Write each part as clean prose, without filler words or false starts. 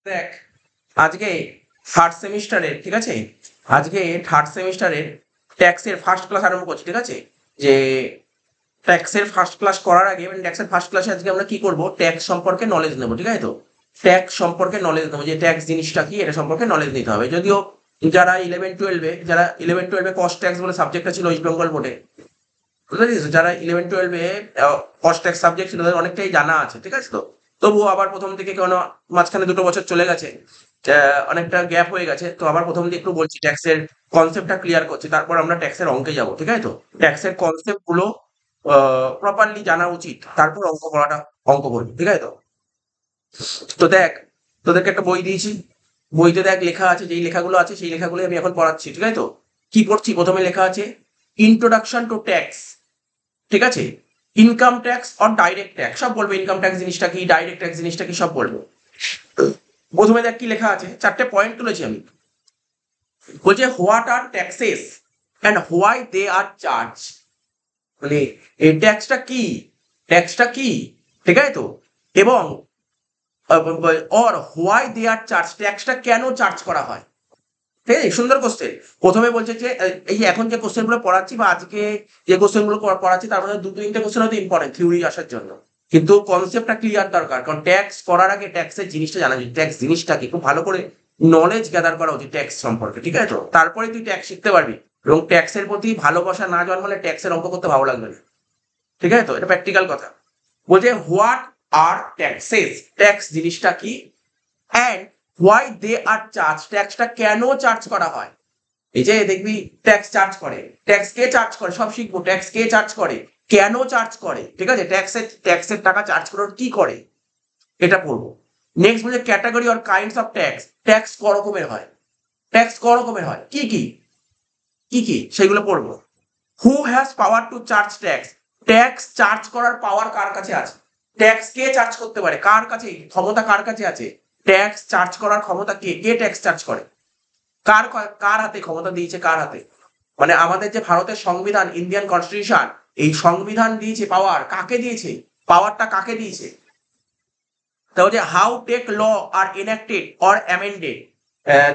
দেখ, আজকে থার্ড সেমিস্টারের, ঠিক আছে, আজকে থার্ড সেমিস্টারের ট্যাক্সের ফার্স্ট ক্লাস আরম্ভ করছি, ঠিক আছে। যে ট্যাক্সের ফার্স্ট ক্লাস করার আগে, মানে ট্যাক্সের ফার্স্ট ক্লাসে আজকে আমরা কি করব, ট্যাক্স সম্পর্কে নলেজ নেবো, ঠিক আছে। তো ট্যাক্স সম্পর্কে নলেজ নেবো, যে ট্যাক্স জিনিসটা কি, এটা সম্পর্কে নলেজ নিতে হবে। যদিও যারা ইলেভেন টুয়েলভে কস্ট ট্যাক্স বলে সাবজেক্টটা ছিল ওয়েস্ট বেঙ্গল বোর্ডে, বুঝতে পেরেছিস, যারা ইলেভেন টুয়েলভে কস্ট ট্যাক্স সাবজেক্ট ছিল তাদের অনেকটাই জানা আছে, ঠিক আছে। তো তবুও আবার প্রথম থেকে, কেন মাঝখানে 2 বছর চলে গেছে, অনেকটা গ্যাপ হয়ে গেছে, তো আবার প্রথম দিয়ে একটু বলছি, ট্যাক্সের কনসেপ্টটা ক্লিয়ার করছি, তারপর আমরা ট্যাক্সের অঙ্কে যাব, ঠিক আছে। তো ট্যাক্সের কনসেপ্ট গুলো প্রপারলি জানা উচিত, তারপর অঙ্ক করবি, ঠিক আছে। তো তো দেখ, তোদেরকে একটা বই দিয়েছি, বইতে দেখ লেখা আছে, যেই লেখাগুলো আছে সেই লেখাগুলো আমি এখন পড়াচ্ছি, ঠিক আছে। তো কি পড়ছি, প্রথমে লেখা আছে ইন্ট্রোডাকশন টু ট্যাক্স, ঠিক আছে। ইনকাম ট্যাক্স আর ডাইরেক্ট ট্যাক্স সব বলবো, ইনকাম ট্যাক্স জিনিসটা কি, ডাইরেক্ট ট্যাক্স জিনিসটা কি, সব বলবো। প্রথমে দেখ কি লেখা আছে, 4টে পয়েন্ট তুলেছি আমি। বলছে what are taxes and why they are charge, মানে এই ট্যাক্সটা কি, ঠিক আছে। তো এবং or why they are charge, ট্যাক্সটা কেন চার্জ করা হয়, ঠিক আছে। সুন্দর কোশ্চেন। প্রথমে বলছে যে এই যে এখন যে কোশ্চেন গুলো পড়াচ্ছি, বা আজকে যে কোশ্চেন গুলো পড়াচ্ছি, তার মধ্যে 2-3টে কোশ্চেন হয়তো ইম্পর্টেন্ট থিওরি আসার জন্য, কিন্তু কনসেপ্টটা ক্লিয়ার দরকার। কারণ ট্যাক্স করার আগে ট্যাক্সের জিনিসটা জানা উচিত, ট্যাক্স জিনিসটা কি খুব ভালো করে নলেজ গ্যাদার করা উচিত ট্যাক্স সম্পর্কে, ঠিক আছে। তো তারপরে তুই ট্যাক্স শিখতে পারবি, এবং ট্যাক্সের প্রতি ভালোবাসা না জন্মালে ট্যাক্সের অঙ্ক করতে ভালো লাগবে না, ঠিক আছে। তো এটা প্র্যাকটিক্যাল কথা। বলছে হোয়াট আর ট্যাক্সেস, ট্যাক্স জিনিসটা কি, and why they are charge, ট্যাক্সটা কেন চার্জ করা হয়। এই যে দেখবি ট্যাক্স চার্জ করে, ট্যাক্স কে চার্জ করে, সব শিখবো, ট্যাক্স কে চার্জ করে, কেন চার্জ করে, ঠিক আছে। ট্যাক্সের টাকা চার্জ করার কি করে, এটা পড়বো। নেক্সট বলছে category or kinds of tax, tax ক রকমের হয়, ট্যাক্স ক রকমের হয়, কি কি সেগুলো পড়বো। Who has power to charge tax, tax charge করার পাওয়ার কার কাছে আছে, ট্যাক্স কে চার্জ করতে পারে, কার কাছে ক্ষমতা, কার কাছে আছে, ট্যাক্স চার্জ করার ক্ষমতা কে কে ট্যাক্স চার্জ করে, কার কার হাতে ক্ষমতা দিয়েছে, কার হাতে, মানে আমাদের যে ভারতের সংবিধান, ইন্ডিয়ান কনস্টিটিউশন, এই সংবিধান দিয়েছে পাওয়ার, কাকে দিয়েছে, পাওয়ারটা কাকে দিয়েছে। তাহলে how take law are enacted or amended,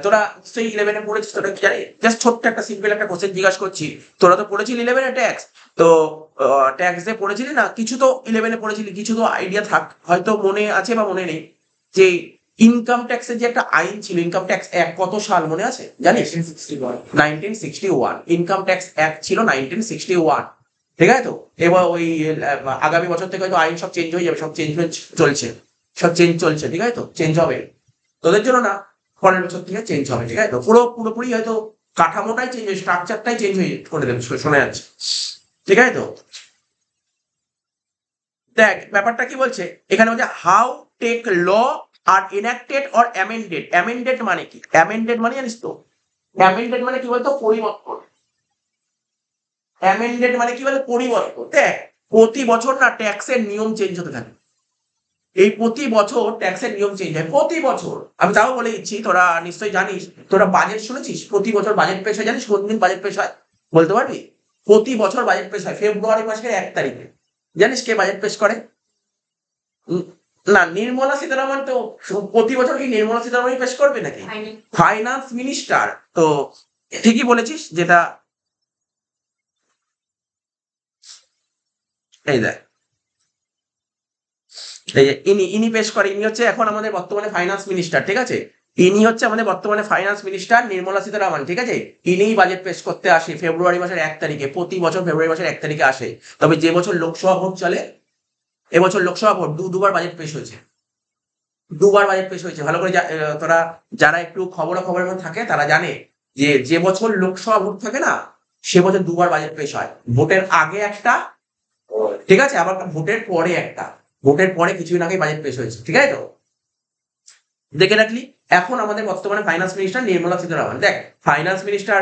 তোরা সেই ইলেভেনে পড়েছিস, তোরা কি জানি, জাস্ট ছোট্ট একটা সিম্পল একটা কোশ্চেন জিজ্ঞাসা করছি। তোরা তো পড়েছিলি ইলেভেনে ট্যাক্স, তো ট্যাক্স যে পড়েছিলি না, কিছু তো ইলেভেনে পড়েছিলি, কিছু তো আইডিয়া থাক, হয়তো মনে আছে বা মনে নেই, যে ইনকাম ট্যাক্সের যে একটা আইন ছিল, ইনকাম ট্যাক্স অ্যাক্ট কত সাল মনে আছে জানিস? 1961 ইনকাম ট্যাক্স অ্যাক্ট ছিল, 1961, ঠিক আছে। তো এবার ওই আগামী বছর থেকে হয়তো আইন সব চেঞ্জ হয়ে যাবে, সব চেঞ্জ চলছে, সব চেঞ্জ চলছে, ঠিক আছে। তো চেঞ্জ হবে তোদের জন্য না, পরের বছর থেকে চেঞ্জ হবে, ঠিক আছে। তো পুরোপুরি হয়তো কাঠামোটাই চেঞ্জ হয়ে, স্ট্রাকচারটাই চেঞ্জ হয়ে করে দেবে, শোনা যাচ্ছে, ঠিক আছে। তো দেখ ব্যাপারটা কি বলছে এখানে, বলছে how take law are enacted or amended, amended মানে কি, অ্যামেন্ডেড মানে জানিস তো, অ্যামেন্ডেড মানে কি বলতো, পরিবর্তন, অ্যামেন্ডেড মানে কি বলে, পরিবর্তন। দেখ প্রতি বছর না ট্যাক্সের নিয়ম চেঞ্জ হতে থাকে, এই প্রতি বছর ট্যাক্সের নিয়ম চেঞ্জ হয় প্রতি বছর। আমি তাও বলে দিচ্ছি, তোরা নিশ্চয়ই জানিস, তোরা বাজেট শুনেছিস, প্রতি বছর বাজেট পেশ হয়, জানিস কোন দিন বাজেট পেশ হয়, বলতে পারবি? প্রতি বছর বাজেট পেশ হয় ফেব্রুয়ারি মাসের 1 তারিখে। জানিস কে বাজেট পেশ করে? উম, না, নির্মলা সীতারামন তো প্রতি বছর কি নির্মলা সীতারামন পেশ করবে নাকি, ফাইন্যান্স মিনিস্টার। তো ঠিকই বলেছিস, যেটা এই দেখ, এই যে ইনি পেশ করে, ইনি হচ্ছে এখন আমাদের বর্তমানে ফাইন্যান্স মিনিস্টার, ঠিক আছে। ইনি হচ্ছে আমাদের বর্তমানে ফাইন্যান্স মিনিস্টার নির্মলা সীতারামন, ঠিক আছে। ইনিই বাজেট পেশ করতে আসে ফেব্রুয়ারি মাসের 1 তারিখে, প্রতি বছর ফেব্রুয়ারি মাসের 1 তারিখে আসে। তবে যে বছর লোকসভা ভোট চলে, এবছর লোকসভা ভোট দুবার বাজেট পেশ হয়েছে, দুবার বাজেট পেশ হয়েছে। ভালো করে তোরা যারা একটু খবরের মধ্যে থাকে তারা জানে, যে যে বছর লোকসভা ভোট থাকে না, সে বছর দুবার বাজেট পেশ হয়, ভোটের আগে একটা, ঠিক আছে, আবার ভোটের পরে একটা, ভোটের পরে কিছুদিন আগে বাজেট পেশ হয়েছে, ঠিক আছে। তো দেখে রাখলি। এখন আমাদের বর্তমানে ফাইন্যান্স মিনিস্টার নির্মলা সীতারামন। দেখ ফাইন্যান্স মিনিস্টার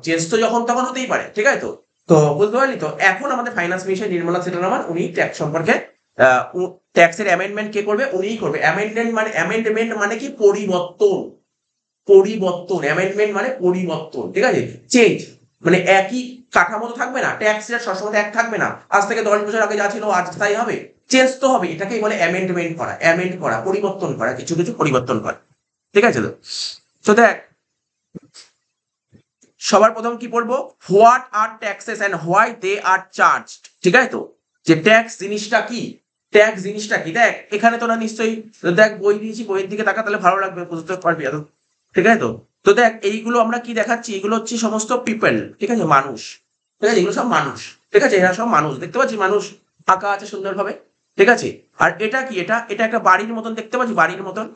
চেঞ্জ তো যখন তখন হতেই পারে, ঠিক আছে। তো তো বুঝতে পারলি, তো এখন আমাদের ফাইন্যান্স মিনিস্টার নির্মলা সীতারামন, উনি ট্যাক্স সম্পর্কে ট্যাক্সের অ্যামেন্ডমেন্ট কে করবে, উনিই করবে। অ্যামেন্ডমেন্ট মানে কি, পরিবর্তন, পরিবর্তন, অ্যামেন্ডমেন্ট মানে পরিবর্তন, ঠিক আছে। চেঞ্জ মানে একই কাঠামো তো থাকবে না, ট্যাক্স রেট সবসময় এক থাকবে না, আজ থেকে 10 বছর আগে যা ছিল আজ তাই হবে, চেঞ্জ তো হবে, এটাকেই বলে অ্যামেন্ডমেন্ট করা, অ্যামেন্ড করা, পরিবর্তন করা, কিছু কিছু পরিবর্তন করা। ঠিক আছে? তো তো দেখ, সবার প্রথম কি পড়বো, what are taxes and why they are charged. ঠিক আছে? তো যে ট্যাক্স জিনিসটা কি, ট্যাক্স জিনিসটা কি, দেখ এখানে তোরা নিশ্চয়ই দেখ বই দিয়েছি, বইয়ের দিকে তাকা, তাহলে ভালো লাগবে, বুঝতে পারবি এত। ঠিক আছে? তো তো দেখ এইগুলো আমরা কি দেখাচ্ছি, এগুলো হচ্ছে সমস্ত পিপল, ঠিক আছে, মানুষ। ঠিক আছে? এগুলো সব মানুষ, ঠিক আছে, এরা সব মানুষ, দেখতে পাচ্ছি মানুষ আঁকা আছে সুন্দরভাবে। ঠিক আছে? আর এটা কি, এটা এটা একটা বাড়ির মতন দেখতে পাচ্ছি, বাড়ির মতন,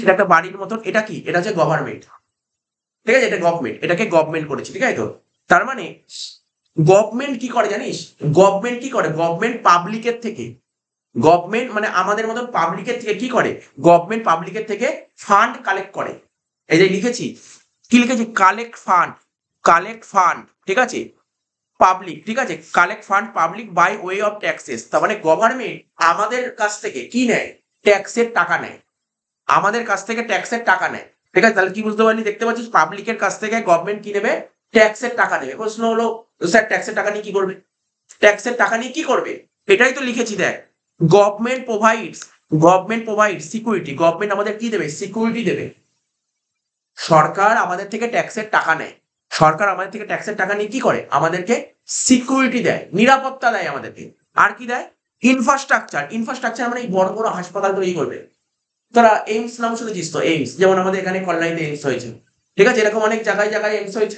এটা একটা বাড়ির মতন। এটা কি, এটা হচ্ছে গভর্নমেন্ট। ঠিক আছে? এটা গভর্নমেন্ট, এটাকে গভর্নমেন্ট করেছে। ঠিক আছে? তো তার মানে গভর্নমেন্ট কি করে জানিস, গভর্নমেন্ট কি করে, গভর্নমেন্ট পাবলিকের থেকে, গভর্নমেন্ট মানে আমাদের মতন পাবলিকের থেকে কি করে, গভর্নমেন্ট পাবলিকের থেকে ফান্ড কালেক্ট করে। এই যে লিখেছি, কি লিখেছি, কালেক্ট ফান্ড, কালেক্ট ফান্ড। ঠিক আছে? পাবলিক, ঠিক আছে, collect fund public by way of taxes. তার মানে গভর্নমেন্ট আমাদের কাছ থেকে কি নেয়, ট্যাক্সের টাকা নেয়, আমাদের কাছ থেকে ট্যাক্সের টাকা নেয়। ঠিক আছে? তাহলে কি বুঝতে পারলি, দেখতে পাচ্ছিস পাবলিকের কাছ থেকে গভর্নমেন্ট কি নেবে, ট্যাক্সের টাকা নেবে। প্রশ্ন হলো স্যার ট্যাক্সের টাকা নিয়ে কি করবে, ট্যাক্সের টাকা নিয়ে কি করবে, এটাই তো লিখেছি। দেখ, government provides, government provide security, government আমাদের কি দেবে, সিকিউরিটি দেবে। সরকার আমাদের থেকে ট্যাক্সের টাকা নেয়, সরকার আমাদের থেকে ট্যাক্সের টাকা নিয়ে কি করে, আমাদেরকে সিকিউরিটি দেয়, নিরাপত্তা দেয় আমাদেরকে। আর কি দেয়, ইনফ্রাস্ট্রাকচার, ইনফ্রাস্ট্রাকচার মানে এই বড় বড় হাসপাতাল তৈরি করবে। তোরা এইমস নাম শুনেছিস তো, এইমস, যেমন আমাদের এখানে কল্যাণীতে এইমস হয়েছে। ঠিক আছে? এরকম অনেক জায়গায় জায়গায় এইমস হয়েছে।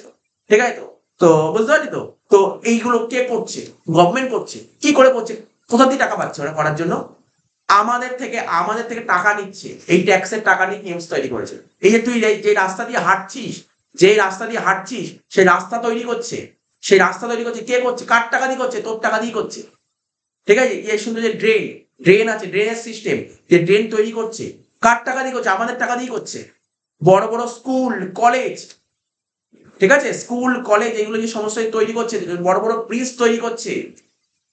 ঠিক আছে? তো তো বুঝতে পারলি তো, তো এইগুলো কে করছে, গভর্নমেন্ট করছে। কি করে করছে, কোথা দিয়ে টাকা পাচ্ছে ওরা করার জন্য, আমাদের থেকে টাকা নিচ্ছে, এই ট্যাক্সের টাকা নিয়ে এইমস তৈরি করেছে। এই যে তুই যে রাস্তা দিয়ে হাঁটছিস, যে রাস্তা দিয়ে হাঁটছিস, সেই রাস্তা তৈরি করছে, সেই রাস্তা তৈরি করছে কে করছে, কার টাকা দিয়ে করছে, তোর টাকা দিয়ে করছে। ঠিক আছে? এই সুন্দর যে ড্রেন, ড্রেন আছে, ড্রেনেজ সিস্টেম, যে ড্রেন তৈরি করছে, কার টাকা দিয়ে করছে, আমাদের টাকা দিয়ে করছে। বড় বড় স্কুল কলেজ, ঠিক আছে, স্কুল কলেজ এগুলো যে সমস্ত তৈরি করছে, বড় বড় ব্রিজ তৈরি করছে,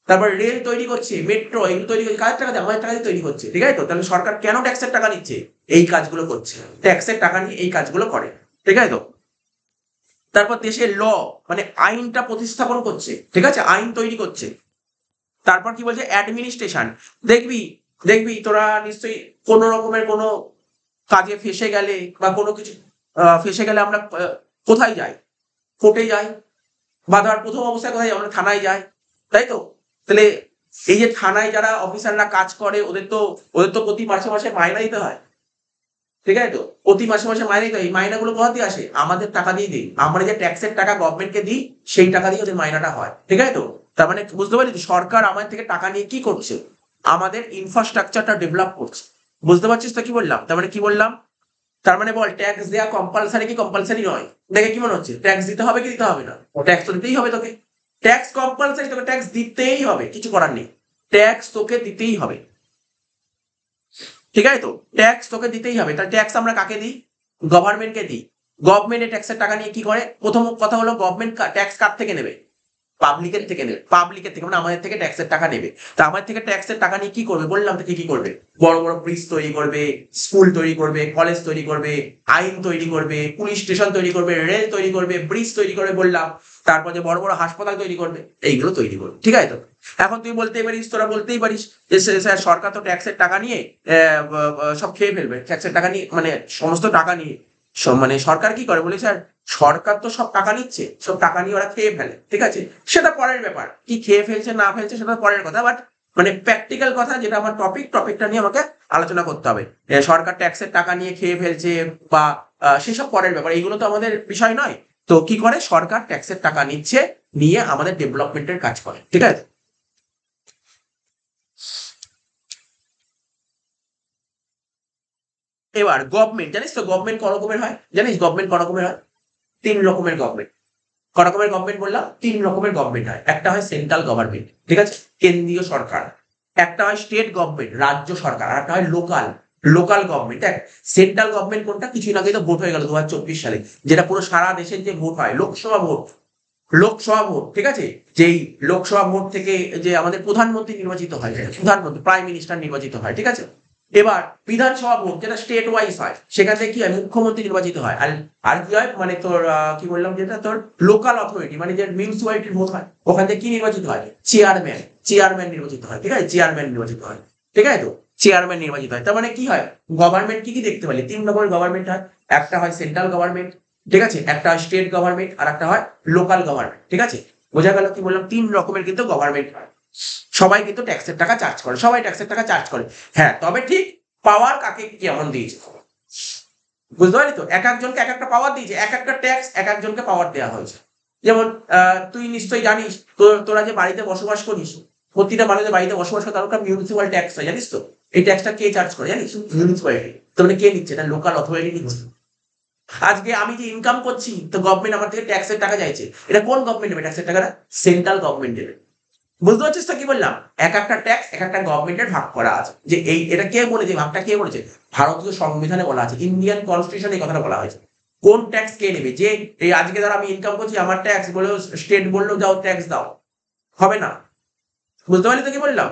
তারপর রেল তৈরি করছে, মেট্রো এগুলো তৈরি করছে, কার টাকা দিয়ে, আমাদের টাকা দিয়ে তৈরি করছে। ঠিক আছে? তো তাহলে সরকার কেন ট্যাক্সের টাকা নিচ্ছে, এই কাজগুলো করছে, ট্যাক্সের টাকা নিয়ে এই কাজগুলো করে। ঠিক আছে? তো তারপর দেশের ল মানে আইনটা প্রতিস্থাপন করছে। ঠিক আছে? আইন তৈরি করছে। তারপর কি বলছে, অ্যাডমিনিস্ট্রেশন, দেখবি, দেখবি তোরা নিশ্চয়ই কোনো রকমের কোনো কাজে ফেসে গেলে বা কোনো কিছু ফেসে গেলে আমরা কোথায় যাই, কোর্টে যাই, বা ধর প্রথম অবস্থায় কোথায় যাই, আমরা থানায় যাই। তাই তো? তাহলে এই যে থানায় যারা অফিসাররা কাজ করে, ওদের তো প্রতি মাসে মাসে মাইনা দিতে হয়। ঠিক আছে? তো প্রতি মাসে মাসে মাইনে দিতে হয়, এই মাইনাগুলো কোথা দিয়ে আসে, আমাদের টাকা দিয়ে দিই, আমরা যে ট্যাক্সের টাকা গভর্নমেন্টকে দিই, সেই টাকা দিয়ে ওদের মাইনাটা হয়। ঠিক আছে? তো তার মানে বুঝতে পারলি তো, সরকার আমাদের থেকে টাকা নিয়ে কি করছে, আমাদের ইনফ্রাস্ট্রাকচারটা ডেভেলপ করছে। বুঝতে পারছিস তো কি বললাম, তার মানে কি বললাম, তার মানে বল ট্যাক্স দেওয়া কম্পালসারি কি কম্পালসারি নয়, দেখে কি মনে হচ্ছে, ট্যাক্স দিতে হবে কি দিতে হবে না, ট্যাক্স তো দিতেই হবে তোকে, ট্যাক্স কম্পালসারি, তোকে ট্যাক্স দিতেই হবে, কিছু করার নেই, ট্যাক্স তোকে দিতেই হবে। ঠিক আছে? তো ট্যাক্স তোকে দিতেই হবে। তাহলে ট্যাক্স আমরা কাকে দিই, গভর্নমেন্টকে দিই। গভর্নমেন্টের ট্যাক্সের টাকা নিয়ে কি করে, প্রথম কথা হলো গভর্নমেন্ট ট্যাক্স কার থেকে নেবে, পাবলিকের থেকে নেবে, পাবলিকের থেকে মানে আমাদের থেকে ট্যাক্সের টাকা নেবে। তা আমাদের থেকে ট্যাক্সের টাকা নিয়ে কি করবে, বললাম থেকে কি করবে, বড় বড় ব্রিজ তৈরি করবে, স্কুল তৈরি করবে, কলেজ তৈরি করবে, আইন তৈরি করবে, পুলিশ স্টেশন তৈরি করবে, রেল তৈরি করবে, ব্রিজ তৈরি করবে বললাম, তারপর যে বড় বড় হাসপাতাল তৈরি করবে, এইগুলো তৈরি করবে। ঠিক আছে? তো এখন তুই বলতেই পারিস, তোরা বলতেই পারিস যে স্যার সরকার তো ট্যাক্সের টাকা নিয়ে সব খেয়ে ফেলবে, ট্যাক্সের টাকা নিয়ে মানে সমস্ত টাকা নিয়ে মানে সরকার কি করে, বলি স্যার সরকার তো সব টাকা নিচ্ছে, সব টাকা নিয়ে ওরা খেয়ে ফেলে। ঠিক আছে? সেটা পরের ব্যাপার, কি খেয়ে ফেলছে না ফেলছে সেটা পরের কথা, বাট মানে প্র্যাকটিক্যাল কথা যেটা আমার টপিকটা নিয়ে আমাকে আলোচনা করতে হবে। সরকার ট্যাক্সের টাকা নিয়ে খেয়ে ফেলছে বা সেসব পরের ব্যাপার, এইগুলো তো আমাদের বিষয় নয়। তো কি করে, সরকার ট্যাক্সের টাকা নিচ্ছে, নিয়ে আমাদের ডেভেলপমেন্টের কাজ করে। ঠিক আছে? এবার গভর্নমেন্ট, জানিস তো গভর্নমেন্ট ক রকমের হয়, জানিস গভর্নমেন্ট ক রকমের হয়, তিন রকমের গভর্নমেন্ট। ক রকমের গভর্নমেন্ট বললাম, তিন রকমের গভর্নমেন্ট হয়। একটা হয় সেন্ট্রাল গভর্নমেন্ট, ঠিক আছে, কেন্দ্রীয় সরকার। একটা হয় স্টেট গভর্নমেন্ট, রাজ্য সরকার। আর একটা হয় লোকাল, লোকাল গভর্নমেন্ট। দেখ সেন্ট্রাল গভর্নমেন্ট কোনটা, কিছুদিন আগে তো ভোট হয়ে গেল 2024 সালে, যেটা পুরো সারা দেশের যে ভোট হয়, লোকসভা ভোট, লোকসভা ভোট। ঠিক আছে? যেই লোকসভা ভোট থেকে যে আমাদের প্রধানমন্ত্রী নির্বাচিত হয়, প্রধানমন্ত্রী প্রাইম মিনিস্টার নির্বাচিত হয়। ঠিক আছে? এবার বিধানসভা ভোট যেটা স্টেট ওয়াইজ হয়, সেখান থেকে কি হয়, মুখ্যমন্ত্রী নির্বাচিত হয়। আর আর কি হয়, মানে তোর কি বললাম, যেটা তোর লোকাল অথরিটি মানে যে মিউনিসিপালিটির ভোট হয়, ওখান থেকে কি নির্বাচিত হয়, চেয়ারম্যান, চেয়ারম্যান নির্বাচিত হয়। ঠিক আছে? চেয়ারম্যান নির্বাচিত হয়। ঠিক আছে? তো চেয়ারম্যান নির্বাচিত হয়। তার মানে কি হয়, গভর্নমেন্ট কি কি দেখতে পারি, 3 রকমের গভর্নমেন্ট হয়। একটা হয় সেন্ট্রাল গভর্নমেন্ট, ঠিক আছে, একটা হয় স্টেট গভর্নমেন্ট, আর একটা হয় লোকাল গভর্নমেন্ট। ঠিক আছে, বোঝা গেল কি বললাম, 3 রকমের কিন্তু গভর্নমেন্ট হয়। সবাই কিন্তু ট্যাক্সের টাকা চার্জ করে, সবাই ট্যাক্সের টাকা চার্জ করে। হ্যাঁ, তবে ঠিক পাওয়ার কাকে কেমন দিয়েছে, বুঝতে পারলি তো, এক একজনকে এক একটা পাওয়ার দিয়েছে, এক একটা ট্যাক্স এক একজনকে পাওয়ার দেওয়া হয়েছে। যেমন তুই নিশ্চয়ই জানিস, তোরা যে বাড়িতে বসবাস করিস, প্রতিটা মানুষের বাড়িতে বসবাস করে তার একটা মিউনিসিপাল ট্যাক্স হয়, জানিস তো? এই ট্যাক্সটা কে চার্জ করে জানিস? মিউনিসিপালিটি। তো মানে কে নিচ্ছে? এটা লোকাল অথরিটি নিচ্ছে। আজকে আমি যে ইনকাম করছি, তো গভর্নমেন্ট আমার থেকে ট্যাক্সের টাকা চাইছে, এটা কোন গভর্নমেন্ট দেবে ট্যাক্সের টাকাটা? সেন্ট্রাল গভর্নমেন্ট দেবে। বুঝতে পারছিস তো কি বললাম? এক একটা ট্যাক্স এক একটা গভর্নমেন্টের ভাগ করা আছে। যে এই এটা কে বলেছে, ভাগটা কে বলেছে? ভারতীয় সংবিধানে বলা আছে, ইন্ডিয়ান কনস্টিটিউশনে এই কথাটা বলা হয়েছে। কোন ট্যাক্স কে নেবে? যে এই আজকে ধর আমি ইনকাম করছি, আমার ট্যাক্স বলেও স্টেট বললো যাও ট্যাক্স দাও, হবে না। বুঝতে পারলি তো কি বললাম?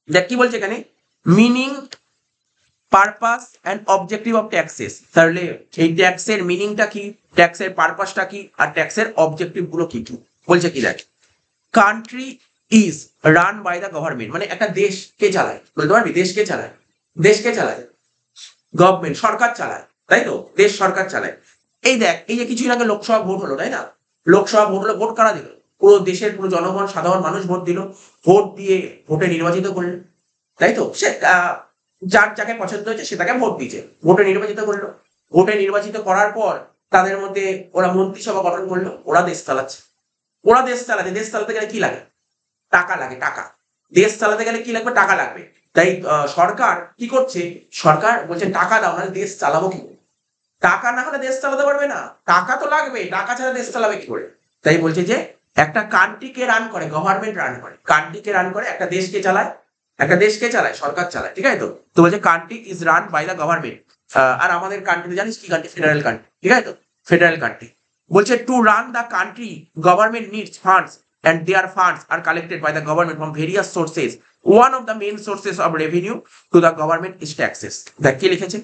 দেখ কি বলছে এখানে, meaning, purpose and objective of taxes. তাহলে এই ট্যাক্সের মিনিংটা কি, ট্যাক্সের পারপাসটা কি, আর ট্যাক্সের অবজেক্টিভ গুলো কি কি বলছে কি দেখ। Country is run by the government, মানে একটা দেশকে চালায়, বলতে পারবি দেশকে চালায়, দেশকে চালায় গভর্নমেন্ট, সরকার চালায়, তাই তো, দেশ সরকার চালায়। এই দেখ, এই যে কিছুদিন আগে লোকসভা ভোট হলো, তাই না? লোকসভা ভোট হলো, ভোট কারা দিল? পুরো দেশের পুরো জনগণ, সাধারণ মানুষ ভোট দিল। ভোট দিয়ে ভোটে নির্বাচিত করলেন, তাই তো। সে যার যাকে পছন্দ হয়েছে সে তাকে ভোট দিয়েছে, ভোটে নির্বাচিত করলো। ভোটে নির্বাচিত করার পর তাদের মধ্যে ওরা মন্ত্রিসভা গঠন করলো, ওরা দেশ চালাচ্ছে। ওরা দেশ চালাচ্ছে, দেশ চালাতে গেলে কি লাগে? টাকা লাগে, টাকা। দেশ চালাতে গেলে কি লাগবে? টাকা লাগবে। তাই সরকার কি করছে, সরকার বলছে টাকা দাও, নাহলে দেশ চালাবো কি করে? টাকা না হলে দেশ চালাতে পারবে না, টাকা তো লাগবে, টাকা ছাড়া দেশ চালাবে কি করে? তাই বলছে যে একটা কান্ট্রিকে রান করে গভর্নমেন্ট, রান করে কান্ট্রিকে, রান করে একটা দেশকে চালায়, একটা দেশকে চালায় সরকার চালায়, ঠিক আছে তো। তো বলছে country is run by the government. আর আমাদের কান্ট্রি জানিস কি কান্ট্রি? ফেডারেল কান্ট্রি, ঠিক আছে তো, ফেডারেল কান্ট্রি। বলছে two run the country government needs funds and their funds are collected by the government from various sources. One of the main sources of revenue to the government is taxes. দেখ কি লিখেছে,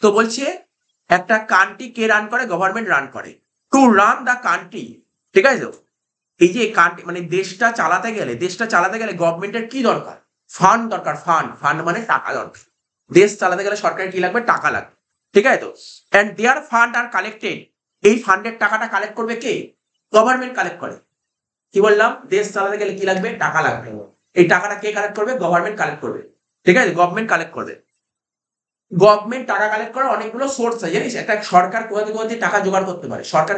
তো বলছে একটা country কে run করে? Government run করে। Two run the country, ঠিক আছে তো, এই যে কান্ট্রি মানে দেশটা চালাতে গেলে, দেশটা চালাতে গেলে গভর্নমেন্টের কি দরকার? ফান্ড দরকার, ফান্ড, ফান্ড মানে টাকা দরকার। দেশ চালাতে গেলে সরকারের কি লাগবে? টাকা লাগবে, ঠিক আছে তো। And their fund are collected, এই ফান্ডের টাকাটা কালেক্ট করবে কে? গভর্নমেন্ট কালেক্ট করে। কি বললাম? দেশ চালাতে গেলে কি লাগবে? টাকা লাগবে। এই টাকাটা কে কালেক্ট করবে? গভর্নমেন্ট কালেক্ট করবে, ঠিক আছে, গভর্নমেন্ট কালেক্ট করবে। গভর্নমেন্ট টাকা কালেক্ট করার অনেকগুলো সোর্স আছে, জানিস? একটা সরকার কোথা থেকে কোথা থেকে টাকা জোগাড় করতে পারে সরকার।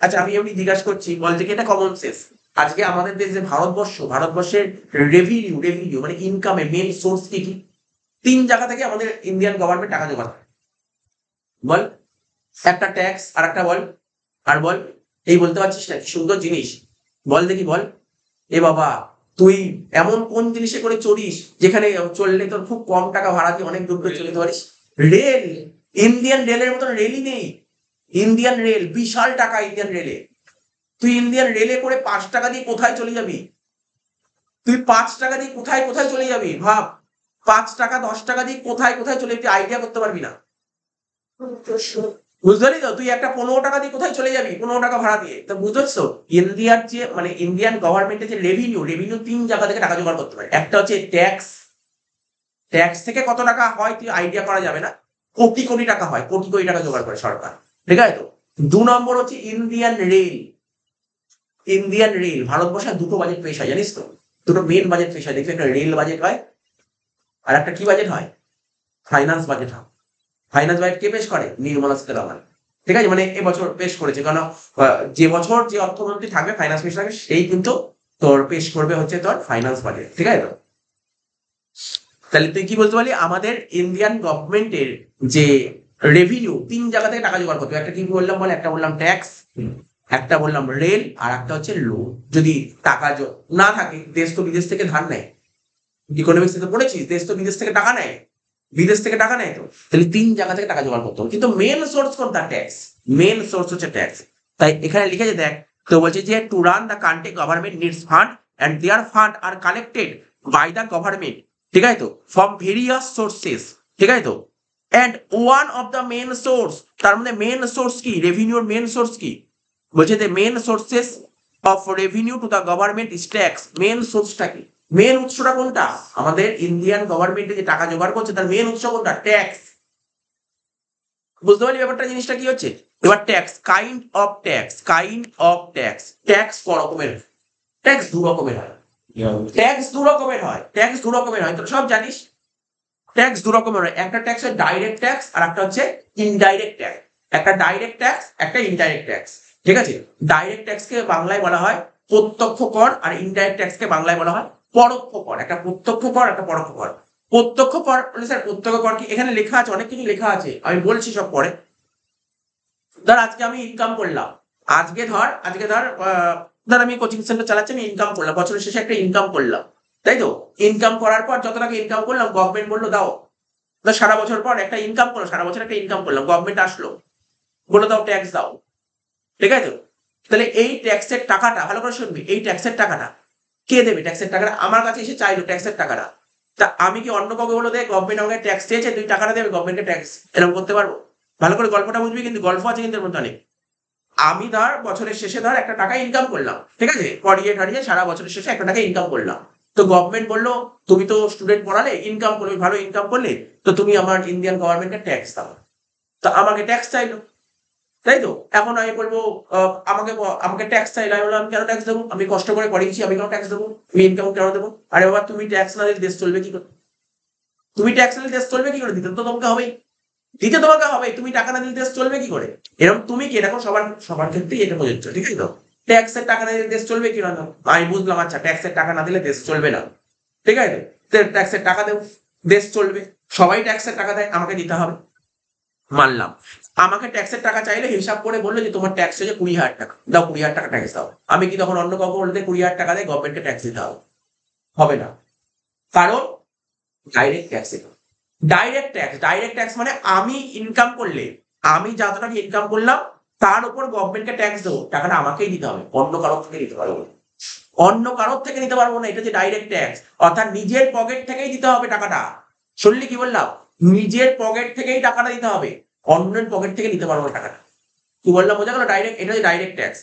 আচ্ছা আমি এমনি জিজ্ঞাসা করছি, বল থেকে এটা কমন সেন্স। আজকে আমাদের দেশ যে ভারতবর্ষ, ভারতবর্ষের রেভিনিউ, রেভিনিউ মানে ইনকামের মেন সোর্স কি কি? 3 জায়গা থেকে আমাদের ইন্ডিয়ান গভর্নমেন্ট টাকা জোগাড় করে, বল। একটা ট্যাক্স, আর একটা বল, আর বল। এই বলতে পারছিস না? কি সুন্দর জিনিস, বল দেখি, বল। এ বাবা, তুই এমন কোন জিনিসে করে চড়িস যেখানে চললে তোর খুব কম টাকা ভাড়া দিয়ে অনেক দূর করে চলে যেতে পারিস? রেল। ইন্ডিয়ান রেলের মতন রেলই নেই। ইন্ডিয়ান রেল, বিশাল টাকা ইন্ডিয়ান রেলে। তুই ইন্ডিয়ান রেলে করে 5 টাকা দিয়ে কোথায় চলে যাবি? তুই 5 টাকা দিয়ে কোথায় কোথায় চলে যাবি ভাব। 5 টাকা 10 টাকা দিয়ে কোথায় কোথায় চলে যাবি, আইডিয়া করতে পারবি না। বুঝতে পারলি তো? তুই একটা 15 টাকা দিয়ে কোথায় চলে যাবি, 15 টাকা ভাড়া দিয়ে? তো বুঝতে পারছো, ইন্ডিয়ার যে মানে ইন্ডিয়ান গভর্নমেন্টের যে রেভিনিউ, রেভিনিউ 3 জায়গা থেকে টাকা জোগাড় করতে পারে। একটা হচ্ছে ট্যাক্স, ট্যাক্স থেকে কত টাকা হয় তুই আইডিয়া করা যাবে না, কোটি কোটি টাকা হয়, কোটি কোটি টাকা জোগাড় করে সরকার, ঠিক আছে তো। 2 নম্বর হচ্ছে ইন্ডিয়ান রেল। ইন্ডিয়ান রেল, ভারতবর্ষে দুটো বাজেট পেশ হয়, জানিস তো? দুটো মেন বাজেট পেশ হয়, দেখবি, একটা রেল বাজেট হয়, আর একটা কি বাজেট হয়? ফাইন্যান্স বাজেট হয়। ফাইন্যান্স বাজেট কে পেশ করে? নির্মলা সীতারামন, ঠিক আছে, মানে এবছর পেশ করেছে, কারণ যে বছর যে অর্থমন্ত্রী থাকবে, ফাইন্যান্স মিনিস্টার থাকবে, সেই কিন্তু তোর পেশ করবে হচ্ছে তোর ফাইন্যান্স বাজেট, ঠিক আছে তো। তাহলে তুই কি বলতে পারলি, আমাদের ইন্ডিয়ান গভর্নমেন্টের যে রেভিনিউ 3 জায়গা থেকে টাকা জোগাড় করতে হবে। একটা কি বললাম বলে, একটা বললাম ট্যাক্স, একটা বললাম রেল, আর একটা হচ্ছে লোন। যদি টাকা না থাকে, দেশ তো বিদেশ থেকে ধার নেয়, ইকোনমিক্স তো পড়েছিস, দেশ তো বিদেশ থেকে টাকা নেয়, বিদেশ থেকে টাকা নেয় তো। তাহলে 3 জায়গা থেকে টাকা জোগাড় করতে হবে, কিন্তু মেন সোর্স কোনটা? ট্যাক্স। মেন সোর্স হচ্ছে ট্যাক্স। তাই এখানে লিখেছে দেখ, তো বলছে যে to run the country government needs fund and their fund are collected by the government, ঠিক আছে তো, ফ্রম ভেরিয়াস সোর্সেস, ঠিক আছে তো। And one of the main source, তার মধ্যে মেন সোর্স কি? রেভিনিউর মেন সোর্স কি? বলছে যে main sources of revenue to the government is tax. Main সোর্সটা কি, মেন উৎসটা কোনটা? আমাদের ইন্ডিয়ান গভর্নমেন্টে যে টাকা জোগাড় করছে তার মেন উৎস কোনটা? ট্যাক্স। বুঝতে পারলি ব্যাপারটা, জিনিসটা কি হচ্ছে? এবার tax, kind of tax, kind of tax. Tax ক রকমের? ট্যাক্স দু রকমের হয়। ট্যাক্স দু রকমের হয়, ট্যাক্স দু রকমের হয়, তোরা সব জানিস। ট্যাক্স দু রকমের হয়, একটা ট্যাক্স হচ্ছে ডাইরেক্ট ট্যাক্স আর একটা হচ্ছে ইনডাইরেক্ট ট্যাক্স। একটা ডাইরেক্ট ট্যাক্স, একটা ইনডাইরেক্ট ট্যাক্স, ঠিক আছে? ডাইরেক্ট ট্যাক্সকে বাংলায় বলা হয় প্রত্যক্ষ কর, আর ইনডাইরেক্ট ট্যাক্সকে বাংলায় বলা হয় পরোক্ষ কর। একটা প্রত্যক্ষ কর, একটা পরোক্ষ কর। প্রত্যক্ষ কর মানে স্যার প্রত্যক্ষ কর কি? এখানে লেখা আছে, অনেক কিছু লেখা আছে, আমি বলছি সব পরে। ধর আজকে আমি ইনকাম করলাম, ধর আমি কোচিং সেন্টার চালাচ্ছি, আমি ইনকাম করলাম, বছরের শেষে একটা ইনকাম করলাম, তাই তো? ইনকাম করার পর যত টাকা ইনকাম করলাম, গভর্নমেন্ট বললো দাও। সারা বছর পর একটা ইনকাম করলো, সারা বছর একটা ইনকাম করলাম, গভর্নমেন্ট আসলো, বলে দাও ট্যাক্স দাও, ঠিক আছে? তাহলে এই ট্যাক্সের টাকাটা, ভালো করে শুনবি, এই ট্যাক্সের টাকাটা কে দেবে? ট্যাক্সের টাকাটা আমার কাছে এসে চাইলো ট্যাক্সের টাকাটা, তা আমি কি অন্য কাউকে বলে দেয় গভর্নমেন্ট আমাকে ট্যাক্স চেয়েছে, তুই টাকাটা দেবে গভর্নমেন্টকে ট্যাক্স, এরকম করতে পারবো? ভালো করে গল্পটা বুঝবি, কিন্তু গল্প আছে কিন্তু এর মধ্যে অনেক। আমি ধর বছরের শেষে ধর একটা টাকা ইনকাম করলাম, ঠিক আছে? পড়িয়ে ঠাড়িয়ে সারা বছরের শেষে একটা টাকা ইনকাম করলাম, তো গভর্নমেন্ট বললো তুমি তো স্টুডেন্ট পড়ালে, ইনকাম করবে, ভালো ইনকাম করলে, তো তুমি আমার ইন্ডিয়ান গভর্নমেন্টকে ট্যাক্স দাও। তো আমাকে ট্যাক্স চাইলো, তাই তো? এখন আমি বলবো আমাকে ট্যাক্স চাইলো, আমি বললাম কেন ট্যাক্স দেবো? আমি কষ্ট করে পড়িয়েছি, আমি কেন ট্যাক্স দেবো? আমি ইনকাম কেন দেবো? আরে বাবা, তুমি ট্যাক্স না দিলে দেশ চলবে কি করে? তুমি ট্যাক্স না দিলে দেশ চলবে কি করে? দিতে তো তোমাকে হবেই, দিতে তোমাকে হবে, তুমি টাকা না দিলে দেশ চলবে কি করে? এরকম তুমি কি, দেখো সবার সবার ক্ষেত্রেই এটা প্রযোজ্য, ঠিক আছে তো? ট্যাক্সের টাকা না দিলে দেশ চলবে কি না? আমি বুঝলাম, আচ্ছা ট্যাক্সের টাকা না দিলে দেশ চলবে না, ঠিক আছে? ট্যাক্সের টাকা দেবো, দেশ চলবে, সবাই ট্যাক্সের টাকা দেয়, আমাকে দিতে হবে, মানলাম। আমাকে ট্যাক্সের টাকা চাইলে হিসাব করে বললো যে তোমার ট্যাক্স হচ্ছে 20,000 টাকা, দাও 20,000 টাকা ট্যাক্স দাও। আমি কি তখন অন্য কাউকে বলতে 20,000 টাকা দেয় গভর্নমেন্টকে ট্যাক্স দিতে হবে? হবে না, কারণ ডাইরেক্ট ট্যাক্স। ডাইরেক্ট ট্যাক্স মানে আমি ইনকাম করলে, আমি যত টাকা ইনকাম করলাম তার উপর গভর্নমেন্টকে ট্যাক্স দেবো, টাকাটা আমাকেই দিতে হবে, অন্য কারোর থেকে দিতে পারবো না, অন্য কারোর থেকে নিতে পারবো না। এটা যে ডাইরেক্ট ট্যাক্স, অর্থাৎ নিজের পকেট থেকেই দিতে হবে টাকাটা। শুনলি কি বললাম? নিজের পকেট থেকেই টাকাটা দিতে হবে, অন্যের পকেট থেকে নিতে পারবো না টাকাটা। কি বললাম, বোঝা গেল? ডাইরেক্ট, এটা হচ্ছে ডাইরেক্ট ট্যাক্স।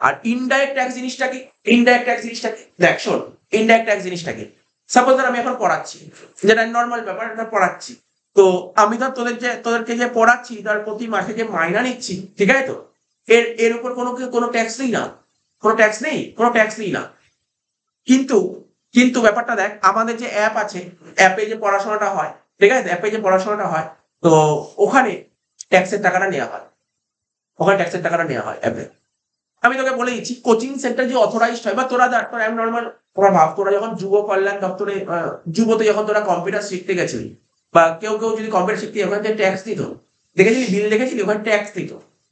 আর ইনডাইরেক্ট ট্যাক্স জিনিসটা কি? ইনডাইরেক্ট ট্যাক্স জিনিসটা কি দেখ, শোন, ইনডাইরেক্ট ট্যাক্স জিনিসটা কি? সাপোজ ধর আমি এখন পড়াচ্ছি, যেটা নর্মাল ব্যাপার, এটা পড়াচ্ছি, তো আমি ধর তোদেরকে যে পড়াচ্ছি, ধর প্রতি মাসে যে মাইনা নিচ্ছি, ঠিক আছে তো? এর উপর কোনো ট্যাক্স নেই না, কোনো ট্যাক্স নেই, কোনো ট্যাক্স নেই না। কিন্তু কিন্তু ব্যাপারটা দেখ, আমাদের যে অ্যাপ আছে, অ্যাপে যে পড়াশোনাটা হয়, ঠিক আছে? অ্যাপে যে পড়াশোনাটা হয়, তো ওখানে ট্যাক্সের টাকাটা নেওয়া হয়, ওখানে ট্যাক্সের টাকাটা নেওয়া হয় অ্যাপে। আমি তোকে বলে দিচ্ছি, কোচিং সেন্টার যে অথরাইজড হয়, বা তোরা নর্মাল, তোরা ভাব, তোরা যখন যুব কল্যাণ দপ্তরে যুবতে যখন তোরা কম্পিউটার শিখতে গেছিলি, বা কেউ কেউ যদি কম্পিউটার শিখতে ওখানে ট্যাক্স দিত, দেখেছিলি বিল দেখেছিলি, ওখানে ট্যাক্স দিত।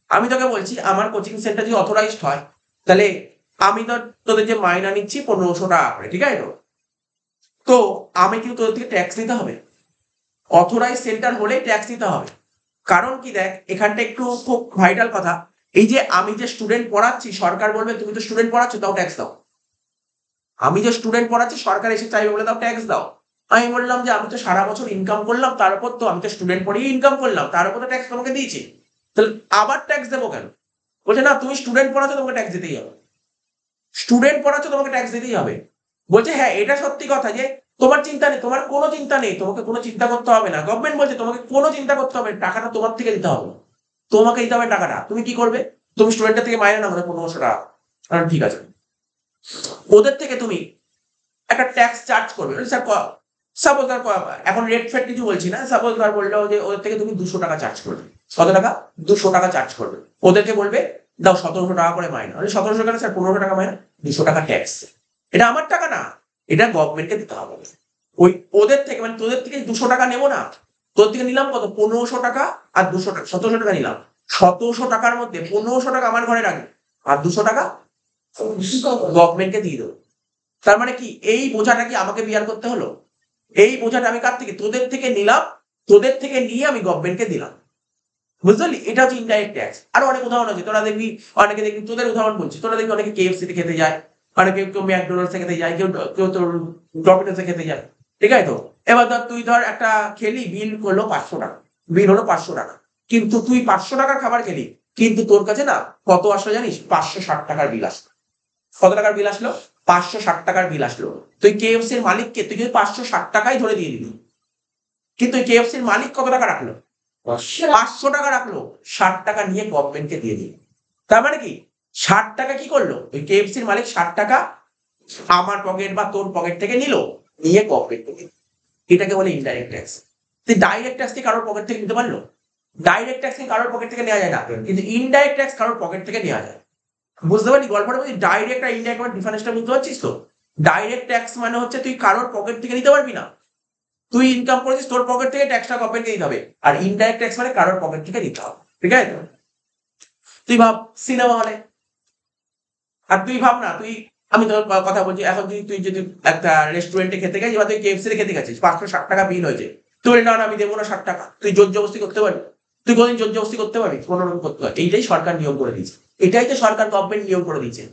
আমি তোকে বলছি, আমার কোচিং সেন্টার যদি অথরাইজড হয়, তাহলে আমি তো তোদের যে মাইনা নিচ্ছি 1500 টাকা করে, ঠিক আছে তো? তো আমি কিন্তু তোদের থেকে ট্যাক্স দিতে হবে, অথরাইজ সেন্টার হলে ট্যাক্স দিতে হবে। কারণ কি দেখ, এখানটা একটু খুব ভাইটাল কথা, এই যে আমি যে স্টুডেন্ট পড়াচ্ছি, সরকার বলবে তুমি তো স্টুডেন্ট পড়াচ্ছ, দাও ট্যাক্স দাও। আমি যে স্টুডেন্ট পড়াচ্ছি, সরকার এসে চাইবে বলে দাও ট্যাক্স দাও। আমি বললাম যে আমি তো সারা বছর ইনকাম করলাম, তার উপর তো আমি তো স্টুডেন্ট পড়িয়ে ইনকাম করলাম, তার উপর তো ট্যাক্স তোমাকে দিয়েছি, তাহলে আবার ট্যাক্স দেবো কেন? বলছে না, তুমি স্টুডেন্ট পড়াচ্ছ, তোমাকে ট্যাক্স দিতেই হবে, স্টুডেন্ট পড়াচ্ছ, তোমাকে ট্যাক্স দিতেই হবে। বলছে হ্যাঁ, এটা সত্যি কথা যে তোমার চিন্তা নেই, তোমার কোনো চিন্তা নেই, তোমাকে কোনো চিন্তা করতে হবে না। গভর্নমেন্ট বলছে তোমাকে কোনো চিন্তা করতে হবে, টাকাটা তোমার থেকে দিতে হবে, তোমাকে দিতে হবে টাকাটা। তুমি কি করবে? তুমি স্টুডেন্টের থেকে মাইনে নাও 1500 টাকা, ঠিক আছে, ওদের থেকে তুমি একটা ট্যাক্স চার্জ করবে। স্যার সাপোজ ধর, এখন রেট ফেট কিছু বলছি না, সাপোজ ধর বললো যে ওদের থেকে তুমি 200 টাকা চার্জ করবে। কত টাকা? 200 টাকা চার্জ করবে। ওদেরকে বলবে দাও 1700 টাকা করে মাইনা। 1700 টাকা স্যার, 1500 টাকা মাইনা, 200 টাকা ট্যাক্স। এটা আমার টাকা না, এটা গভর্নমেন্টকে দিতে হবে। ওই ওদের থেকে, মানে তোদের থেকে 200 টাকা নেবো না, তোদের থেকে নিলাম কত? 1500 টাকা আর 200 টাকা, 1700 টাকা নিলাম। 1700 টাকার মধ্যে 1500 টাকা আমার ঘরে রাখবে, আর 200 টাকা গভর্নমেন্টকে দিয়ে দেবো। তার মানে কি, এই বোঝাটা কি আমাকে বিয়ার করতে হলো? এই বোঝাটা আমি কার থেকে? তোদের থেকে নিলাম, তোদের থেকে নিয়ে আমি গভর্নমেন্টকে দিলাম। বুঝতে পারলি? এটা হচ্ছে ইনডাইরেক্ট ট্যাক্স। আরো অনেক উদাহরণ আছে, তোরা দেখবি, অনেকে দেখবি, তোদের উদাহরণ বলছি, তোরা দেখবি অনেকে KFC তে খেতে যায়, অনেকে কেউ ম্যাকডোনাল্ডস খেতে যায়, কেউ তোর ডমিনোসে খেতে যায়, ঠিক আছে তো? এবার ধর তুই ধর একটা খেলি, বিল করলো 500 টাকা, বিল হলো 500 টাকা, কিন্তু তুই 500 টাকার খাবার খেলি, কিন্তু তোর কাছে না কত আসলো জানিস? 560 টাকার বিল আসলো। কত টাকার বিল আসলো? 560 টাকার বিল আসলো। তুই কেএফসির মালিককে তুই যদি 560 টাকাই ধরে দিয়ে দিবি, কিন্তু কেএফসির মালিক কত টাকা রাখলো? 500 টাকা রাখলো। 60 টাকা নিয়ে গভর্নমেন্টকে দিয়ে দিল। তার মানে কি 60 টাকা কি করলো? ওই কেএফসির মালিক 60 টাকা আমার পকেট বা তোর পকেট থেকে নিল, নিয়ে গভর্নমেন্টকে দিল। এটাকে বলে ইনডাইরেক্ট ট্যাক্স। তুই ডাইরেক্ট ট্যাক্স কি কারোর পকেট থেকে নিতে পারলো? ডাইরেক্ট ট্যাক্স কি কারোর পকেট থেকে নেওয়া যায় না, কিন্তু ইনডাইরেক্ট ট্যাক্স কারোর পকেট থেকে নেওয়া যায়। বুঝতে পারলি গল্পটা? বলছি ডাইরেক্ট আর ইনডাইরেক্ট ডিফারেন্সটা বুঝতে পারছিস তো? ডাইরেক্ট ট্যাক্স মানে হচ্ছে তুই কারোর পকেট থেকে নিতে পারবি না, তুই ইনকাম করেছিস তোর পকেট থেকে ট্যাক্সটা গভর্নমেন্টকে দিতে হবে। আর ইনডাইরেক্ট ট্যাক্স মানে কারোর পকেট থেকে দিতে হবে। ঠিক আছে? তুই ভাব সিনেমা হলে, আর তুই ভাব না, তুই আমি তোর কথা বলছি, এখন তুই যদি একটা রেস্টুরেন্টে খেতে গেছিস বা তুই কেএফসি খেতে গেছিস, 560 টাকা বিল হয়েছে, তুই না না আমি দেবো না 60 টাকা, তুই জোর জবরদস্তি করতে পারবি? তুই কোনদিন জোর জবরদস্তি করতে পারবি? কোনোরকম করতে পারবি? এইটাই সরকার নিয়ম করে দিয়েছে। এটাই তো সরকার গভর্নমেন্ট নিয়ম করে দিয়েছে।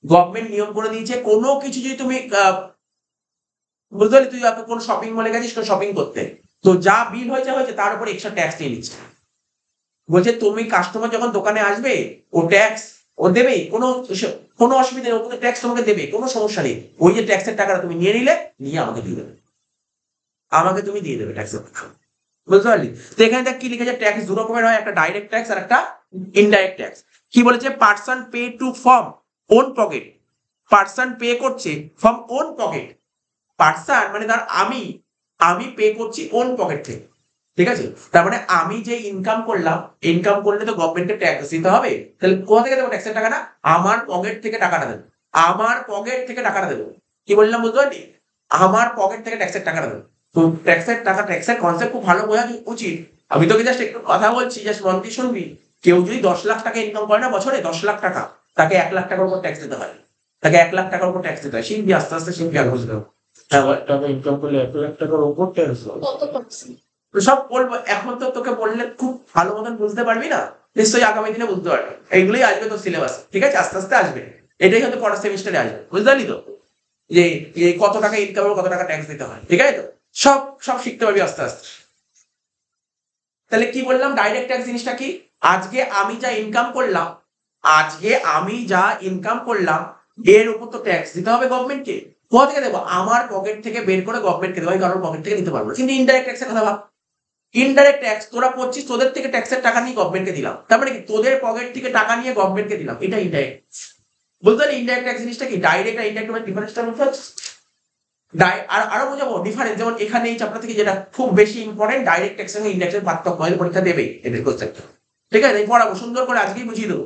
গভর্নমেন্ট নিয়ম করে দিয়েছে কোনো কিছু যদি তুমি বুঝতে পারলি, তুই কোনো শপিং মলে গেছিস শপিং করতে, তো যা বিল হয়েছে তার উপর এক্সট্রা ট্যাক্স নিয়ে নিচ্ছে। বলছে তুমি কাস্টমার যখন দোকানে আসবে ও ট্যাক্স ও দেবে, কোনো অসুবিধা নেই, ওখানে ট্যাক্স তোমাকে দেবে, কোনো সমস্যা নেই। ওই যে ট্যাক্সের টাকাটা তুমি নিয়ে নিলে, নিয়ে আমাকে দিয়ে দেবে, আমাকে তুমি দিয়ে দেবে ট্যাক্সের টাকা। বুঝতে পারলি? তো এখানে দেখ কি লিখেছে, ট্যাক্স দু রকমের হয়, একটা ডাইরেক্ট ট্যাক্স আর একটা ইনডাইরেক্ট ট্যাক্স। কি বলেছে? Person pay to from own pocket. Person pay করছে ফ্রম ওন পকেট। পার্সন মানে ধর আমি পে করছি ওন পকেট থেকে। ঠিক আছে? তার মানে আমি যে ইনকাম করলাম, ইনকাম করলে তো গভর্নমেন্টকে ট্যাক্স দিতে হবে, তাহলে কোথা থেকে দেবো ট্যাক্সের টাকাটা? আমার পকেট থেকে টাকাটা দেবো, আমার পকেট থেকে টাকাটা দেবো। কি বললাম বুঝতে পারলি? আমার পকেট থেকে ট্যাক্সের টাকাটা দেবো। তো ট্যাক্সের টাকা, ট্যাক্সের কনসেপ্ট খুব ভালো বোঝা উচিত। আমি তোকে জাস্ট একটু কথা বলছি, জাস্ট মন দিয়ে শুনবি। কেউ যদি 10 লাখ টাকা ইনকাম করে না বছরে, 10 লাখ টাকা, তাকে 1 লাখ টাকার উপর ট্যাক্স দিতে হয়। তাকে 1 লাখ টাকার উপর ট্যাক্স দিতে হয়। শিখবি আস্তে আস্তে, শিখবি আর বুঝতে হবে। হ্যাঁ বল। টাকা ইনকাম করলে 1 লাখ টাকার উপর ট্যাক্স সব বলবো, এখন তো তোকে বললে খুব ভালো মতন বুঝতে পারবি না, নিশ্চয়ই আগামী দিনে বুঝতে পারবি। এইগুলোই আসবে তোর সিলেবাস। ঠিক আছে? আস্তে আস্তে আসবে। এটাই হয়তো পরের সেমিস্টারে আসবে। বুঝতে পারলি তো? যে কত টাকা ইনকাম কত টাকা ট্যাক্স দিতে হয়। ঠিক আছে? তো সব সব শিখতে পারবি আস্তে আস্তে। তাহলে কি বললাম? ডাইরেক্ট ট্যাক্স জিনিসটা কি? আজকে আমি যা ইনকাম করলাম, এর উপর তো ট্যাক্স দিতে হবে গভর্নমেন্টকে। কোথা থেকে দেবো? আমার পকেট থেকে বের করে গভর্নমেন্টকে দেবো, কারোর পকেট থেকে নিতে পারবো না। কিন্তু ইনডাইরেক্ট ট্যাক্সের কথা ভাব। ইনডাইরেক্ট ট্যাক্স তোরা করছিস, তোদের থেকে ট্যাক্সের টাকা নিয়ে গভর্নমেন্টকে দিলাম, তার মানে কি তোদের পকেট থেকে টাকা নিয়ে গভর্নমেন্টকে দিলাম, এটা ইনডাইরেক্ট। বলতে পারি ইনডাইরেক্ট ট্যাক্স জিনিসটা কি? ডাইরেক্ট আর ইনডাইরেক্ট মানে ডিফারেন্সটা বুঝতে পারছিস? আর আরো বোঝাবো ডিফারেন্স, যেমন এখানে এই চ্যাপ্টার থেকে যেটা খুব বেশি ইম্পর্টেন্ট, ডাইরেক্ট ট্যাক্স এবং ইনডাইরেক্ট ট্যাক্সের পার্থক্য হয়, পরীক্ষা দেবে এদের কনসেপ্ট। ঠিক আছে? পড়াবো সুন্দর করে, আজকেই বুঝিয়ে দেবো।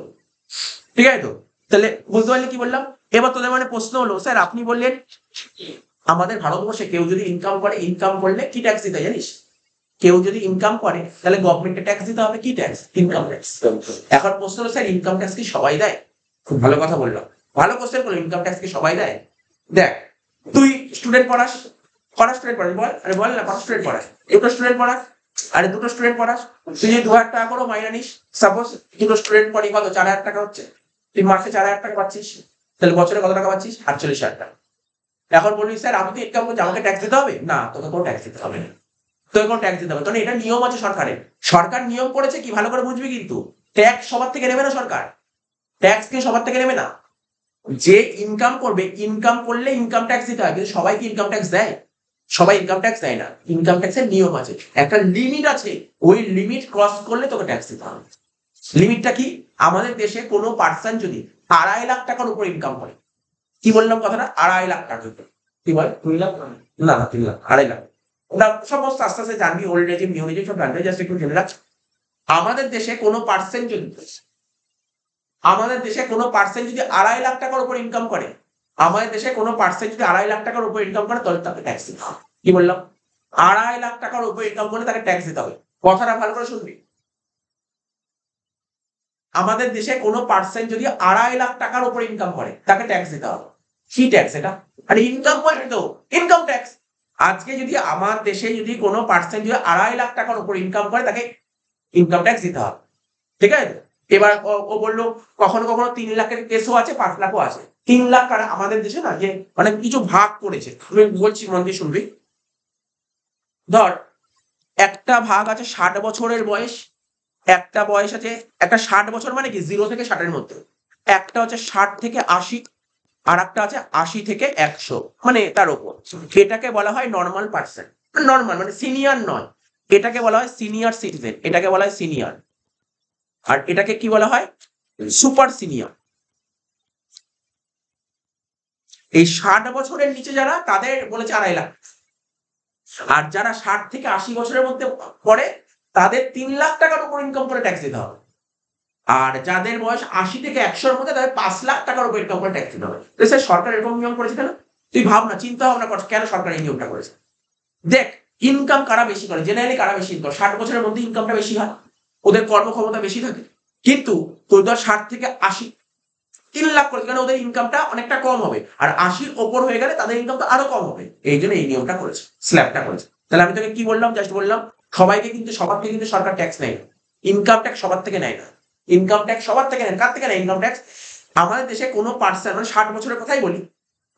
ঠিক আছে? তো তাহলে বুঝতে পারলি কি বললাম? এবার তোদের মানে প্রশ্ন হলো, স্যার আপনি বললেন আমাদের ভারতবর্ষে কেউ যদি ইনকাম করে, ইনকাম করলে কি ট্যাক্স দিতে হয় জানিস? কেউ যদি ইনকাম করে তাহলে গভর্নমেন্টকে ট্যাক্স দিতে হবে। কি ট্যাক্স? Income tax. এখন প্রশ্ন হলো, স্যার ইনকাম ট্যাক্স কি সবাই দেয়? খুব ভালো কথা বললাম, ভালো কোশ্চেন করলো। ইনকাম ট্যাক্স কি সবাই দেয়? দেখ, তুই স্টুডেন্ট পড়াস, কটা স্টুডেন্ট পড়াস বল? আরে বল না, কটা স্টুডেন্ট পড়াস? দুটো স্টুডেন্ট পড়াস। আরে দুটো স্টুডেন্ট পড়াস, তুই যদি 2000 টাকা করে মাইনে নিস, সাপোজ দুটো স্টুডেন্ট পড়ি, কত? 4000 টাকা হচ্ছে। তুই মাসে 4000 টাকা পাচ্ছিস, তাহলে বছরে কত টাকা পাচ্ছিস? 48,000 টাকা। এখন বলবি স্যার আমি তো ইনকাম করছি, আমাকে ট্যাক্স দিতে হবে না? তোকে কোনো ট্যাক্স দিতে হবে না, তোকে কোনো ট্যাক্স দিতে হবে, কারণ এটা নিয়ম আছে সরকারের। সরকার নিয়ম করেছে কি, ভালো করে বুঝবি কিন্তু। ট্যাক্স সবার থেকে নেবে না সরকার, ট্যাক্স কে সবার থেকে নেবে না। যে ইনকাম করবে, ইনকাম করলে ইনকাম ট্যাক্স দিতে হয়, কিন্তু সবাই কি ইনকাম ট্যাক্স দেয়? সবাই ইনকাম ট্যাক্স দেয় না। ইনকাম ট্যাক্সের নিয়ম আছে, একটা লিমিট আছে, ওই লিমিট ক্রস করলে তোকে ট্যাক্স দিতে হবে। লিমিটটা কি? আমাদের দেশে কোনো পার্সন যদি 2.5 লাখ টাকার উপর ইনকাম করে, কি বললাম কথাটা? 2.5 লাখ টাকা। কি বল? 2 লাখ না না 3 লাখ, 2.5 লাখ। ওটা সমস্ত আস্তে আস্তে জানবি, ওল্ড রেজিম নিউ রেজিম সব জানবি, জাস্ট একটু জেনে রাখ। আমাদের দেশে কোনো পার্সেন্ট যদি 2.5 লাখ টাকার উপর ইনকাম করে, আমাদের দেশে কোনো পার্সেন্ট যদি 2.5 লাখ টাকার উপর ইনকাম করে, তাহলে তাকে ট্যাক্স দিতে হবে। কি বললাম? 2.5 লাখ টাকার উপর ইনকাম করলে তাকে ট্যাক্স দিতে হবে। কথাটা ভালো করে শুনবি। আমাদের দেশে কোনো পার্সেন্ট যদি 2.5 লাখ টাকার উপর ইনকাম করে, তাকে ট্যাক্স দিতে হবে। কি ট্যাক্স এটা? আরে ইনকাম করে তো ইনকাম ট্যাক্স। আজকে যদি আমার দেশে যদি কোনো পার্সেন্ট যদি 2.5 লাখ টাকার উপর ইনকাম করে, তাকে ইনকাম ট্যাক্স দিতে হবে। ঠিক আছে? এবার ও বললো কখনো কখনো 3 লাখের কেসও আছে, 5 লাখও আছে। 3 লাখ আমাদের দেশে না, যে মানে কিছু ভাগ করেছে, আমি বলছি মন দিয়ে শুনবি। ধর একটা ভাগ আছে 60 বছরের বয়স, একটা বয়স আছে, একটা 60 বছর মানে কি 0 থেকে 60-এর মধ্যে, একটা হচ্ছে 60 থেকে 80, আর একটা আছে 80 থেকে 100, মানে তার উপর। এটাকে বলা হয় নর্মাল পার্সন, নর্মাল মানে সিনিয়র নয়, এটাকে বলা হয় সিনিয়র সিটিজেন, এটাকে বলা হয় সিনিয়র। আর এটাকে কি বলা হয়? Super senior. এই 60 বছরের নিচে যারা, তাদের বলেছে 2.5 লাখ। আর যারা 60 থেকে 80 বছরের মধ্যে পড়ে, তাদের 3 লাখ টাকার উপর ইনকাম করে ট্যাক্স দিতে হবে। আর যাদের বয়স 80 থেকে 100-এর মধ্যে, তাদের 5 লাখ টাকার উপর ইনকাম করে ট্যাক্স দিতে হবে। তো স্যার সরকার এরকম নিয়ম করেছে কেন? তুই ভাব না, চিন্তা ভাবনা কর কেন সরকার এই নিয়মটা করেছে। দেখ, ইনকাম কারা বেশি করে, জেনারেলি কারা বেশি ইনকাম, 60 বছরের মধ্যে ইনকামটা বেশি হয়, ওদের কর্মক্ষমতা বেশি থাকে। কিন্তু তোর ধর 60 থেকে 80, 3 লাখ করে, কারণ ওদের ইনকামটা অনেকটা কম হবে, আর 80-র ওপর হয়ে গেলে তাদের ইনকামটা আরো কম হবে। এই জন্য এই নিয়মটা করেছে, স্ল্যাবটা করেছে। তাহলে আমি তোকে কি বললাম, জাস্ট বললাম সবাইকে কিন্তু, সবার থেকে কিন্তু সরকার ট্যাক্স নেয় না, ইনকাম ট্যাক্স সবার থেকে নেয় না। ইনকাম ট্যাক্স সবার থেকে নেয়, কার থেকে নেয় ইনকাম ট্যাক্স? আমাদের দেশে কোনো পার্সন, মানে 60 বছরের কথাই বলি,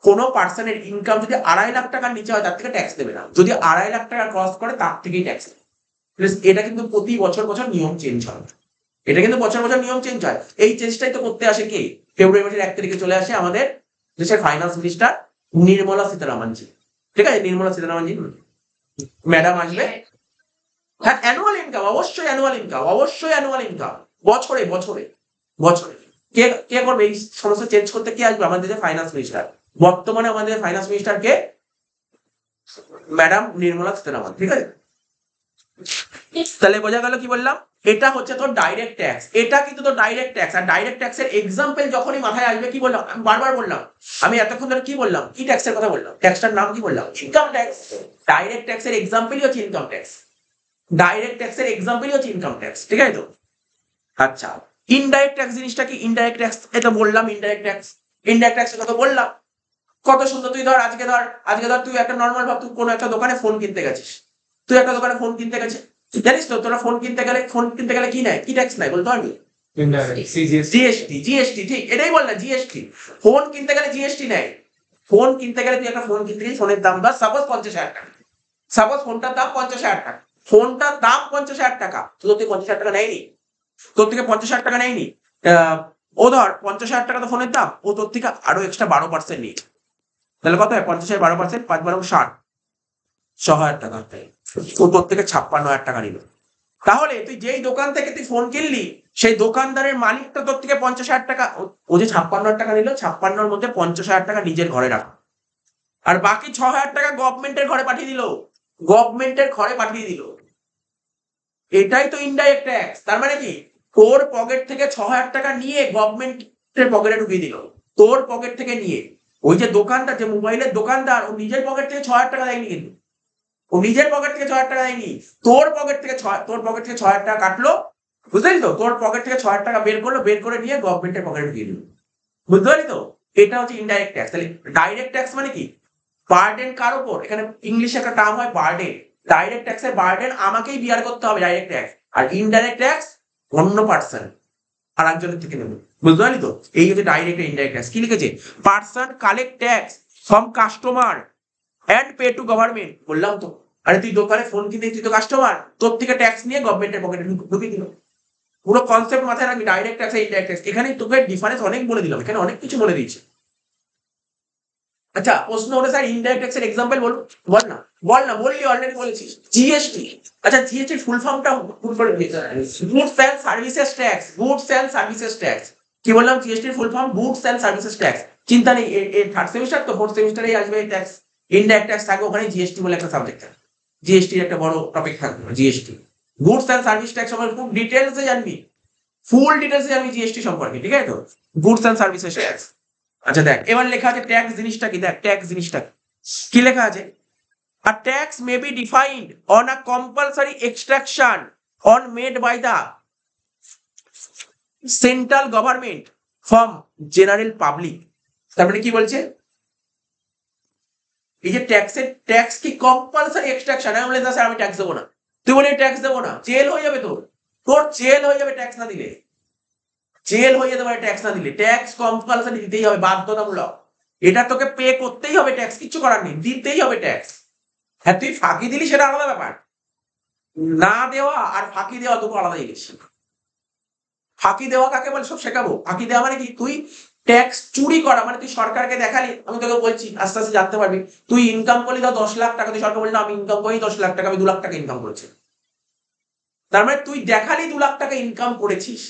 কোনো পার্সনের ইনকাম যদি 2.5 লাখ টাকার নিচে হয়, তার থেকে ট্যাক্স দেবে না। যদি 2.5 লাখ টাকা ক্রস করে, তার থেকেই ট্যাক্স। এটা কিন্তু প্রতি বছর বছর নিয়ম চেঞ্জ হয়, এটা কিন্তু বছর বছর নিয়ম চেঞ্জ হয়। এই চেঞ্জটাই তো করতে আসে কে? ফেব্রুয়ারি মাসের 1 তারিখে চলে আসে আমাদের দেশের ফাইন্যান্স মিনিস্টার নির্মলা সীতারামনজি। ঠিক আছে, নির্মলা সীতারামনজি ম্যাডাম আসবে। হ্যাঁ, অ্যানুয়াল ইনকাম, অবশ্যই অ্যানুয়াল ইনকাম, অবশ্যই অ্যানুয়াল ইনকাম, বছরে বছরে বছরে। কে কে করবে এই সমস্ত চেঞ্জ করতে? কে আসবে? আমাদের দেশের ফাইন্যান্স মিনিস্টার। বর্তমানে আমাদের ফাইন্যান্স মিনিস্টার কে? ম্যাডাম নির্মলা সীতারামন। ঠিক আছে, তাহলে বোঝা গেল কি বললাম। এটা হচ্ছে তোর ডাইরেক্ট ট্যাক্স, এটা কিন্তু তোর ডাইরেক্ট ট্যাক্স। আর ডাইরেক্ট ট্যাক্সের এক্সাম্পল যখনই মাথায় আসবে, কি বললাম আমি বারবার বললাম, আমি এতক্ষণ ধরে কি বললাম, কি ট্যাক্সের কথা বললাম, ট্যাক্সটার নাম কি বললাম? Income tax. ডাইরেক্ট ট্যাক্সের এক্সাম্পলই হচ্ছে ইনকাম ট্যাক্স, ডাইরেক্ট ট্যাক্সের এক্সাম্পলই হচ্ছে ইনকাম ট্যাক্স। ঠিক আছে তো? আচ্ছা, ইনডাইরেক্ট ট্যাক্স জিনিসটা কি? ইনডাইরেক্ট ট্যাক্স এটা বললাম, ইনডাইরেক্ট ট্যাক্স, ইনডাইরেক্ট ট্যাক্সের কথা বললাম। কত সুন্দর, তুই ধর আজকে ধর তুই একটা নর্মাল ভাব, তুই কোনো একটা দোকানে ফোন কিনতে গেছিস, তুই একটা দোকানে ফোন কিনতে গেছিস, জানিস তো তোরা ফোন কিনতে গেলে কি নেয়, কি ট্যাক্স নেয় বলতে পারবি? জিএসটি, জিএসটি, ঠিক এটাই বল না, জিএসটি। ফোন কিনতে গেলে জিএসটি নেয়। ফোন কিনতে গেলে, তুই একটা ফোন কিনতে গেছিস, ফোনের দাম ধর সাপোজ 50,000 টাকা, সাপোজ ফোনটার দাম 50,000 টাকা, ফোনটার দাম 50,000 টাকা, তো তুই 50,000 টাকা নেয়নি, তোর থেকে 50,000 টাকা নেয়নি। ও ধর 50,000 টাকা তো ফোনের দাম, ও তোর থেকে আরো এক্সট্রা 12% নিয়ে, তাহলে কত হয়? 50,000 12%, 5 12 60, 6,000 টাকা। ও তোর থেকে 56,000 টাকা নিল। তাহলে তুই যেই দোকান থেকে তুই ফোন কিনলি, সেই দোকানদারের মালিকটা তোর থেকে 50,000 টাকা, ও যে 56,000 টাকা নিল, 56-এর মধ্যে 50,000 টাকা নিজের ঘরে রাখা, আর বাকি 6,000 টাকা গভর্নমেন্টের ঘরে পাঠিয়ে দিল, গভর্নমেন্টের ঘরে পাঠিয়ে দিল। এটাই তো ইনডাইরেক্ট ট্যাক্স। তার মানে কি, তোর পকেট থেকে 6,000 টাকা নিয়ে গভর্নমেন্টের পকেটে ঢুকিয়ে দিল, তোর পকেট থেকে নিয়ে। ওই যে দোকানদার, যে মোবাইলের দোকানদার, ও নিজের পকেট থেকে 6,000 টাকা দেয়নি, কিন্তু ও নিজের পকেট থেকে 6,000 টাকা দেয়নি, তোর পকেট থেকে 6,000 টাকা কাটলো, বুঝলি তো? তোর পকেট থেকে 6,000 টাকা বের করলো, বের করে নিয়ে গভর্নমেন্টের পকেটে ঢুকিয়ে দিল, বুঝতে পারলি তো? এটা হচ্ছে ইনডাইরেক্ট ট্যাক্স। তাহলে ডাইরেক্ট ট্যাক্স মানে কি? বার্ডেন কার উপর? এখানে ইংলিশে একটা টার্ম হয় বার্ডেন। ডাইরেক্ট ট্যাক্সের বার্ডেন আমাকেই বিয়ার করতে হবে, ডাইরেক্ট ট্যাক্স। আর ইনডাইরেক্ট ট্যাক্স অন্য পার্সন আর একজনের থেকে নেবে, বুঝতে পারলি তো? এই হচ্ছে ডাইরেক্ট ইনডাইরেক্ট ট্যাক্স। কি লিখেছে? Person collect tax from customer and pay to government. বললাম তো, আরে তুই দোকানে ফোন কিনতে, তুই তো কাস্টমার, তোর থেকে ট্যাক্স নিয়ে গভর্নমেন্টের পকেটে ঢুকিয়ে দিল। পুরো কনসেপ্ট মাথায় রাখবি, ডাইরেক্ট ট্যাক্স, ইনডাইরেক্ট ট্যাক্স। এখানে তোকে ডিফারেন্স অনেক বলে দিলাম, এখানে অনেক কিছু বলে দিয়েছে। আচ্ছা, প্রশ্ন ওটা স্যার ইনডাইরেক্ট ট্যাক্সের এক্সাম্পল বল, বল না, বল না, বললি অলরেডি বলেছিস জিএসটি। আচ্ছা, জিএসটি ফুল ফর্মটা ভুল করে দিয়েছে, goods and services tax, goods and services tax. কি বললাম? জিএসটির full form goods and services tax. চিন্তা নেই, এই থার্ড সেমিস্টার তো, ফোর্থ সেমিস্টারেই আসবে এই ট্যাক্স। ইনডাইরেক্ট ট্যাক্স থাকবে, ওখানে জিএসটি বলে একটা সাবজেক্ট থাকবে, জিএসটির একটা বড় টপিক থাকবে GST. Goods and service tax সম্পর্কে খুব ডিটেলসে জানবি, ফুল ডিটেলসে জানবি জিএসটি সম্পর্কে, ঠিক আছে তো? Goods and services tax. আচ্ছা দেখ, এবার লেখা আছে ট্যাক্স জিনিসটা কি। দেখ, ট্যাক্স জিনিসটা কি লেখা আছে? A tax may be defined on a compulsory extraction on made by the central government from general public. তার মানে কি বলছে? এই যে ট্যাক্স কি কম্পালসারি এক্সট্রাকশন? আমি বলে স্যার আমি ট্যাক্স দেবো না, তুই বলে ট্যাক্স দেবো না, জেল হয়ে যাবে তোর, তোর জেল হয়ে যাবে ট্যাক্স না দিলে, জেল হয়ে যেতে পারে ট্যাক্স না দিলে। ট্যাক্স কম্পালসারি দিতেই হবে, বাধ্যতামূলক। এটা তোকে পে করতেই হবে, ট্যাক্স, কিচ্ছু করার নেই, দিতেই হবে ট্যাক্স। হ্যাঁ, তুই ফাঁকি দিলি সেটা আলাদা ব্যাপার, না দেওয়া আর ফাঁকি দেওয়া দুটো আলাদা জিনিস। ফাঁকি দেওয়া কাকে বলে সব শেখাবো। ফাঁকি দেওয়া মানে কি, তুই ট্যাক্স চুরি করা, মানে তুই সরকারকে দেখালি, আমি তোকে বলছি আস্তে আস্তে জানতে পারবি, তুই ইনকাম করলি ধর 10 লাখ টাকা, তুই সরকার বললি না আমি ইনকাম করি 10 লাখ টাকা, আমি 2 লাখ টাকা ইনকাম করেছি, তার মানে তুই দেখালি 2 লাখ টাকা ইনকাম করেছিস।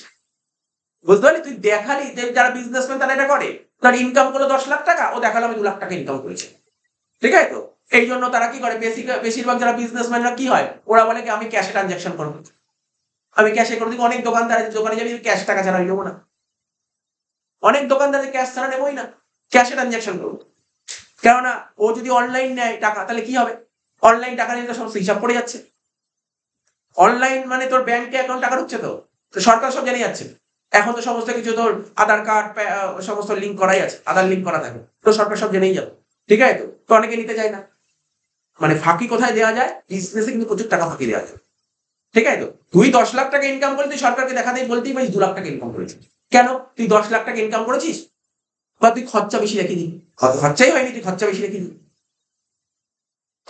বুঝতে পারলি, তুই দেখালি, যে যারা বিজনেসম্যান তারা এটা করে, তার ইনকাম করলো 10 লাখ টাকা, ও দেখালো আমি 2 লাখ টাকা ইনকাম করেছি, ঠিক আছে তো। এই জন্য তারা কি করে, বেশিরভাগ যারা বিজনেসম্যানরা কি হয়, ওরা বলে কি আমি ক্যাশে ট্রানজাকশন করবো, আমি ক্যাশে করে দিই। অনেক দোকানদার দোকানে যাবি, ক্যাশ টাকা ছাড়া নেবো না, অনেক দোকানদার ক্যাশ ছাড়া নেবোই না, ক্যাশে ট্রানজাকশন করবো। কেননা ও যদি অনলাইন নেয় টাকা, তাহলে কি হবে, অনলাইন টাকা নিয়ে তো সমস্ত হিসাব পড়ে যাচ্ছে। অনলাইন মানে তোর ব্যাংকে অ্যাকাউন্ট টাকা ঢুকছে, তো সরকার সব জেনে যাচ্ছে। এখন তো সমস্ত কিছু তোর আধার কার্ড সমস্ত লিঙ্ক করাই আছে, আধার লিঙ্ক করা থাকে, তো সরকার সব জেনেই যাবে, ঠিক আছে তো। তো অনেকে নিতে চায় না, মানে ফাঁকি কোথায় দেওয়া যায়, বিজনেসে কিন্তু প্রচুর টাকা ফাঁকি দেওয়া যায়, ঠিক আছে তো। তুই 10 লাখ টাকা ইনকাম করে তুই সরকারকে দেখাতেই বলতেই পারিস 2 লাখ টাকা ইনকাম করেছিস। কেন, তুই 10 লাখ টাকা ইনকাম করেছিস, বা তুই খরচা বেশি রেখে দিবি, খরচাই হয়নি, তুই খরচা বেশি রেখে দিবি,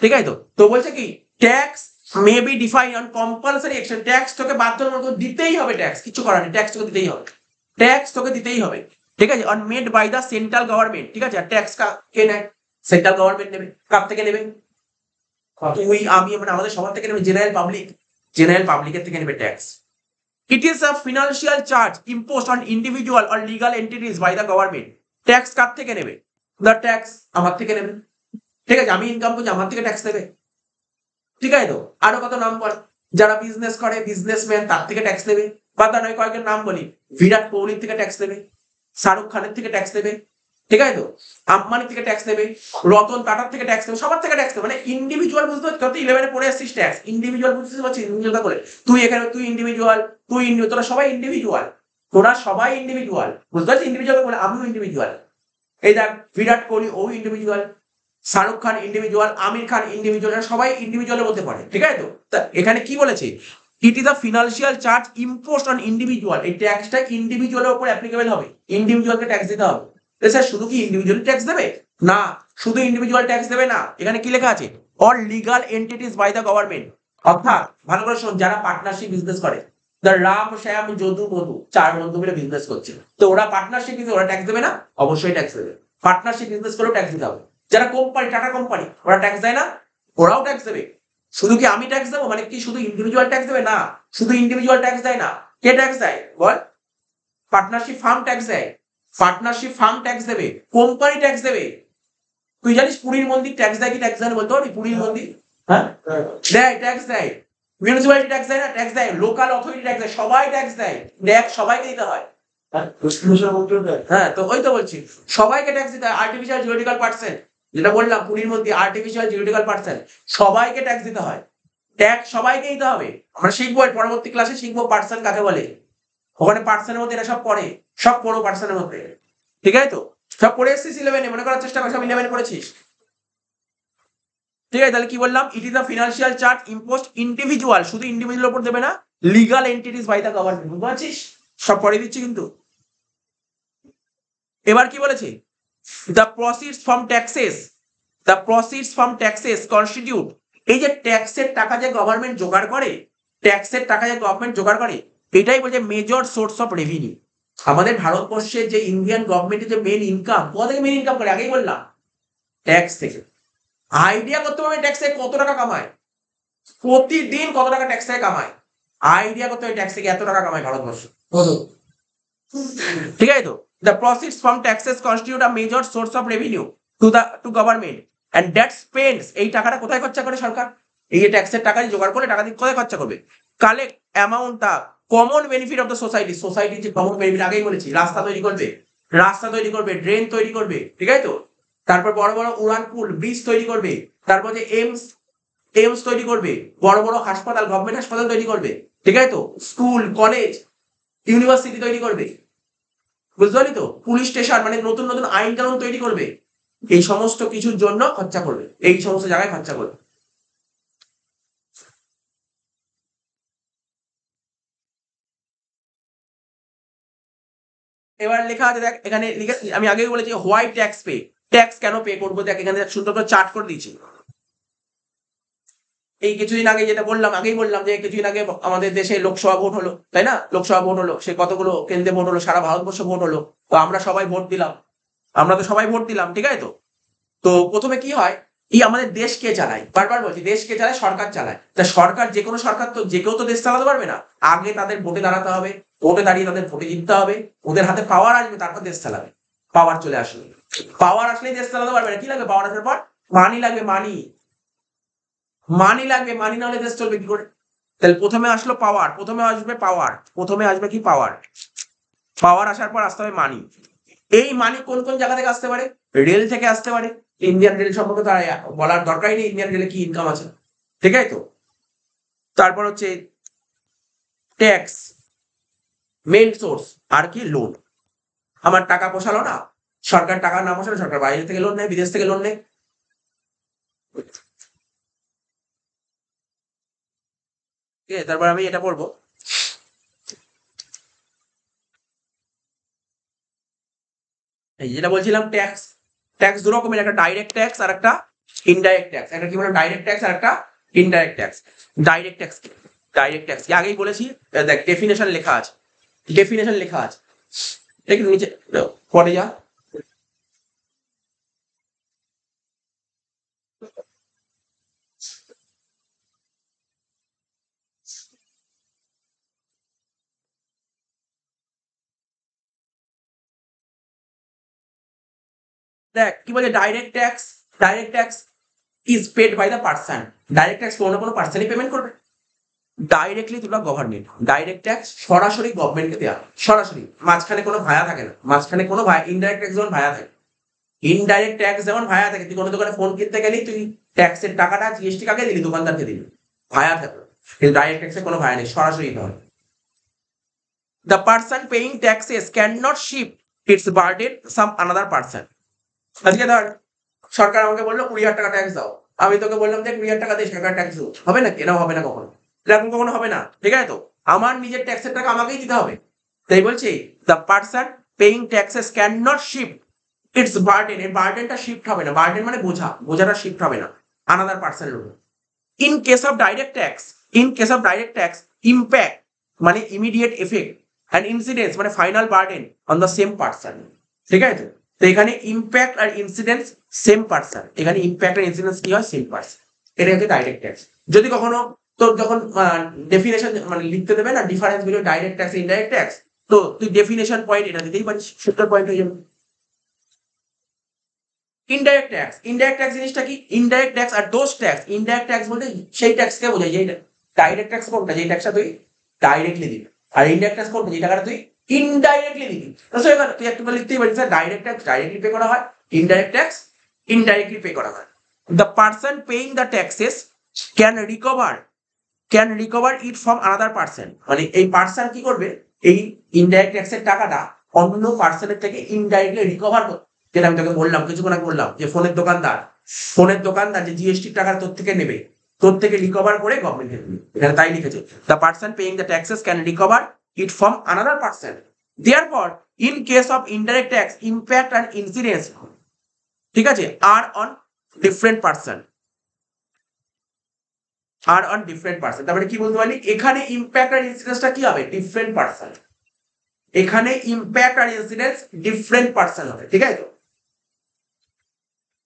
ঠিক আছে তো। তো বলছে কি, tax may be define on compulsory action, tax তোকে বাধ্যতামূলক দিতেই হবে, ট্যাক্স কিছু করার নেই, ট্যাক্স তোকে দিতেই হবে, ট্যাক্স তোকে দিতেই হবে, ঠিক আছে। On made by the central government, ঠিক আছে। আর ট্যাক্স কে নেয়, সেন্ট্রাল গভর্নমেন্ট নেবে। কার থেকে নেবে, তুই আমি, মানে আমাদের সবার থেকে নেবে, জেনারেল পাবলিক, জেনারেল পাবলিকের থেকে নেবে tax. It is a financial charge imposed on individual or legal entities by the government. Tax কার থেকে নেবে, দ্য ট্যাক্স আমার থেকে নেবে, ঠিক আছে। আমি ইনকাম করছি, আমার থেকে ট্যাক্স নেবে, ঠিক আছে তো। আরো কত নাম বল, যারা বিজনেস করে, বিজনেসম্যান, তার থেকে ট্যাক্স নেবে। বা তার নয় কয়েকের নাম বলি, বিরাট কোহলির থেকে ট্যাক্স নেবে, শাহরুখ খানের থেকে ট্যাক্স নেবে, ঠিক আছে তো। আম্বানির থেকে ট্যাক্স নেবে, রতন টাটার থেকে ট্যাক্স নেবে, সবার থেকে ট্যাক্স নেবে। মানে ইন্ডিভিজুয়াল, বুঝতে পারছিস, তুই 11-এ পড়ে আসছিস ট্যাক্স, ইন্ডিভিজুয়াল বুঝতে পারছিস, ইন্ডিভিজুয়াল করে তুই এখানে, তুই ইন্ডিভিজুয়াল, তোরা সবাই ইন্ডিভিজুয়াল, তোরা সবাই ইন্ডিভিজুয়াল, বুঝতে পারছিস, ইন্ডিভিজুয়াল বলে আমিও ইন্ডিভিজুয়াল। এই দেখ বিরাট কোহলি ও individual, Shahrukh Khan individual, Aamir Khan individual, সবাই ইন্ডিভিজুয়ালের মধ্যে পড়ে, ঠিক আছে তো। এখানে কি বলেছে, ইট is a financial charge imposed on individual, এই ট্যাক্সটা ইন্ডিভিজুয়ালের উপর অ্যাপ্লিকেবল হবে, ইন্ডিভিজুয়ালকে ট্যাক্স দিতে হবে। স্যার শুধু কি ইন্ডিভিজুয়াল ট্যাক্স দেবে, না, শুধু ইন্ডিভিজুয়াল ট্যাক্স দেবে না, এখানে কি লেখা আছে, all legal entities by the government. অর্থাৎ ভালো করে শোন, যারা পার্টনারশিপ বিজনেস করে, রাম শ্যাম যদু মধু 4 বন্ধু মিলে বিজনেস করছে, তো ওরা পার্টনারশিপ বিজনেস, ওরা ট্যাক্স দেবে না, অবশ্যই ট্যাক্স দেবে। পার্টনারশিপ বিজনেস করেও ট্যাক্স দিতে হবে। যারা কোম্পানি, টাটা কোম্পানি, ওরা ট্যাক্স দেয় না, ওরাও ট্যাক্স দেবে। শুধু কি আমি ট্যাক্স দেবো, মানে কি শুধু ইন্ডিভিজুয়াল ট্যাক্স দেবে, না, শুধু ইন্ডিভিজুয়াল ট্যাক্স দেয় না, কে ট্যাক্স দেয় বল, পার্টনারশিপ ফার্ম ট্যাক্স দেয়, পার্টনারশিপ ফার্ম ট্যাক্স দেবে, কোম্পানি ট্যাক্স দেবে। তুই জানিস পুরীর মন্দির ট্যাক্স দেয় কি ট্যাক্স দেয় না, বলতে পারবি পুরীর মন্দির, হ্যাঁ দেয়, ট্যাক্স দেয়। মিউনিসিপ্যালিটি ট্যাক্স দেয় না, ট্যাক্স দেয়। লোকাল অথরিটি ট্যাক্স দেয়, সবাই ট্যাক্স দেয়, ট্যাক্স সবাইকে দিতে হয়। হ্যাঁ তো ওই তো বলছি, সবাইকে ট্যাক্স দিতে হয়। আর্টিফিশিয়াল জিওলজিক্যাল পার্সন, যেটা বললাম পুরীর মধ্যে আর্টিফিশিয়াল জিওলজিক্যাল পার্সন, সবাইকে ট্যাক্স দিতে হয়, ট্যাক্স সবাইকে দিতে হবে। আমরা শিখবো পরবর্তী ক্লাসে, শিখবো পার্সন কাকে বলে, ওখানে পার্সনের মধ্যে এরা সব পড়ে, সব পড়ো পার্সনের মধ্যে, ঠিক আছে তো। সব পড়ে এসছিস 11-এ, মনে করার চেষ্টা কর সব 11-এ পড়েছিস, ঠিক আছে। তাহলে কি বললাম, it is a financial charge imposed individual, শুধু ইন্ডিভিজুয়াল উপর দেবে না, legal entities by the government, বুঝতে পারছিস, সব পড়ে দিচ্ছি কিন্তু। এবার কি বলেছে, the proceeds from taxes, the proceeds from taxes constitute, এই যে ট্যাক্সের টাকা যে গভর্নমেন্ট জোগাড় করে, ট্যাক্সের টাকা যে গভর্নমেন্ট জোগাড় করে, এটাই বলছে মেজর সোর্স অফ রেভিনিউ। আমাদের ভারতবর্ষের যে ইন্ডিয়ান গভর্নমেন্টের যে মেন ইনকাম, কোথা থেকে মেন ইনকাম করে, আগেই বললাম, ট্যাক্স থেকে। আইডিয়া করতে পারবে ট্যাক্স থেকে কত টাকা কামায়, প্রতিদিন কত টাকা ট্যাক্স থেকে কামায়, আইডিয়া করতে হবে ট্যাক্স থেকে এত টাকা কামায় ভারতবর্ষ, ঠিক আছে তো। The proceeds from taxes constitute a major source of revenue to government and that spends, এই টাকাটা কোথায় খরচা করে সরকার, এই যে ট্যাক্সের টাকা জোগাড় করে টাকা দিয়ে কোথায় খরচা করবে, collect amount the common benefit of the society, সোসাইটির যে কমন বেনিফিট, আগেই বলেছি, রাস্তা তৈরি করবে, ড্রেন তৈরি করবে, ঠিক আছে তো। তারপর বড় বড় উড়ান পুল, ব্রিজ তৈরি করবে, তারপর যে এইমস তৈরি করবে, বড় বড় হাসপাতাল, গভর্নমেন্ট হাসপাতাল তৈরি করবে, ঠিক আছে তো, স্কুল কলেজ ইউনিভার্সিটি তৈরি করবে, বুঝতে পারলি তো, পুলিশ স্টেশন, মানে নতুন নতুন আইন কানুন তৈরি করবে, এই সমস্ত কিছুর জন্য খরচা করবে, এই সমস্ত জায়গায় খরচা করবে। এবার লেখা আছে, দেখ এখানে লিখে, আমি আগেই বলেছি হোয়াই ট্যাক্স পে, ট্যাক্স কেন পে করবো, দেখ এখানে সুন্দর করে চার্ট করে দিয়েছি। এই কিছুদিন আগে যেটা বললাম, আগেই বললাম যে কিছুদিন আগে আমাদের দেশে লোকসভা ভোট হলো, তাই না? লোকসভা ভোট হলো, সে কতগুলো কেন্দ্রে ভোট হলো, সারা ভারতবর্ষ ভোট হলো। তো আমরা সবাই ভোট দিলাম, আমরা তো সবাই ভোট দিলাম, ঠিক আছে তো? তো প্রথমে কি হয়, এই আমাদের দেশ কে চালায়, বারবার বলছি দেশ কে চালায়, সরকার চালায়। তা সরকার, যে কোনো সরকার তো যে কেউ তো দেশ চালাতে পারবে না। আগে তাদের ভোটে দাঁড়াতে হবে, ভোটে দাঁড়িয়ে তাদের ভোটে জিততে হবে, ওদের হাতে পাওয়ার আসবে, তারপর দেশ চালাবে। পাওয়ার চলে আসলে, পাওয়ার আসলেই দেশ চালাতে পারবে না। কি লাগবে পাওয়ার আসার পর? মানি লাগবে, মানি। মানি লাগবে, মানি না হলে দেশ চলবে কি করে? তাহলে প্রথমে আসলো পাওয়ার, প্রথমে আসবে পাওয়ার, প্রথমে আসবে কি পাওয়ার। পাওয়ার আসার পর আসতে হবে মানি। এই মানি কোন কোন জায়গা থেকে আসতে পারে? রেল থেকে আসতে পারে। ইন্ডিয়ান রেল সম্পর্কে তো আর বলার দরকারই নেই, ইন্ডিয়ান রেলে কি ইনকাম আছে, ঠিক আছে তো? তারপর হচ্ছে ট্যাক্স, মেইন সোর্স। আর কি? লোন। আমার টাকা পোষালো না, সরকার টাকা না পোষালো, সরকার বাইরে থেকে লোন নেয়, বিদেশ থেকে লোন নেয়। ঠিক আছে, তারপর আমি এটা পড়বো, এই যেটা বলছিলাম ট্যাক্স। ট্যাক্স দু রকমের, একটা ডাইরেক্ট ট্যাক্স আর একটা ইনডাইরেক্ট ট্যাক্স। একটা কি বলে ডাইরেক্ট ট্যাক্স আর একটা ইনডাইরেক্ট ট্যাক্স। ডাইরেক্ট ট্যাক্স কি? ডাইরেক্ট ট্যাক্স কি আগেই বলেছি, দেখ ডেফিনেশন লেখা আছে, ডেফিনেশন লেখা আছে, ঠিক নিচে পড়ে যা। দেখ কি বলে, direct tax, direct tax is paid by the person. Direct tax কোনো না কোনো পার্সনই পেমেন্ট করবে, ডাইরেক্টলি তোমরা গভর্নমেন্ট। ডাইরেক্ট ট্যাক্স সরাসরি গভর্নমেন্টকে দেওয়া, সরাসরি, মাঝখানে কোনো ভায়া থাকে না, মাঝখানে কোনো ভায়া। ইনডাইরেক্ট ট্যাক্স যেমন ভায়া থাকে, ইনডাইরেক্ট ট্যাক্স যেমন ভায়া থাকে, তুই কোনো দোকানে ফোন কিনতে গেলেই তুই ট্যাক্সের টাকাটা জিএসটি কাকে দিলি? দোকানদারকে দিলি, ভায়া থাকে। কিন্তু ডাইরেক্ট ট্যাক্সে কোনো ভায়া নেই, সরাসরি দিতে হয়। The person paying taxes can not shift it's burden some another person. আজকে ধর সরকার আমাকে বললো 20,000 টাকা ট্যাক্স দাও, আমি তোকে বললাম যে 20,000 টাকা দিয়ে সরকার ট্যাক্স দেবো, হবে না? কেন হবে না কখনো? এরকম কখনো হবে না, ঠিক আছে তো? আমার নিজের ট্যাক্সের টাকা আমাকেই দিতে হবে। তাই বলছি the person paying taxes can not shift it's burden, এই বার্ডেনটা শিফট হবে না। বার্ডেন মানে বোঝা, বোঝাটা শিফট হবে না আনাদার পার্সনের উপর। In case of direct tax, in case of direct tax impact মানে ইমিডিয়েট এফেক্ট, অ্যান্ড ইনসিডেন্স মানে final burden on the same person, ঠিক আছে তো? তো এখানে ইম্প্যাক্ট আর ইনসিডেন্স সেম পার্সন, এখানে ইম্প্যাক্ট আর ইনসিডেন্স কি হয়? Same person. এটা হচ্ছে ডাইরেক্ট ট্যাক্স। যদি কখনো তোর যখন ডেফিনেশন মানে লিখতে দেবে না difference between direct tax indirect tax, তো তুই ডেফিনেশন পয়েন্ট এটা দিতেই পারিস, সেটার পয়েন্ট হয়ে যাবে। ইনডাইরেক্ট ট্যাক্স, ইনডাইরেক্ট ট্যাক্স জিনিসটা কি? Indirect tax R those tax, indirect tax বলতে সেই ট্যাক্সকে বোঝায় যেটা ডাইরেক্ট ট্যাক্স কোনটা, যে ট্যাক্সটা তুই ডাইরেক্টলি দিবি, আর ইনডাইরেক্ট ট্যাক্স কোনটা, যে টাকাটা তুই ইনডাইরেক্টলি দিবি। তো সেখানে তুই একটু লিখতেই পারিস ডাইরেক্ট ট্যাক্স ডাইরেক্টলি পে করা হয়, ইনডাইরেক্ট ট্যাক্স ইনডাইরেক্টলি পে করা হয়। The person paying the taxes can recover it from another person, মানে এই পার্সন কি করবে? এই ইনডাইরেক্ট ট্যাক্সের টাকাটা অন্য পার্সনের থেকে ইনডাইরেক্টলি রিকভার করবে। যেটা আমি তোকে বললাম কিছুক্ষণ আগে, বললাম যে ফোনের দোকানদার যে জিএসটি টাকা তোর থেকে নেবে, তোর থেকে রিকভার করে গভর্নমেন্টকে দেবে, এখানে তাই লিখেছে the person paying the taxes can recover it from another person. Therefore in case of indirect tax impact and incidence, ঠিক আছে, are on different person, are on different person. তারপরে কি বলতে পারি, এখানে ইম্প্যাক্ট আর ইনসিডেন্সটা কি হবে? Different person. এখানে ইম্প্যাক্ট আর ইনসিডেন্স ডিফারেন্ট পার্সন হবে, ঠিক আছে তো?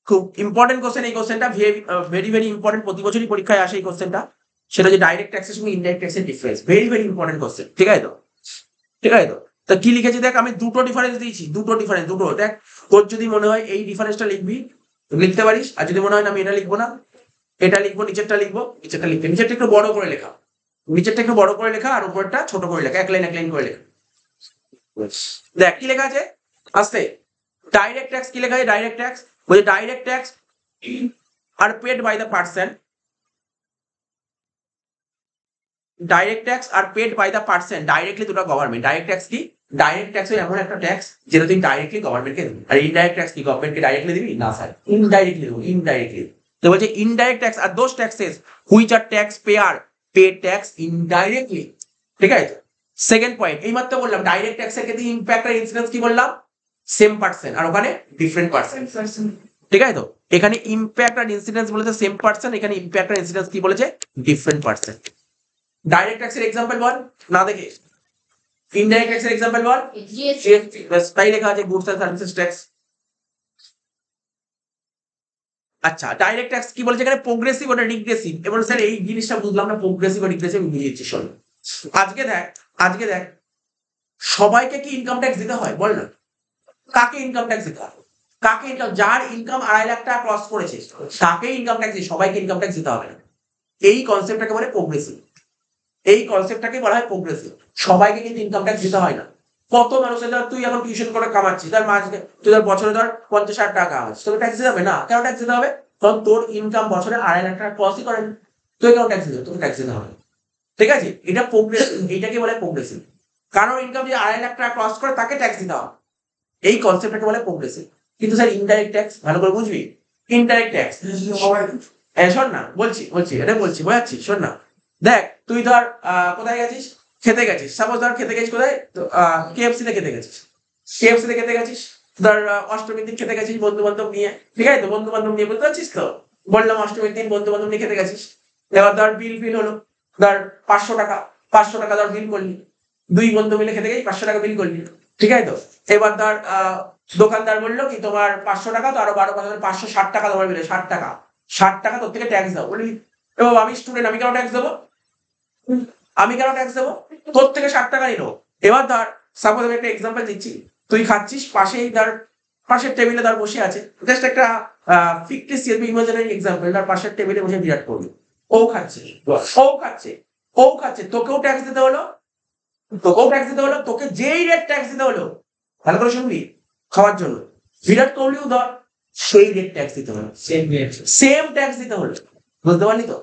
খুব ইম্পর্টেন্ট কোশ্চেন এই কোশ্চেনটা, ভেরি ভেরি ইম্পর্টেন্ট, প্রতি বছরই পরীক্ষায় আসে এই কোশ্চেনটা। সেটা যে ডাইরেক্ট ট্যাক্সের সঙ্গে ইনডাইরেক্ট ট্যাক্সের difference, very very important question, ঠিক আছে তো? ঠিক আছে তো? তা কি লিখেছি দেখ, আমি দুটো ডিফারেন্স দিয়েছি, দুটো ডিফারেন্স, দুটো দেখ। তোর যদি মনে হয় এই ডিফারেন্সটা লিখবি লিখতে পারিস, আর যদি মনে হয় না আমি এটা লিখবো না, এটা লিখবো, নিচেরটা লিখবো, নিচেরটা লিখবে, নিচেরটা একটু বড় করে লেখা, নিচেরটা একটু বড় করে লেখা, আর উপরটা ছোট করে লেখা, এক লাইন করে লেখা। দেখ কি লেখা আছে আস্তে, ডাইরেক্ট ট্যাক্স কি লেখা আছে? ডাইরেক্ট ট্যাক্স বলছে direct tax are paid by the person, direct tax are paid by the person directly দুটো গভর্নমেন্ট। ডাইরেক্ট ট্যাক্স কি? ডাইরেক্ট ট্যাক্স এমন একটা ট্যাক্স যেটা তুই ডাইরেক্টলি গভর্নমেন্টকে দিবি, আর ইনডাইরেক্ট ট্যাক্স কি গভর্নমেন্টকে ডাইরেক্টলি দিবি? না স্যার, ইনডাইরেক্টলি দেবো, ইনডাইরেক্টলি। তো বলছে indirect tax R those taxes which are tax payer pay tax indirectly, ঠিক আছে? সেকেন্ড পয়েন্ট, এই মাত্র বললাম ডাইরেক্ট ট্যাক্সের ক্ষেত্রে ইম্প্যাক্ট আর ইনসিডেন্স কি বললাম? সেম পার্সন, আর ওখানে ডিফারেন্ট পার্সন। ঠিক আছে তো? এখানে ইম্প্যাক্ট আর ইনসিডেন্স বলেছে সেম পার্সন, এখানে ইম্প্যাক্ট আর ইনসিডেন্স কি বলেছে? Different person. ডাইরেক্ট ট্যাক্সের এক্সাম্পল বল না দেখে, ইনডাইরেক্ট ট্যাক্সের এক্সাম্পল বল। জিএসটি বাস তাই লেখা আছে, গুডস এন্ড সার্ভিসেস ট্যাক্স। আচ্ছা, ডাইরেক্ট ট্যাক্স কি বলেছে এখানে? প্রোগ্রেসিভ ওটা রিগ্রেসিভ। এবার স্যার এই জিনিসটা বুঝলাম না, প্রোগ্রেসিভ আর রিগ্রেসিভ বুঝিয়েছি। শোন, আজকে দেখ সবাইকে কি ইনকাম ট্যাক্স দিতে হয় বল না? কাকে ইনকাম ট্যাক্স দিতে হয়? কাকে ইনকাম, যার ইনকাম 2.5 লাখ টাকা ক্রস করেছে তাকে ইনকাম ট্যাক্স দিই, সবাইকে ইনকাম ট্যাক্স দিতে হবে না। এই কনসেপ্টটাকে বলে প্রোগ্রেসিভ। এই কনসেপ্টটাকে বলা হয় প্রোগ্রেসিভ। সবাইকে কিন্তু ইনকাম ট্যাক্স দিতে হয় না। কত মানুষের, ধর তুই এখন টিউশন করে কামাচ্ছিস, ধর মাসে তুই ধর বছরে ধর 50,000 টাকা কামাচ্ছিস, তোকে ট্যাক্স দিতে হবে না? কেন ট্যাক্স দিতে হবে? কারণ তোর ইনকাম বছরে 2.5 লাখ টাকা ক্রসই করেন, তুই কেন ট্যাক্স দিতে হবে? তোকে ট্যাক্স দিতে হবে। ঠিক আছে, এটা প্রোগ্রেসিভ, এইটাকে বলে প্রোগ্রেসিভ। কারণ ইনকাম যদি 2.5 লাখ টাকা ক্রস করে তাকে ট্যাক্স দিতে হবে, এই কনসেপ্টটাকে বলে প্রোগ্রেসিভ। কিন্তু স্যার ইনডাইরেক্ট ট্যাক্স ভালো করে বুঝবি। ইনডাইরেক্ট ট্যাক্স শোন না, বলছি এটা বলছি, বোঝাচ্ছি, শোন না। দেখ তুই ধর কোথায় গেছিস, খেতে গেছিস, সাপোজ ধর খেতে গেছিস কোথায়, কেএফসি তে খেতে গেছিস, কেএফসি তে খেতে গেছিস, ধর অষ্টমীর দিন খেতে গেছিস বন্ধু বান্ধব নিয়ে। ঠিক আছে তো, বন্ধু বান্ধব নিয়ে বুঝতে পারছিস তো? বললাম অষ্টমীর দিন বন্ধু বান্ধব নিয়ে খেতে গেছিস। এবার ধর বিল হলো, ধর 500 টাকা, 500 টাকা ধর বিল করলি, দুই বন্ধু মিলে খেতে গেছিস, 500 টাকা বিল করলি। ঠিক আছে তো? এবার ধর দোকানদার বললো কি তোমার 500 টাকা, তো আরো 12 560 টাকা তোমার বিলে, 60 টাকা, 60 টাকা তোর থেকে ট্যাক্স দাও। বলি এবার আমি স্টুডেন্ট, আমি কেন ট্যাক্স দেবো? তোর থেকে 60 টাকা নিলো। এবার ধর সাপোজ আমি একটা এক্সাম্পল দিচ্ছি, তুই খাচ্ছিস, পাশেই ধর পাশের টেবিলে ধর বসে আছে, জাস্ট একটা ফিকটিসিয়াস ইমাজিনারি এক্সাম্পল, ধর পাশের টেবিলে বসে বিরাট কোহলি, ও খাচ্ছে, ও খাচ্ছে, ও খাচ্ছে, তোকেও ট্যাক্স দিতে হলো, তোকে যেই রেট ট্যাক্স দিতে হলো, ভালো করে শুনবি, খাওয়ার জন্য বিরাট কোহলিও ধর সেই রেট ট্যাক্স দিতে হলো, সেম ট্যাক্স দিতে হলো। বুঝতে পারলি তো?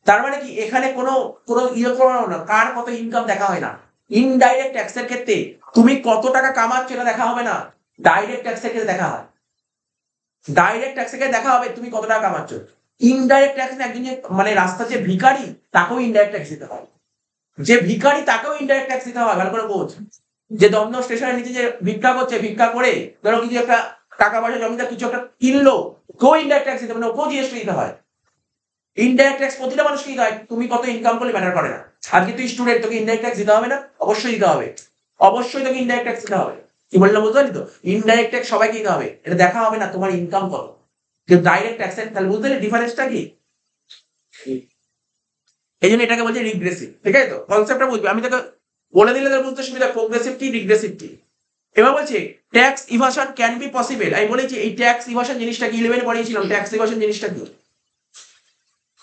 তার মানে কি এখানে কোনো কোনো ইয়ে করানো না, কার কত ইনকাম দেখা হয় না। ইনডাইরেক্ট ট্যাক্সের ক্ষেত্রে তুমি কত টাকা কামাচ্ছ এটা দেখা হবে না, ডাইরেক্ট ট্যাক্সের ক্ষেত্রে দেখা হয়। ডাইরেক্ট ট্যাক্সের ক্ষেত্রে দেখা হবে তুমি কত টাকা কামাচ্ছ। ইনডাইরেক্ট ট্যাক্স একজন যে মানে রাস্তা যে ভিখারি, তাকেও ইনডাইরেক্ট ট্যাক্স দিতে হয়। যে ভিখারি তাকেও ইনডাইরেক্ট ট্যাক্স দিতে হয়, ভালো করে বোঝ। যে দমদম স্টেশনের নিচে যে ভিক্ষা করছে, ভিক্ষা করে ধরো কিছু একটা টাকা পয়সা জমিদার কিছু একটা কিনলো, কেউ ইনডাইরেক্ট ট্যাক্স দিতে, মানে ওকেও জিএসটি দিতে হয়। ইনডাইরেক্ট ট্যাক্স প্রতিটা মানুষকে দিতে হয়, তুমি কত ইনকাম করলে ম্যাটার করে না। আজকে তুই স্টুডেন্ট, তোকে ইনডাইরেক্ট ট্যাক্স দিতে হবে না? অবশ্যই দিতে হবে, অবশ্যই তোকে ইনডাইরেক্ট ট্যাক্স দিতে হবে। কি বললাম বুঝতে পারলি তো? ইনডাইরেক্ট ট্যাক্স সবাইকে দিতে হবে, এটা দেখা হবে না তোমার ইনকাম কত। কিন্তু ডাইরেক্ট ট্যাক্সের, তাহলে বুঝতে পারলি ডিফারেন্সটা কি? এই জন্য এটাকে বলছে রিগ্রেসিভ। ঠিক আছে তো? কনসেপ্টটা বুঝবি, আমি তোকে বলে দিলে তোর বুঝতে সুবিধা, প্রোগ্রেসিভ কি রিগ্রেসিভ কি। এবার বলছে ট্যাক্স ইভাশন ক্যান বি পসিবল। আমি বলেছি এই ট্যাক্স ইভাশন জিনিসটা কি, 11 পড়িয়েছিলাম, ট্যাক্স ইভাশন জিনিসটা কি।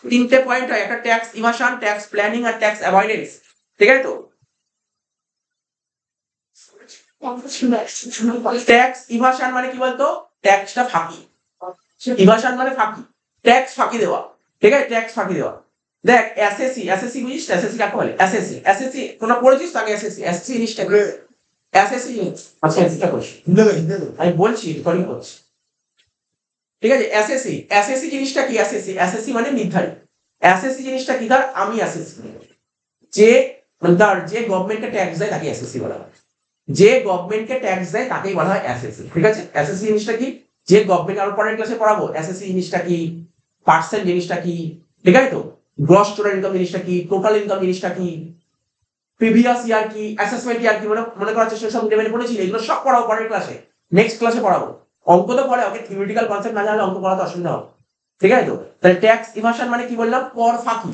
3টে পয়েন্ট হয়, একটা ট্যাক্স ইভাশন, ট্যাক্স প্ল্যানিং আর ট্যাক্স অ্যাভয়েডেন্স। ঠিক আছে তো? ট্যাক্স ইভাশন মানে কি বলতো? ট্যাক্সটা ফাঁকি। ইভাশন মানে ফাঁকি, ট্যাক্স ফাঁকি দেওয়া। ঠিক আছে, ট্যাক্স ফাঁকি দেওয়া। দেখ এসএসসি বুঝিস? এসএসসি কাকে বলে? এসএসসি তোমরা পড়েছিস তাকে? এসএসসি জিনিসটা কি? এসএসসি আচ্ছা এটা করিস, আমি বলছি রেকর্ডিং করছি। ঠিক আছে, এসএসসি জিনিসটা কি? এসএসসি মানে নির্ধারিত। এসএসসি জিনিসটা কি? ধর আমি এসএসসি, যে মানে ধর যে গভর্নমেন্টকে ট্যাক্স দেয় তাকে এসএসসি বলা হয়। যে গভর্নমেন্টকে ট্যাক্স দেয় তাকেই বলা হয় এসএসসি। ঠিক আছে, এসএসসি জিনিসটা কি? যে গভর্নমেন্ট, আরো পরের ক্লাসে পড়াবো এসএসসি জিনিসটা কি, পার্সেন্ট জিনিসটা কি। ঠিক আছে তো? গ্রস টোটাল ইনকাম জিনিসটা কি, টোটাল ইনকাম জিনিসটা কি, প্রিভিয়াস ইয়ার কি, অ্যাসেসমেন্ট ইয়ার কি, মনে করার চেষ্টা, সব ইলেভেনে পড়েছি, এগুলো সব পড়াবো পরের ক্লাসে, নেক্সট ক্লাসে পড়াবো। অঙ্ক তো পড়ে, ওকে থিওরিটিক্যাল কনসেপ্ট না জানলে অঙ্ক পড়াতে অসুবিধা হবে। ঠিক আছে তো? তাহলে ট্যাক্স ইভাশন মানে কি বললাম? কর ফাঁকি।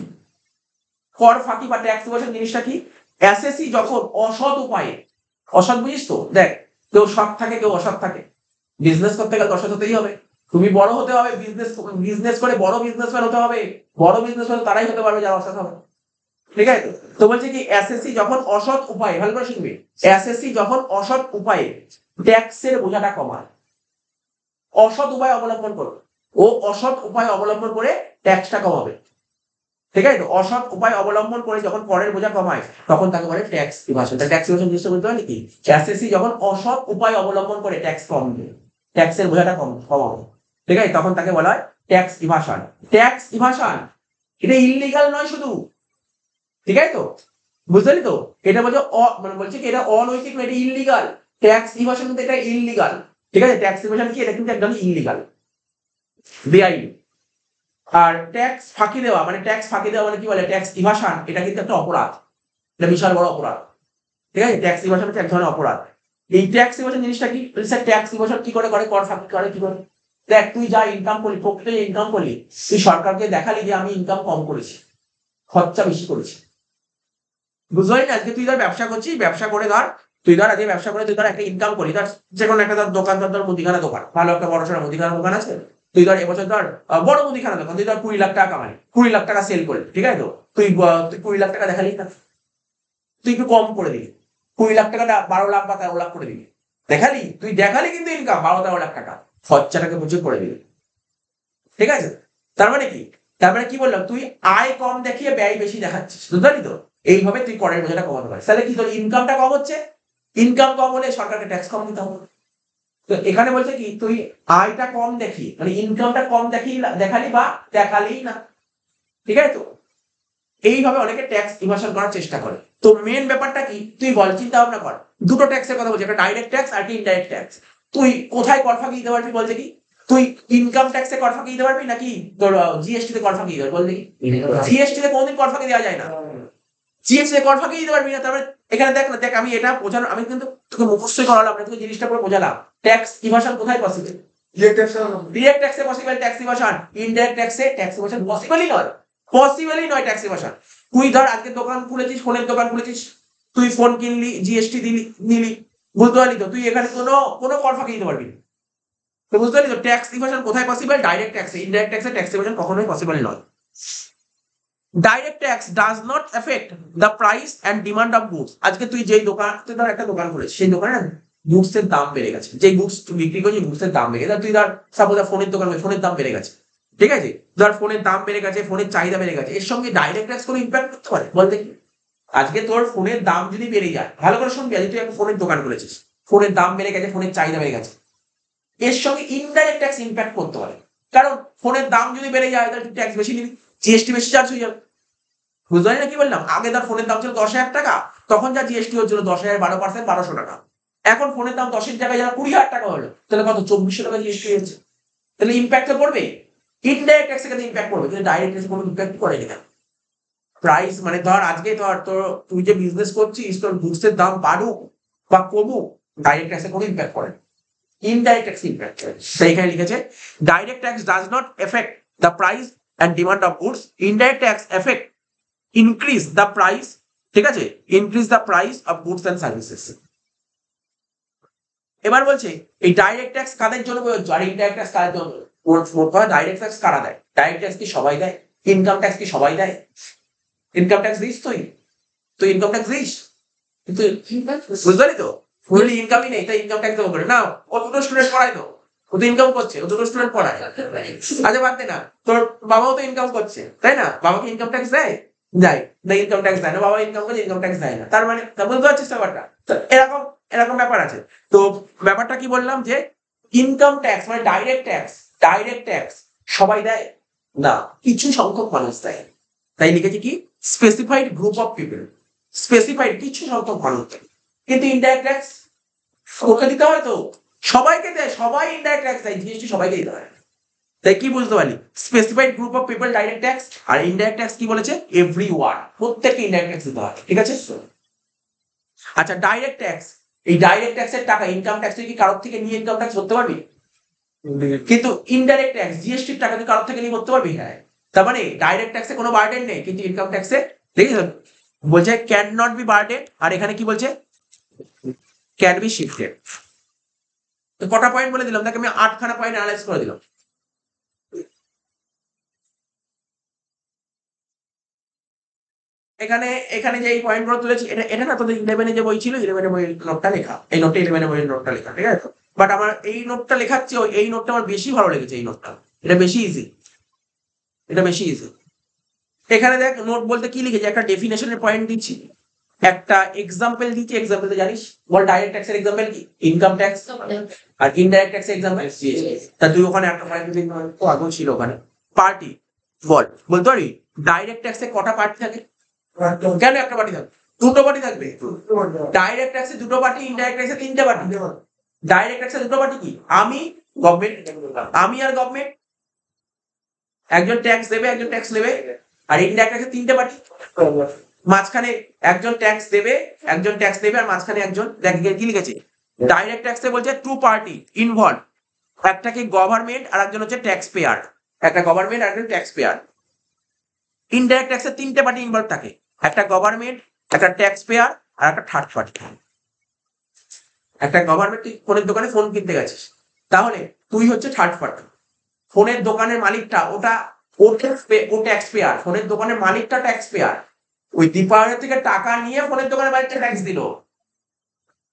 কর ফাঁকি বা ট্যাক্স ইভাশন জিনিসটা কি? এসএসসি যখন অসৎ উপায়ে, অসৎ বুঝিস তো? দেখ কেউ সৎ থাকে, কেউ অসৎ থাকে। বিজনেস করতে গেলে অসৎ হতেই হবে, তুমি বড় হতে হবে, বিজনেস করে বড় বিজনেসম্যান হতে হবে। বড় বিজনেসম্যান তারাই হতে পারবে যারা অসৎ হবে। ঠিক আছে তো? বলছে কি এসএসসি যখন অসৎ উপায়ে, ভালো করে শুনবি, এসএসসি যখন অসৎ উপায়ে ট্যাক্সের বোঝাটা কমায়, অসৎ উপায় অবলম্বন করো, ও অসৎ উপায় অবলম্বন করে ট্যাক্সটা কমাবে। ঠিক আছে তো? অসৎ উপায় অবলম্বন করে যখন করের বোঝা কমায় তখন তাকে বলে ট্যাক্স ইভাশন। ট্যাক্স ইভাশন জিনিসটা বুঝতে পারলি কি? এসএসসি যখন অসৎ উপায় অবলম্বন করে ট্যাক্স কমবে, ট্যাক্সের বোঝাটা কমাবে, ঠিক আছে, তখন তাকে বলা হয় ট্যাক্স ইভাশন। ট্যাক্স ইভাশন এটা ইললিগাল নয় শুধু, ঠিক আছে তো? বুঝলি তো? এটা বলছে মানে বলছে কি এটা অনৈতিক নয়, এটা ইললিগাল। ট্যাক্স ইভাশন কিন্তু এটা ইললিগাল। ঠিক আছে, ট্যাক্স ইভাশন কি? এটা কিন্তু একদম ইললিগাল। বেআইনি। আর ট্যাক্স ফাঁকি দেওয়া মানে কি বলে ট্যাক্স ইভাশন, এটা কিন্তু একটা অপরাধ, এটা বিশাল বড় অপরাধ। ঠিক আছে, ট্যাক্স ইভাশন হচ্ছে এক ধরনের অপরাধ। এই ট্যাক্স ইভাশন জিনিসটা কি? স্যার ট্যাক্স ইভাশন কি করে কর ফাঁকি করে কি করে? দেখ তুই যা ইনকাম করলি, প্রকৃত ইনকাম করলি, তুই সরকারকে দেখালি যে আমি ইনকাম কম করেছি, খরচা বেশি করেছি। বুঝতে পারি না? আজকে তুই ধর ব্যবসা করছিস, ব্যবসা করে ধর আজকে ব্যবসা করে তুই ধর একটা ইনকাম করি, ধর যে কোনো একটা ধর দোকান, ধর মুদিখানা দোকান, ভালো একটা বড় সড়ো মুদিখানা দোকান আছে, তুই ধর এবছর ধর বড় মুদিখানা দোকান, তুই ধর 20 লাখ টাকা কামালি, 20 লাখ টাকা সেল করলি, ঠিক আছে তো? তুই 20 লাখ টাকা দেখালি না, তুই একটু কম করে দিলি, 20 লাখ টাকাটা 12 লাখ বা 13 লাখ করে দিবি, দেখালি কিন্তু ইনকাম 12-13 লাখ টাকা, খরচাটাকে প্রচুর করে দিবি। ঠিক আছে, তার মানে কি? তার মানে কি বললাম, তুই আয় কম দেখিয়ে ব্যয় বেশি দেখাচ্ছিস, বুঝতে পারলি তো? এইভাবে তুই করের বোঝাটা কমাতে পারিস। তাহলে কি তোর ইনকামটা কম হচ্ছে, ইনকাম কম হলে সরকারকে ট্যাক্স কম দিতে হবে। তো এখানে বলছে কি, তুই আয়টা কম দেখি মানে ইনকামটা কম দেখালি বা দেখালি না, ঠিক আছে তো? এইভাবে অনেকে ট্যাক্স ইভাশন করার চেষ্টা করে। তো মেন ব্যাপারটা কি, তুই বল, চিন্তা ভাবনা কর, দুটো ট্যাক্সের কথা বলছি, একটা ডাইরেক্ট ট্যাক্স আর একটা ইনডাইরেক্ট ট্যাক্স। তুই কোথায় কর ফাঁকি দিতে পারবি বলছে কি? তুই ইনকাম ট্যাক্সে কর ফাঁকি দিতে পারবি নাকি তোর জিএসটি তে কর ফাঁকি দিতে পারবি? বল দেখি। জিএসটি তে কোনদিন কর ফাঁকি দেওয়া যায় না, জিএসটি তে কর ফাঁকি দিতে পারবি না। তারপরে এখানে দেখ না, দেখ আমি এটা বোঝানো, আমি কিন্তু তোকে মুখস্থই করালাম না, তোকে জিনিসটা পুরো বোঝালাম। ট্যাক্স ইভাশন কোথায় পসিবল? ডিরেক্ট ট্যাক্সে পসিবল ট্যাক্স ইভাশন, ইনডাইরেক্ট ট্যাক্সে ট্যাক্স ইভাশন পসিবলই নয় ট্যাক্স ইভাশন। তুই ধর আজকে দোকান খুলেছিস, ফোনের দোকান খুলেছিস, তুই ফোন কিনলি, জিএসটি নিলি, বুঝতে পারলি তো? তুই এখানে কোনো কর ফাঁকি দিতে পারবি না। তো বুঝতে পারলি তো ট্যাক্স ইভাশন কোথায় পসিবল? ডাইরেক্ট ট্যাক্সে। ইনডাইরেক্ট ট্যাক্সে ট্যাক্স ইভাশন কখনোই পসিবল নয়। Direct tax does not affect the price and demand of goods. আজকে তুই যেই দোকান, তুই ধর একটা দোকান করেছিস, সেই দোকানে গুডস এর দাম বেড়ে গেছে, যে গুডস তুই বিক্রি করছিস গুডস এর দাম বেড়ে গেছে। তুই ধর সাপোজ ফোনের দোকান, ফোনের দাম বেড়ে গেছে, ঠিক আছে? ধর ফোনের দাম বেড়ে গেছে, ফোনের চাহিদা বেড়ে গেছে, এর সঙ্গে ডাইরেক্ট ট্যাক্স কোনো ইম্প্যাক্ট করতে পারে বলতে কি? আজকে তোর ফোনের দাম যদি বেড়ে যায়, ভালো করে শুনবি, আজকে তুই একটা ফোনের দোকান করেছিস, ফোনের দাম বেড়ে গেছে, ফোনের চাহিদা বেড়ে গেছে, এর সঙ্গে ইনডাইরেক্ট ট্যাক্স ইম্প্যাক্ট করতে পারে। কারণ ফোনের দাম যদি বেড়ে যায় তাহলে ট্যাক্স বেশি নিবি, জিএসটি বেশি চার্জ হয়ে যাবে। বুঝতে পারি না কি বললাম? আগে ধর ফোনের দাম ছিল 10,000 টাকা, তখন যা জিএসটি হচ্ছিল 10,000 12% 1,200 টাকা। এখন ফোনের দাম 10-এর জায়গায় যারা 20,000 টাকা হলো, তাহলে কত? 2,400 টাকা জিএসটি হচ্ছে। তাহলে ইম্প্যাক্ট তো পড়বে, ইনডাইরেক্ট ট্যাক্সে কিন্তু ইম্প্যাক্ট পড়বে, কিন্তু ডাইরেক্ট ট্যাক্সে কোনো ইম্প্যাক্ট করে না। প্রাইস মানে ধর আজকে ধর তোর, তুই যে বিজনেস করছিস, তোর গুডসের দাম বাড়ুক বা কমুক, ডাইরেক্ট ট্যাক্সে কোনো ইম্প্যাক্ট করে না, ইনডাইরেক্ট ট্যাক্স ইম্প্যাক্ট করে। তাই এখানে লিখেছে direct tax does not affect the price and demand of goods, indirect tax affect increase the price, ঠিক আছে, increase the price of goods and services. এবার বলছে এই ডাইরেক্ট ট্যাক্স কাদের জন্য প্রযোজ্য আর ইনডাইরেক্ট ট্যাক্স কাদের জন্য? ডাইরেক্ট ট্যাক্স কারা দেয়? ডাইরেক্ট ট্যাক্স কি সবাই দেয়? ইনকাম ট্যাক্স কি সবাই দেয়? ইনকাম ট্যাক্স দিস তুই ইনকাম ট্যাক্স দিস, কিন্তু বুঝতে পারি তো, ফুল ইনকামই নেই, তাই ইনকাম ট্যাক্স দেবো করে না? ও দুটো স্টুডেন্ট পড়ায় তো, ও তো ইনকাম করছে, ও দুটো স্টুডেন্ট পড়ায়। আচ্ছা বাদ দে না, তোর বাবাও তো ইনকাম করছে, তাই না? বাবাকে ইনকাম ট্যাক্স দেয়? দেয় না? ইনকাম ট্যাক্স দেয় না, বাবা ইনকাম করছে, ইনকাম ট্যাক্স দেয় না। তার মানে বুঝতে পারছিস ব্যাপারটা? এরকম এরকম ব্যাপার আছে। তো ব্যাপারটা কি বললাম, যে ইনকাম ট্যাক্স মানে ডাইরেক্ট ট্যাক্স সবাই দেয় না, কিছু সংখ্যক মানুষ দেয়। তাই লিখেছি কি, specified group of people, specified কিছু সংখ্যক মানুষ দেয়। কিন্তু ইনডাইরেক্ট ট্যাক্স ওকে দিতে হয় তো, সবাইকে দেয়, সবাই ইনডাইরেক্ট ট্যাক্স দেয়, জিএসটি সবাইকে দিতে হয়। তাই কি বুঝতে পারলি? Specified group of people direct tax, আর ইনডাইরেক্ট ট্যাক্স কি বলেছে? এভরিওয়ান, প্রত্যেককে ইনডাইরেক্ট ট্যাক্স দিতে হয়, ঠিক আছে? আচ্ছা ডাইরেক্ট ট্যাক্স, এই ডাইরেক্ট ট্যাক্সের টাকা, ইনকাম ট্যাক্স তুই কি কারোর থেকে নিয়ে ইনকাম ট্যাক্স করতে পারবি? কিন্তু ইনডাইরেক্ট ট্যাক্স জিএসটির টাকা তুই কারোর থেকে নিয়ে করতে পারবি? হ্যাঁ। তার মানে ডাইরেক্ট ট্যাক্সে কোনো বার্ডেন নেই, কিন্তু ইনকাম ট্যাক্সে দেখেছ বলছে ক্যান নট বি বার্ডেন, আর এখানে কি বলছে? Can be shifted. তো কটা পয়েন্ট বলে দিলাম, তাকে আমি 8খানা পয়েন্ট অ্যানালাইজ করে দিলাম। এখানে এখানে যে এই পয়েন্ট গুলো তুলেছি, এটা না তোদের 11-এ যে বই ছিল, 11-এর বইয়ের নোটটা লেখা, এই নোটটা 11-এর বইয়ের নোটটা লেখা, ঠিক আছে? বাট আমার এই নোটটা লেখাচ্ছি, এই নোটটা আমার বেশি ভালো লেগেছে, এই নোটটা, এটা বেশি ইজি, এটা বেশি ইজি। এখানে দেখ নোট বলতে কি লিখেছি, একটা ডেফিনেশনের পয়েন্ট দিচ্ছি, একটা এক্সাম্পল দিচ্ছি। এক্সাম্পল তো জানিস, বল ডাইরেক্ট ট্যাক্সের এক্সাম্পল কি? Income tax. আর ইনডাইরেক্ট ট্যাক্সের এক্সাম্পল তা তুই ওখানে একটা পয়েন্ট দিবি, তো আগেও ছিল ওখানে পার্টি। বলতে পারি ডাইরেক্ট ট্যাক্সে কটা পার্টি থাকে? কেন একটা পার্টি থাকবে? দুটো পার্টি থাকবে। ডাইরেক্ট ট্যাক্সে দুটো পার্টি, ইনডাইরেক্ট ট্যাক্সে তিনটে পার্টি। ডাইরেক্ট ট্যাক্সে দুটো পার্টি কি? আমি, গভর্নমেন্ট, আমি আর গভর্নমেন্ট, একজন ট্যাক্স দেবে, একজন ট্যাক্স নেবে। আর ইনডাইরেক্ট ট্যাক্সে তিনটে পার্টি, মাঝখানে একজন ট্যাক্স দেবে, একজন ট্যাক্স দেবে, আর মাঝখানে একজন কি লিখেছে ডাইরেক্ট ট্যাক্সে বলছে টু পার্টি ইনভলভ, একটা কি গভর্নমেন্ট আর একজন হচ্ছে ট্যাক্স পেয়ার, একটা গভর্নমেন্ট আর একজন ট্যাক্স পেয়ার। ইনডাইরেক্ট ট্যাক্সে তিনটে পার্টি ইনভলভ থাকে, একটা গভর্নমেন্ট, একটা ট্যাক্স পেয়ার আর একটা থার্ড পার্টি। একটা গভর্নমেন্ট, তুই ফোনের দোকানে ফোন কিনতে গেছিস, তাহলে তুই হচ্ছে থার্ড পার্টি। ফোনের দোকানের মালিকটা ও ট্যাক্স পেয়ার, ফোনের দোকানের মালিকটা ট্যাক্স পেয়ার। ওই দীপায়নের থেকে টাকা নিয়ে ফোনের দোকানের মালিকটা ট্যাক্স দিল।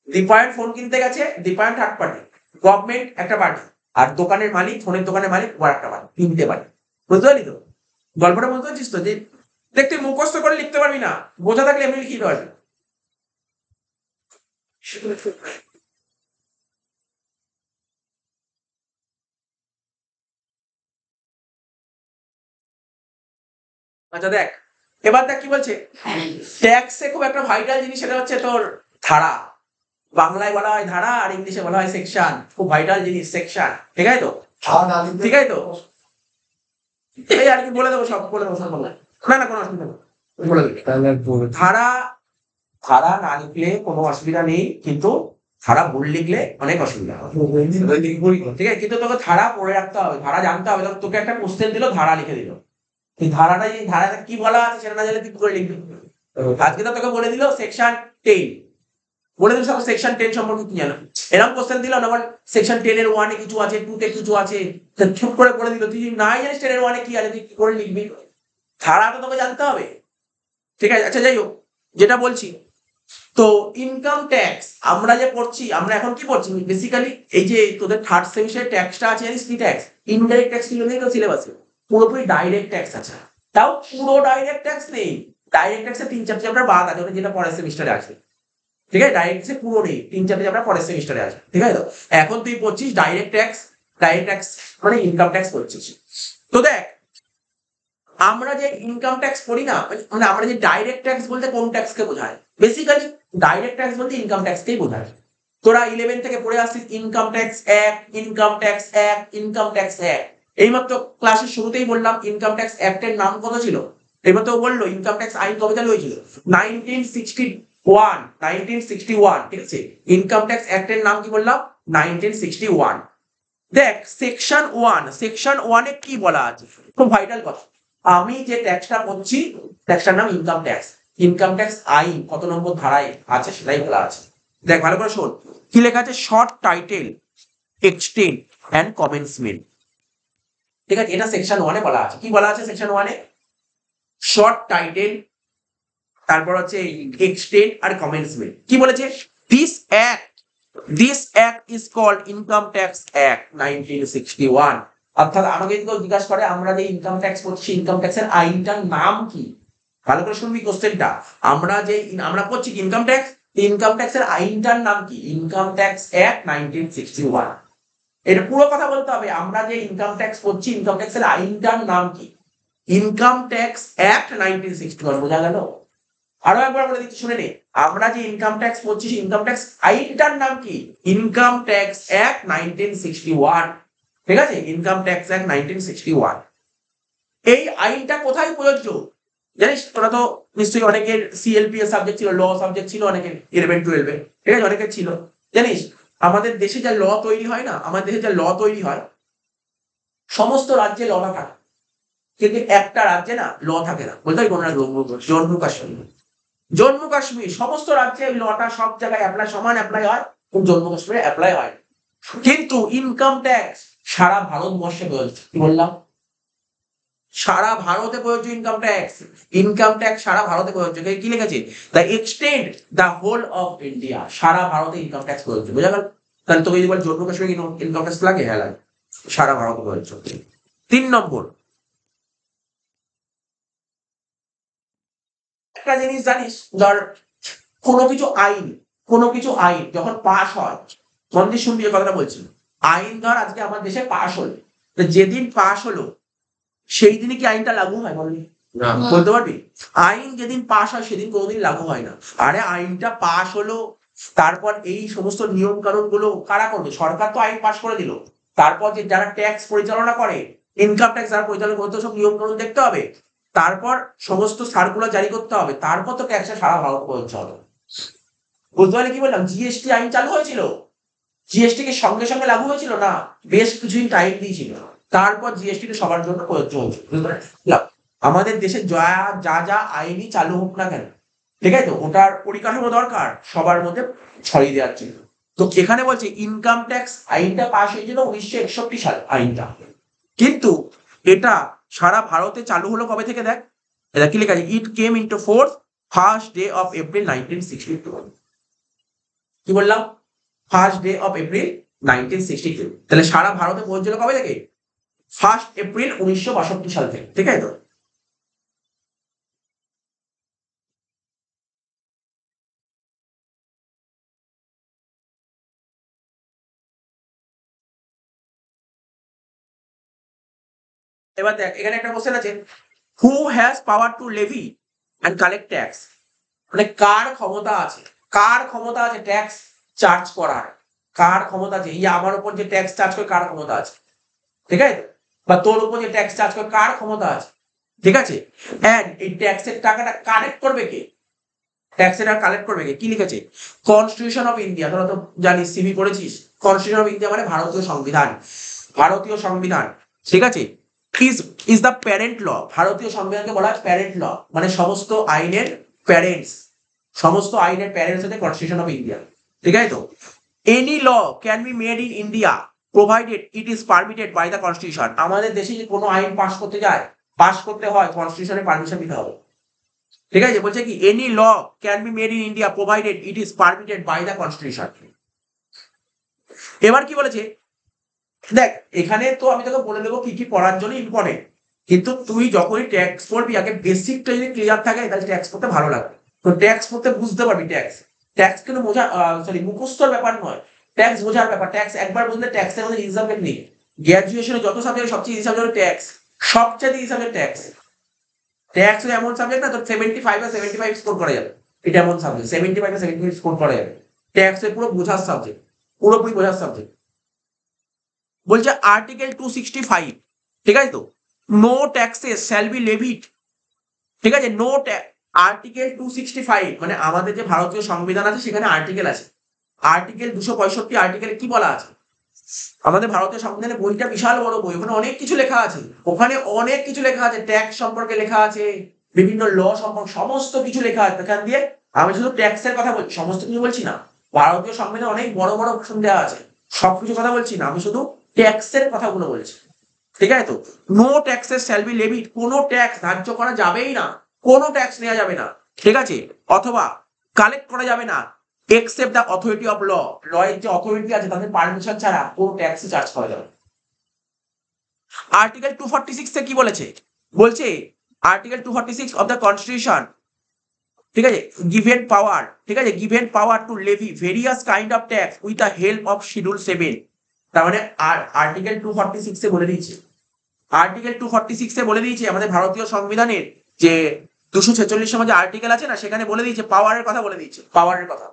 দীপায়ন ফোন কিনতে গেছে, দীপায়ন থার্ড পার্টি, গভর্নমেন্ট একটা পার্টি, আর দোকানের মালিক, ফোনের দোকানের মালিক ও একটা পার্টি, তিনটে পার্টি। বুঝতে পারলি তো গল্পটা? বুঝতে পারছিস তো? যে দেখ, তুই মুখস্থ করে লিখতে পারবি না, বোঝা থাকলে এমনি লিখতে পারবি। আচ্ছা দেখ, এবার দেখ কি বলছে। ট্যাক্সে খুব একটা ভাইটাল জিনিস, সেটা হচ্ছে তোর ধারা। বাংলায় বলা হয় ধারা, আর ইংলিশে বলা হয় সেকশন। খুব ভাইটাল জিনিস সেকশন, ঠিক আছে তো? ঠিক আছে তো? এই আর কি বলে দেবো, সব বলে দেবো, সব বলে দেবো। না না, কোনো অসুবিধা নেই, বলে দেবো। ধারা, ধারা না লিখলে কোনো অসুবিধা নেই, কিন্তু ধারা ভুল লিখলে অনেক অসুবিধা হবে, ঠিক আছে? কিন্তু তোকে ধারা পড়ে রাখতে হবে, ধারা জানতে হবে। তোকে একটা কোশ্চেন দিল, ধারা লিখে দিল, এই ধারাটা, এই ধারাটা কি বলা আছে সেটা না জানলে তুই কি করে লিখবি? আজকে তো তোকে বলে দিল সেকশন 10, বলে দিল সব সেকশন 10 সম্পর্কে কি জানো, এরকম কোশ্চেন দিল না, সেকশন 10 এর 1 এ কিছু আছে, 2 তে কিছু আছে, চুপ করে বলে দিল। তুই নাই জানিস 10 এর 1 এ কি আছে, তুই কি করে লিখবি? ধারা তো তোকে জানতে হবে, ঠিক আছে? আচ্ছা যাই হোক, যেটা বলছি, তো ইনকাম ট্যাক্স আমরা যে পড়ছি, আমরা এখন কি পড়ছি বেসিক্যালি, এই যে তোদের থার্ড সেমিস্টারের ট্যাক্সটা আছে, জানিস কি ট্যাক্স? ইনডাইরেক্ট ট্যাক্স ছিল নেই তো সিলেবাসে, পুরোপুরি ডাইরেক্ট ট্যাক্স আছে। তাও পুরো ডাইরেক্ট ট্যাক্স নেই, ডাইরেক্ট ট্যাক্সে 3-4 চ্যাপ্টার বাদ আছে, ওটা যেটা পরের সেমিস্টারে আছে, ঠিক আছে? ডাইরেক্ট ট্যাক্সে পুরো নেই, 3-4 চ্যাপ্টার পরের সেমিস্টারে আছে, ঠিক আছে তো? এখন তুই পড়ছিস ডাইরেক্ট ট্যাক্স, ডাইরেক্ট ট্যাক্স মানে ইনকাম ট্যাক্স পড়ছিস। তো দেখ, আমরা যে ইনকাম ট্যাক্স পড়ি না, মানে আমরা যে ডাইরেক্ট ট্যাক্স বলতে কোন ট্যাক্সকে বোঝায়? বেসিক্যালি ডাইরেক্ট ট্যাক্স বলতে ইনকাম ট্যাক্সকেই বোঝায়। তোরা 11 থেকে পড়ে আসছিস income tax act, income tax act, income tax act. এইমাত্র ক্লাসের শুরুতেই বললাম ইনকাম ট্যাক্স অ্যাক্টের নাম কত ছিল, এইমাত্র বললো ইনকাম ট্যাক্স আইন কবে চালু হয়েছিল? 1961, 1961, ঠিক আছে? ইনকাম ট্যাক্স অ্যাক্টের নাম কি বললাম? 1961। দেখ সেকশন 1, সেকশন 1 এ কি বলা আছে, খুব ভাইটাল কথা। আমি যে ট্যাক্সটা করছি, ট্যাক্সটার নাম ইনকাম ট্যাক্স। ইনকাম ট্যাক্স আইন কত নম্বর ধারায় আছে সেটাই বলা আছে। দেখ ভালো করে শোন, কি লেখা আছে? Short title, extent and commencement, ঠিক আছে? এটা সেকশন 1 এ বলা আছে। কি বলা আছে সেকশন 1 এ? শর্ট টাইটেল, তারপর হচ্ছে এক্সটেন্ড আর কমেন্সমেন্ট। কি বলেছে? This act is called income tax act 1961। অর্থাৎ আমাকে যদি জিজ্ঞাসা করে আমরা যে ইনকাম ট্যাক্স করছি, ইনকাম ট্যাক্সের আইনটার নাম কি? ভালো করে শুনবি কোশ্চেনটা। আমরা করছি ইনকাম ট্যাক্স, ইনকাম ট্যাক্সের আইনটার নাম কি? Income tax act 1961। এটা পুরো কথা বলতে হবে। আমরা যে ইনকাম ট্যাক্স করছি, ইনকাম ট্যাক্সের আইনটার নাম কি? Income tax act 1961। বোঝা গেল? আরো একবার বলে দিচ্ছি, শুনে নে। আমরা যে ইনকাম ট্যাক্স করছি, ইনকাম ট্যাক্স আইনটার নাম কি? ইনকাম ট্যাক্স অ্যাক্ট 1961, ঠিক আছে? Income tax act 1961। এই আইনটা কোথায় প্রযোজ্য জানিস? তোরা তো নিশ্চয়ই অনেকের সিএলপি এর সাবজেক্ট ছিল, ল সাবজেক্ট ছিল অনেকের 11-12 এ, ঠিক আছে? অনেকের ছিল। জানিস আমাদের দেশে যা ল তৈরি হয় না, আমাদের দেশে যা ল তৈরি হয়, সমস্ত রাজ্যে লটা থাকে, কিন্তু একটা রাজ্যে না ল থাকে না। বলতে হয় কোন রাজ্য? জম্মু কাশ্মীর। জম্মু কাশ্মীর সমস্ত রাজ্যে লটা সব জায়গায় অ্যাপ্লাই, সমান অ্যাপ্লাই হয়, কিন্তু জম্মু কাশ্মীরে অ্যাপ্লাই হয়। কিন্তু ইনকাম ট্যাক্স সারা ভারতবর্ষে প্রযোজ্য। কি বললাম? সারা ভারতে প্রযোজ্য ইনকাম ট্যাক্স। ইনকাম ট্যাক্স সারা ভারতে প্রযোজ্য। কি লিখেছে? The extend the whole of India. সারা ভারতে ইনকাম ট্যাক্স প্রযোজ্য। বোঝা গেল? তাহলে তোকে যদি বল জম্মু কাশ্মীরে ইনকাম ট্যাক্স লাগে, হ্যাঁ লাগে, সারা ভারতে প্রযোজ্য। 3 নম্বর, একটা জিনিস জানিস, ধর কোনো কিছু আইন যখন পাস হয়, মন দিয়ে শুনবি কথাটা বলছি। আইন ধর আজকে আমার দেশে পাস হলো, তো যেদিন পাস হলো সেই দিনই কি আইনটা লাগু হয়? বলবি? বলতে পারবি? আইন যেদিন পাস হয় সেদিন কোনোদিন লাগু হয় না। আরে আইনটা পাস হলো, তারপর এই সমস্ত নিয়ম কানুন গুলো কারা করবে? সরকার তো আইন পাস করে দিল, তারপর যে যারা ট্যাক্স পরিচালনা করে ইনকাম ট্যাক্স যারা পরিচালনা করতে সব নিয়ম কানুন দেখতে হবে, তারপর সমস্ত সার্কুলার জারি করতে হবে, তারপর তো ট্যাক্সটা সারা ভারত প্রযোজ্য হবে। বুঝতে পারলে কি বললাম? জিএসটি আইন চালু হয়েছিল, জিএসটি কি সঙ্গে সঙ্গে লাগু হয়েছিল না, বেশ কিছুদিন টাইম দিয়েছিল, তারপর জিএসটি সবার জন্য প্রযোজ্য হয়েছিল। বুঝতে পারলাম? আমাদের দেশে যা যা যা আইনই চালু হোক না কেন, ঠিক আছে, তো ওটার পরিকাঠামো দরকার সবার মধ্যে ছড়িয়ে দেওয়ার জন্য। তো এখানে বলছে ইনকাম ট্যাক্স আইনটা পাস হয়েছিল 1961 সাল আইনটা, কিন্তু এটা সারা ভারতে চালু হলো কবে থেকে দেখ, এটা কি লেখা আছে, it came into force first day of April 1962। কি বললাম? First day of April 1962। তাহলে সারা ভারতে পৌঁছলো কবে থেকে? 1 এপ্রিল 1962 সাল থেকে, ঠিক আছে তো? এবার দেখ এখানে একটা কোশ্চেন আছে, who has power to levy and collect tax, মানে কার ক্ষমতা আছে, কার ক্ষমতা আছে ট্যাক্স চার্জ করার, কার ক্ষমতা আছে, এই আমার উপর যে ট্যাক্স চার্জ করে কার ক্ষমতা আছে, ঠিক আছে, বা তোর উপর যে ট্যাক্স চার্জ করে কার ক্ষমতা আছে, ঠিক আছে, এন্ড এই ট্যাক্সের টাকাটা কালেক্ট করবে কে, ট্যাক্সের টাকা কালেক্ট করবে কে, কি লিখেছে, কনস্টিটিউশন অফ ইন্ডিয়া, তোরা তো জানিস সিভি পড়েছিস, কনস্টিটিউশন অফ ইন্ডিয়া মানে ভারতীয় সংবিধান, ভারতীয় সংবিধান, ঠিক আছে, ইজ ইজ দ্য প্যারেন্ট ল, ভারতীয় সংবিধানকে বলা হয় প্যারেন্ট ল, মানে সমস্ত আইনের প্যারেন্টস, সমস্ত আইনের প্যারেন্টস হচ্ছে কনস্টিটিউশন অফ ইন্ডিয়া, ঠিক আছে তো? Any law can be made in India provided it is permitted by the constitution, আমাদের দেশে যে কোনো আইন পাস করতে যায়, পাস করতে হয় কনস্টিটিউশনে পারমিশন নিতে হবে, ঠিক আছে, বলছে কি any law can be made in India provided it is permitted by the constitution. এবার কি বলেছে দেখ, এখানে তো আমি তোকে বলে দেবো কি কি পড়ার জন্য ইম্পর্টেন্ট, কিন্তু তুই যখনই ট্যাক্স পড়বি আগে বেসিকটা যদি ক্লিয়ার থাকে তাহলে ট্যাক্স পড়তে ভালো লাগবে, তো ট্যাক্স পড়তে বুঝতে পারবি, ট্যাক্স ট্যাক্স কিন্তু বোঝা সরি মুখস্থর ব্যাপার নয়, ট্যাক্স বোঝার ব্যাপার, ট্যাক্স একবার বুঝলে ট্যাক্সের মধ্যে ইজি সাবজেক্ট নেই, গ্র্যাজুয়েশনে যত সাবজেক্ট সবচেয়ে ইজি সাবজেক্ট ট্যাক্স, সবচেয়ে ইজি সাবজেক্ট ট্যাক্স, ট্যাক্স এমন সাবজেক্ট না তোর 75 বা 75 স্কোর করা যাবে, এটা এমন সাবজেক্ট 75 বা 75 স্কোর করা যাবে, ট্যাক্স এর পুরো বোঝার সাবজেক্ট, পুরোপুরি বোঝার সাবজেক্ট। বলছে আর্টিকেল 265, ঠিক আছে তো, no taxes shall be levied, ঠিক আছে, নো আর্টিকেল 265 মানে আমাদের যে ভারতীয় সংবিধান আছে সেখানে আর্টিকেল আছে, আর্টিকেল 265 আর্টিকেলে কি বলা আছে, আমাদের ভারতীয় সংবিধানের বইটা বিশাল বড় বই, ওখানে অনেক কিছু লেখা আছে, ওখানে অনেক কিছু লেখা আছে, ট্যাক্স সম্পর্কে লেখা আছে, বিভিন্ন ল সম্পর্কে সমস্ত কিছু লেখা আছে, এখান দিয়ে আমি শুধু ট্যাক্সের কথা বলছি, সমস্ত কিছু বলছি না, ভারতীয় সংবিধানে অনেক বড় বড় অপশন দেওয়া আছে, সবকিছু কথা বলছি না, আমি শুধু ট্যাক্সের কথাগুলো বলছি, ঠিক আছে তো? No taxes shall be levied, কোনো ট্যাক্স ধার্য করা যাবেই না, কোনো ট্যাক্স নেওয়া যাবে না, ঠিক আছে, অথবা কালেক্ট করা যাবে না except the authority of law, law এর যে অথরিটি আছে তাদের পারমিশন ছাড়া কোনো ট্যাক্স চার্জ করা যাবে। আর্টিকেল 246 এ কি বলেছে, বলছে আর্টিকেল 246 অফ দ্য কনস্টিটিউশন, ঠিক আছে, গিভেন পাওয়ার, ঠিক আছে, given power to levy various kind of tax with the help of schedule 7, তার মানে আর্টিকেল 246 এ বলে দিয়েছে, আর্টিকেল 246 এ বলে দিয়েছে আমাদের ভারতীয় সংবিধানের যে 246 এর মধ্যে আর্টিকেল আছে না, সেখানে বলে দিয়েছে পাওয়ারের কথা, বলে দিয়েছে পাওয়ারের কথা,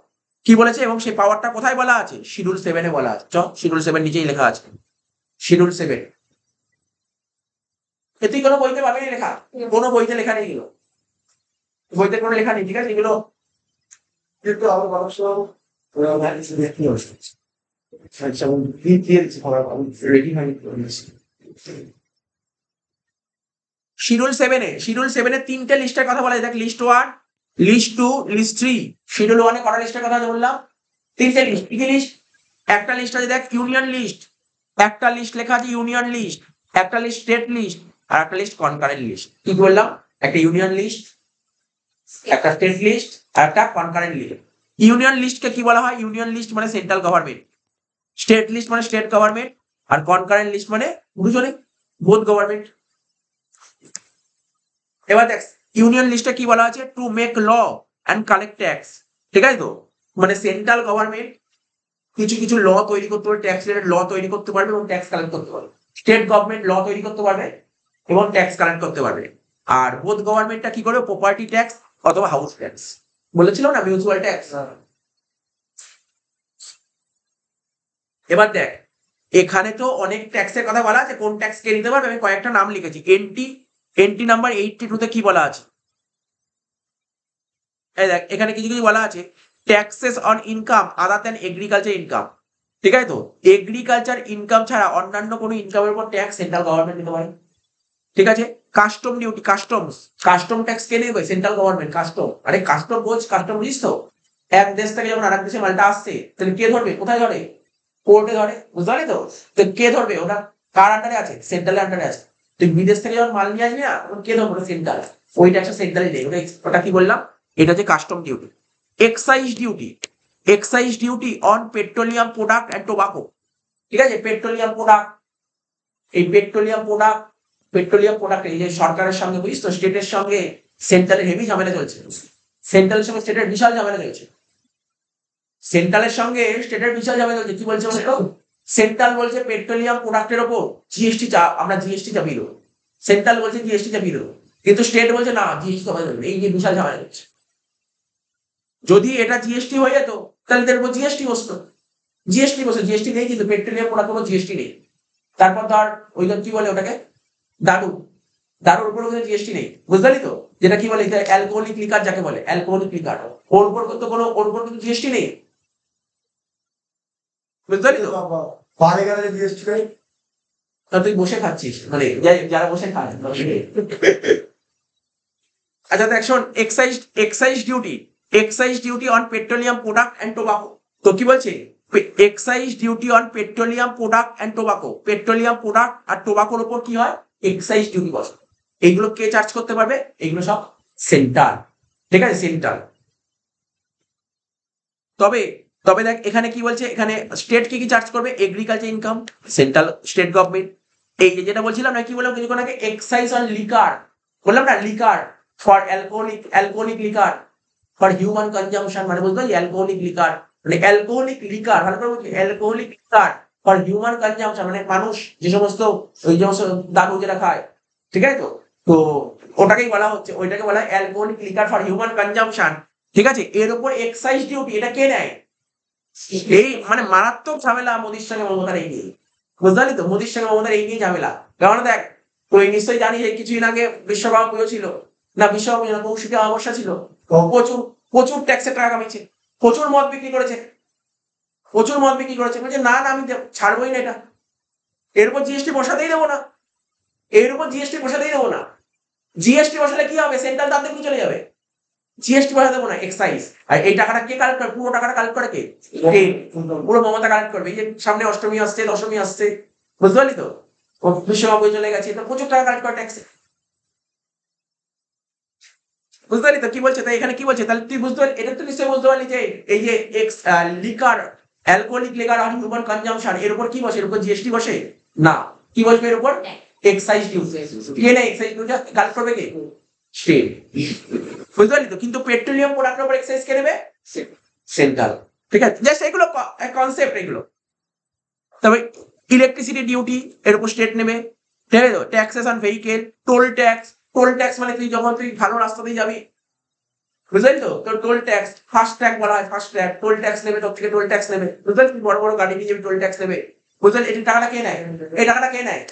কি বলেছে, এবং সেই পাওয়ারটা কোথায় বলা আছে, শিডিউল 7 এ বলা আছে, শিডিউল 7 নিচেই লেখা আছে, শিডিউল 7, তুই কোনো বইতে পাবি লেখা, কোনো বইতে লেখা নেই এগুলো, বইতে কোনো লেখা নেই, ঠিক আছে, এগুলো কিন্তু আমার মানুষ শিডিউল 7 এ তিনটে লিস্টের কথা বলা যায়, দেখ লিস্ট 1, লিস্ট 2, লিস্ট 3, শিডিউল 1 এ কটা লিস্টের কথা বললাম, তিনটে লিস্ট, কি লিস্ট, একটা লিস্ট আছে দেখ ইউনিয়ন লিস্ট, একটা লিস্ট লেখা আছে ইউনিয়ন লিস্ট, একটা লিস্ট স্টেট লিস্ট, আর একটা লিস্ট কনকারেন্ট লিস্ট, কি বললাম, একটা ইউনিয়ন লিস্ট, একটা স্টেট লিস্ট, আর একটা কনকারেন্ট লিস্ট। ইউনিয়ন লিস্টকে কি বলা হয়, ইউনিয়ন লিস্ট মানে সেন্ট্রাল গভর্নমেন্ট, স্টেট লিস্ট মানে স্টেট গভর্নমেন্ট, আর কনকারেন্ট লিস্ট মানে দুজনে বোথ গভর্নমেন্ট। এবার দেখ ইউনিয়ন লিস্টে কি বলা আছে, to make law and collect tax, ঠিক আছে তো, মানে সেন্ট্রাল গভর্নমেন্ট কিছু কিছু ল তৈরি করতে পারবে, ট্যাক্স রিলেটেড ল তৈরি করতে পারবে এবং ট্যাক্স কালেক্ট করতে পারবে, স্টেট গভর্নমেন্ট ল তৈরি করতে পারবে এবং ট্যাক্স কালেক্ট করতে পারবে, আর বোথ গভর্নমেন্টটা কি করবে, প্রপার্টি ট্যাক্স অথবা হাউস ট্যাক্স, বলেছিলাম না মিউচুয়াল ট্যাক্স। এবার দেখ এখানে তো অনেক ট্যাক্সের কথা বলা আছে, কোন ট্যাক্স কে নিতে পারবে আমি কয়েকটা নাম লিখেছি। এনটি নাম্বার 82 তে কি বলা আছে, এই দেখ এখানে কিছু কিছু বলা আছে, taxes on income other than agriculture income. ঠিক আছে, তো এগ্রিকালচার ইনকাম ছাড়া অন্যান্য কোনো ইনকামের উপর ট্যাক্স সেন্ট্রাল গভর্নমেন্ট নিতে পারে। ঠিক আছে, কাস্টম ডিউটি, কাস্টম ট্যাক্স কে নেবে, সেন্ট্রাল গভর্নমেন্ট। কাস্টম, আরে কাস্টম বুঝিস তো, এক দেশ থেকে যখন আরেক দেশে মালটা আসছে তাহলে কে ধরবে, কোথায় ধরে, কোর্টে ধরে, বুঝতে পারলি তো। তো কে ধরবে, ওটা কার আন্ডারে আছে, সেন্ট্রালের আন্ডারে আছে। তুই বিদেশ থেকে যখন মাল নিয়ে আসবি না, তখন কে ধরবে, সেন্ট্রাল। ওই ট্যাক্সটা সেন্ট্রালে নেই, ওটা কি বললাম, এটা হচ্ছে custom duty. Excise duty on petroleum product and tobacco. ঠিক আছে, পেট্রোলিয়াম প্রোডাক্ট, এই পেট্রোলিয়াম প্রোডাক্ট এই যে সরকারের সঙ্গে, বুঝিস তো, স্টেটের সঙ্গে সেন্ট্রালের হেভি ঝামেলা চলছে। সেন্ট্রালের সঙ্গে স্টেটের বিশাল ঝামেলা চলছে। সেন্ট্রালের সঙ্গে স্টেটের বিশাল ঝামেলা চলছে। কি বলছে বলতো, সেন্ট্রাল বলছে পেট্রোলিয়াম প্রোডাক্টের ওপর জিএসটি আমরা জিএসটি চাপিয়ে দেবো। সেন্ট্রাল বলছে জিএসটি চাপিয়ে দেবো, কিন্তু স্টেট বলছে না, জিএসটি চাপিয়ে দেবে। এই যে বিশাল ঝামেলা চলছে। যদি এটা জিএসটি হয়ে যেত তাহলে এর উপর জিএসটি বসতো, জিএসটি নেই, কিন্তু পেট্রোলিয়াম প্রোডাক্টের উপর জিএসটি নেই। তারপর ধর ওই কি বলে ওটাকে, দারুর উপর জিএসটি নেই, বুঝতে পারলি তো, যেটা কি বলে অ্যালকোহলিক লিকার, যাকে বলে অ্যালকোহলিক লিকার, ওর উপর কিন্তু জিএসটি নেই, বুঝতে পারলি তো। বাইরে গেলে জিএসটি নেই, তুই বসে খাচ্ছিস, মানে যারা বসে খায়। আচ্ছা দেখ শোন, excise duty on petroleum product and tobacco. তো কি বলছে, excise duty on petroleum product and tobacco, petroleum product আর টোবাকোর উপর কি হয়, এক্সাইজ ডিউটি বসে। এইগুলো কে চার্জ করতে পারবে, এইগুলো সব সেন্ট্রাল। ঠিক আছে, সেন্ট্রাল। তবে তবে দেখ এখানে কি বলছে, এখানে স্টেট কি চার্জ করবে, agriculture income, central state government. এই যে যেটা বলছিলাম না, কি বললাম কিছুক্ষণ আগে, এক্সাইজ অন লিকার, বললাম না, liquor for alcoholic liquor for human consumption, মানে বলতো অ্যালকোহলিক লিকার, মানে অ্যালকোহলিক লিকার, ভালো করে বলছি, alcoholic liquor for human consumption, মানে মানুষ যে সমস্ত ওই সমস্ত দারু যেটা খায়, ঠিক আছে, তো তো ওটাকেই বলা হচ্ছে, ওইটাকে বলা হয় alcoholic liquor for human consumption. ঠিক আছে, এর উপর এক্সাইজ ডিউটি, এটা কে নেয়, এই মানে মারাত্মক ঝামেলা মোদির সঙ্গে মমতার এই নিয়ে, বুঝতে পারলি তো, মোদির সঙ্গে মমতার এই নিয়ে ঝামেলা। কারণ দেখ, তুই নিশ্চয়ই জানিস কিছুদিন আগে বিশ্বকর্মা পুজো ছিল না, বিশ্বকর্মা পুজো না, কৌশিকী অমাবস্যা ছিল। প্রচুর প্রচুর ট্যাক্সের টাকা কামিয়েছে, প্রচুর মদ বিক্রি করেছে, বলছে না না আমি ছাড়বোই না এটা, এর উপর জিএসটি বসাতেই দেবো না, জিএসটি বসালে কি হবে, সেন্ট্রাল তার দিকে চলে যাবে, জিএসটি বসা দেবো না, এক্সাইজ। আর এই টাকাটা কে কালেক্ট করে, পুরো টাকাটা কালেক্ট করে কে, পুরো মমতা কালেক্ট করবে। এই যে সামনে অষ্টমী আসছে, দশমী আসছে, বুঝতে পারলি তো, বিশ্বকর্মা পুজো চলে গেছে, তো প্রচুর টাকা কালেক্ট করে ট্যাক্সে, বুঝতে পারলি তো কি বলছে। তাই এখানে কি বলছে, তাহলে তুই বুঝতে পারলি, এটা তো নিশ্চয়ই বুঝতে পারলি যে এই যে লিকার, অ্যালকোহলিক লিকার আর হিউম্যান কনজাম্পশন, এর উপর কি বসে, এর উপর জিএসটি বসে না, কি বসবে এর উপর, এক্সাইজ ডিউটি। কে না এক্সাইজ ডিউটি কালেক্ট করবে কে, স্টেট, বুঝতে পারলি তো। কিন্তু পেট্রোলিয়াম প্রোডাক্টের উপর এক্সাইজ কে নেবে, সেন্ট্রাল। ঠিক আছে, জাস্ট এগুলো কনসেপ্ট এগুলো। তবে ইলেকট্রিসিটি ডিউটি এর উপর স্টেট নেবে, ঠিক আছে তো। Taxes on vehicle, toll tax মানে তুই যখন তুই ভালো রাস্তা দিয়ে যাবি, বুঝলি তো, তোর টোল ট্যাক্স, ফাস্ট ট্র্যাক বলা হয়, ফাস্ট ট্র্যাক টোল ট্যাক্স নেবে, তোর থেকে টোল ট্যাক্স নেবে, বুঝলি, তুই বড় বড় গাড়ি নিয়ে যাবি, টোল ট্যাক্স নেবে, বুঝলি। এই টাকাটা কে নেয়, এই টাকাটা কে নেয়,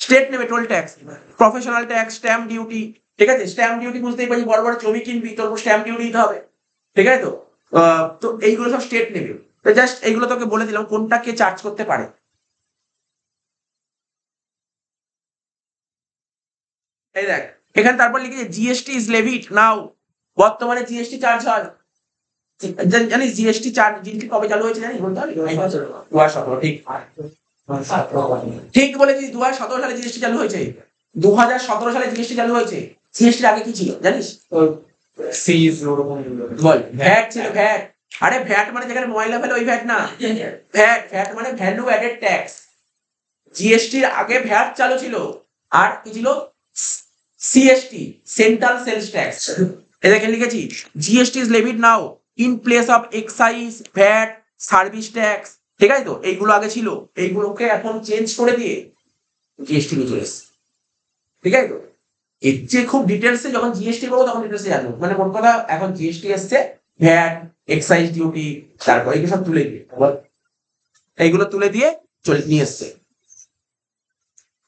স্টেট নেবে toll tax. Professional tax, stamp duty, ঠিক আছে, স্ট্যাম্প ডিউটি বুঝতেই পারছি, বড় বড় জমি কিনবি, তোর উপর স্ট্যাম্প ডিউটি দিতে হবে, ঠিক আছে তো। তো এইগুলো সব স্টেট নেবে। তো জাস্ট এইগুলো তোকে বলে দিলাম কোনটা কে চার্জ করতে পারে। এই দেখ এখানে তারপর লিখেছে জিএসটি ইজ লেভিড নাও, বর্তমানে জিএসটি চার্জ হয়, জানিস জিএসটি কবে চালু হয়েছে জানিস, বলতে পারবি, 2017, ঠিক বলেছিস, 2017 সালে জিএসটি চালু হয়েছে, 2017 সালে জিএসটি চালু হয়েছে। জিএসটির আগে কি ছিল জানিস, বল, ভ্যাট ছিল, ভ্যাট। আরে ভ্যাট মানে যেখানে ময়লা ফেলে ওই ভ্যাট না, ভ্যাট মানে ভ্যালু অ্যাডেড ট্যাক্স। জিএসটির আগে ভ্যাট চালু ছিল, আর কি ছিল, সিএসটি, সেন্ট্রাল সেলস ট্যাক্স। এখানে লিখেছি GST is levied now in place of excise, VAT, service tax, ঠিক আছে তো। এইগুলো আগে ছিল, এইগুলোকে এখন চেঞ্জ করে দিয়ে জিএসটি নিয়ে চলে এসছে, ঠিক আছে তো। এর যে খুব ডিটেলসে যখন জিএসটি করবো তখন ডিটেলসে জানবো, মানে মোট কথা এখন জিএসটি এসছে, ভ্যাট, এক্সাইজ ডিউটি, তারপর এগুলো সব তুলে দিয়ে এইগুলো তুলে দিয়ে নিয়ে এসছে।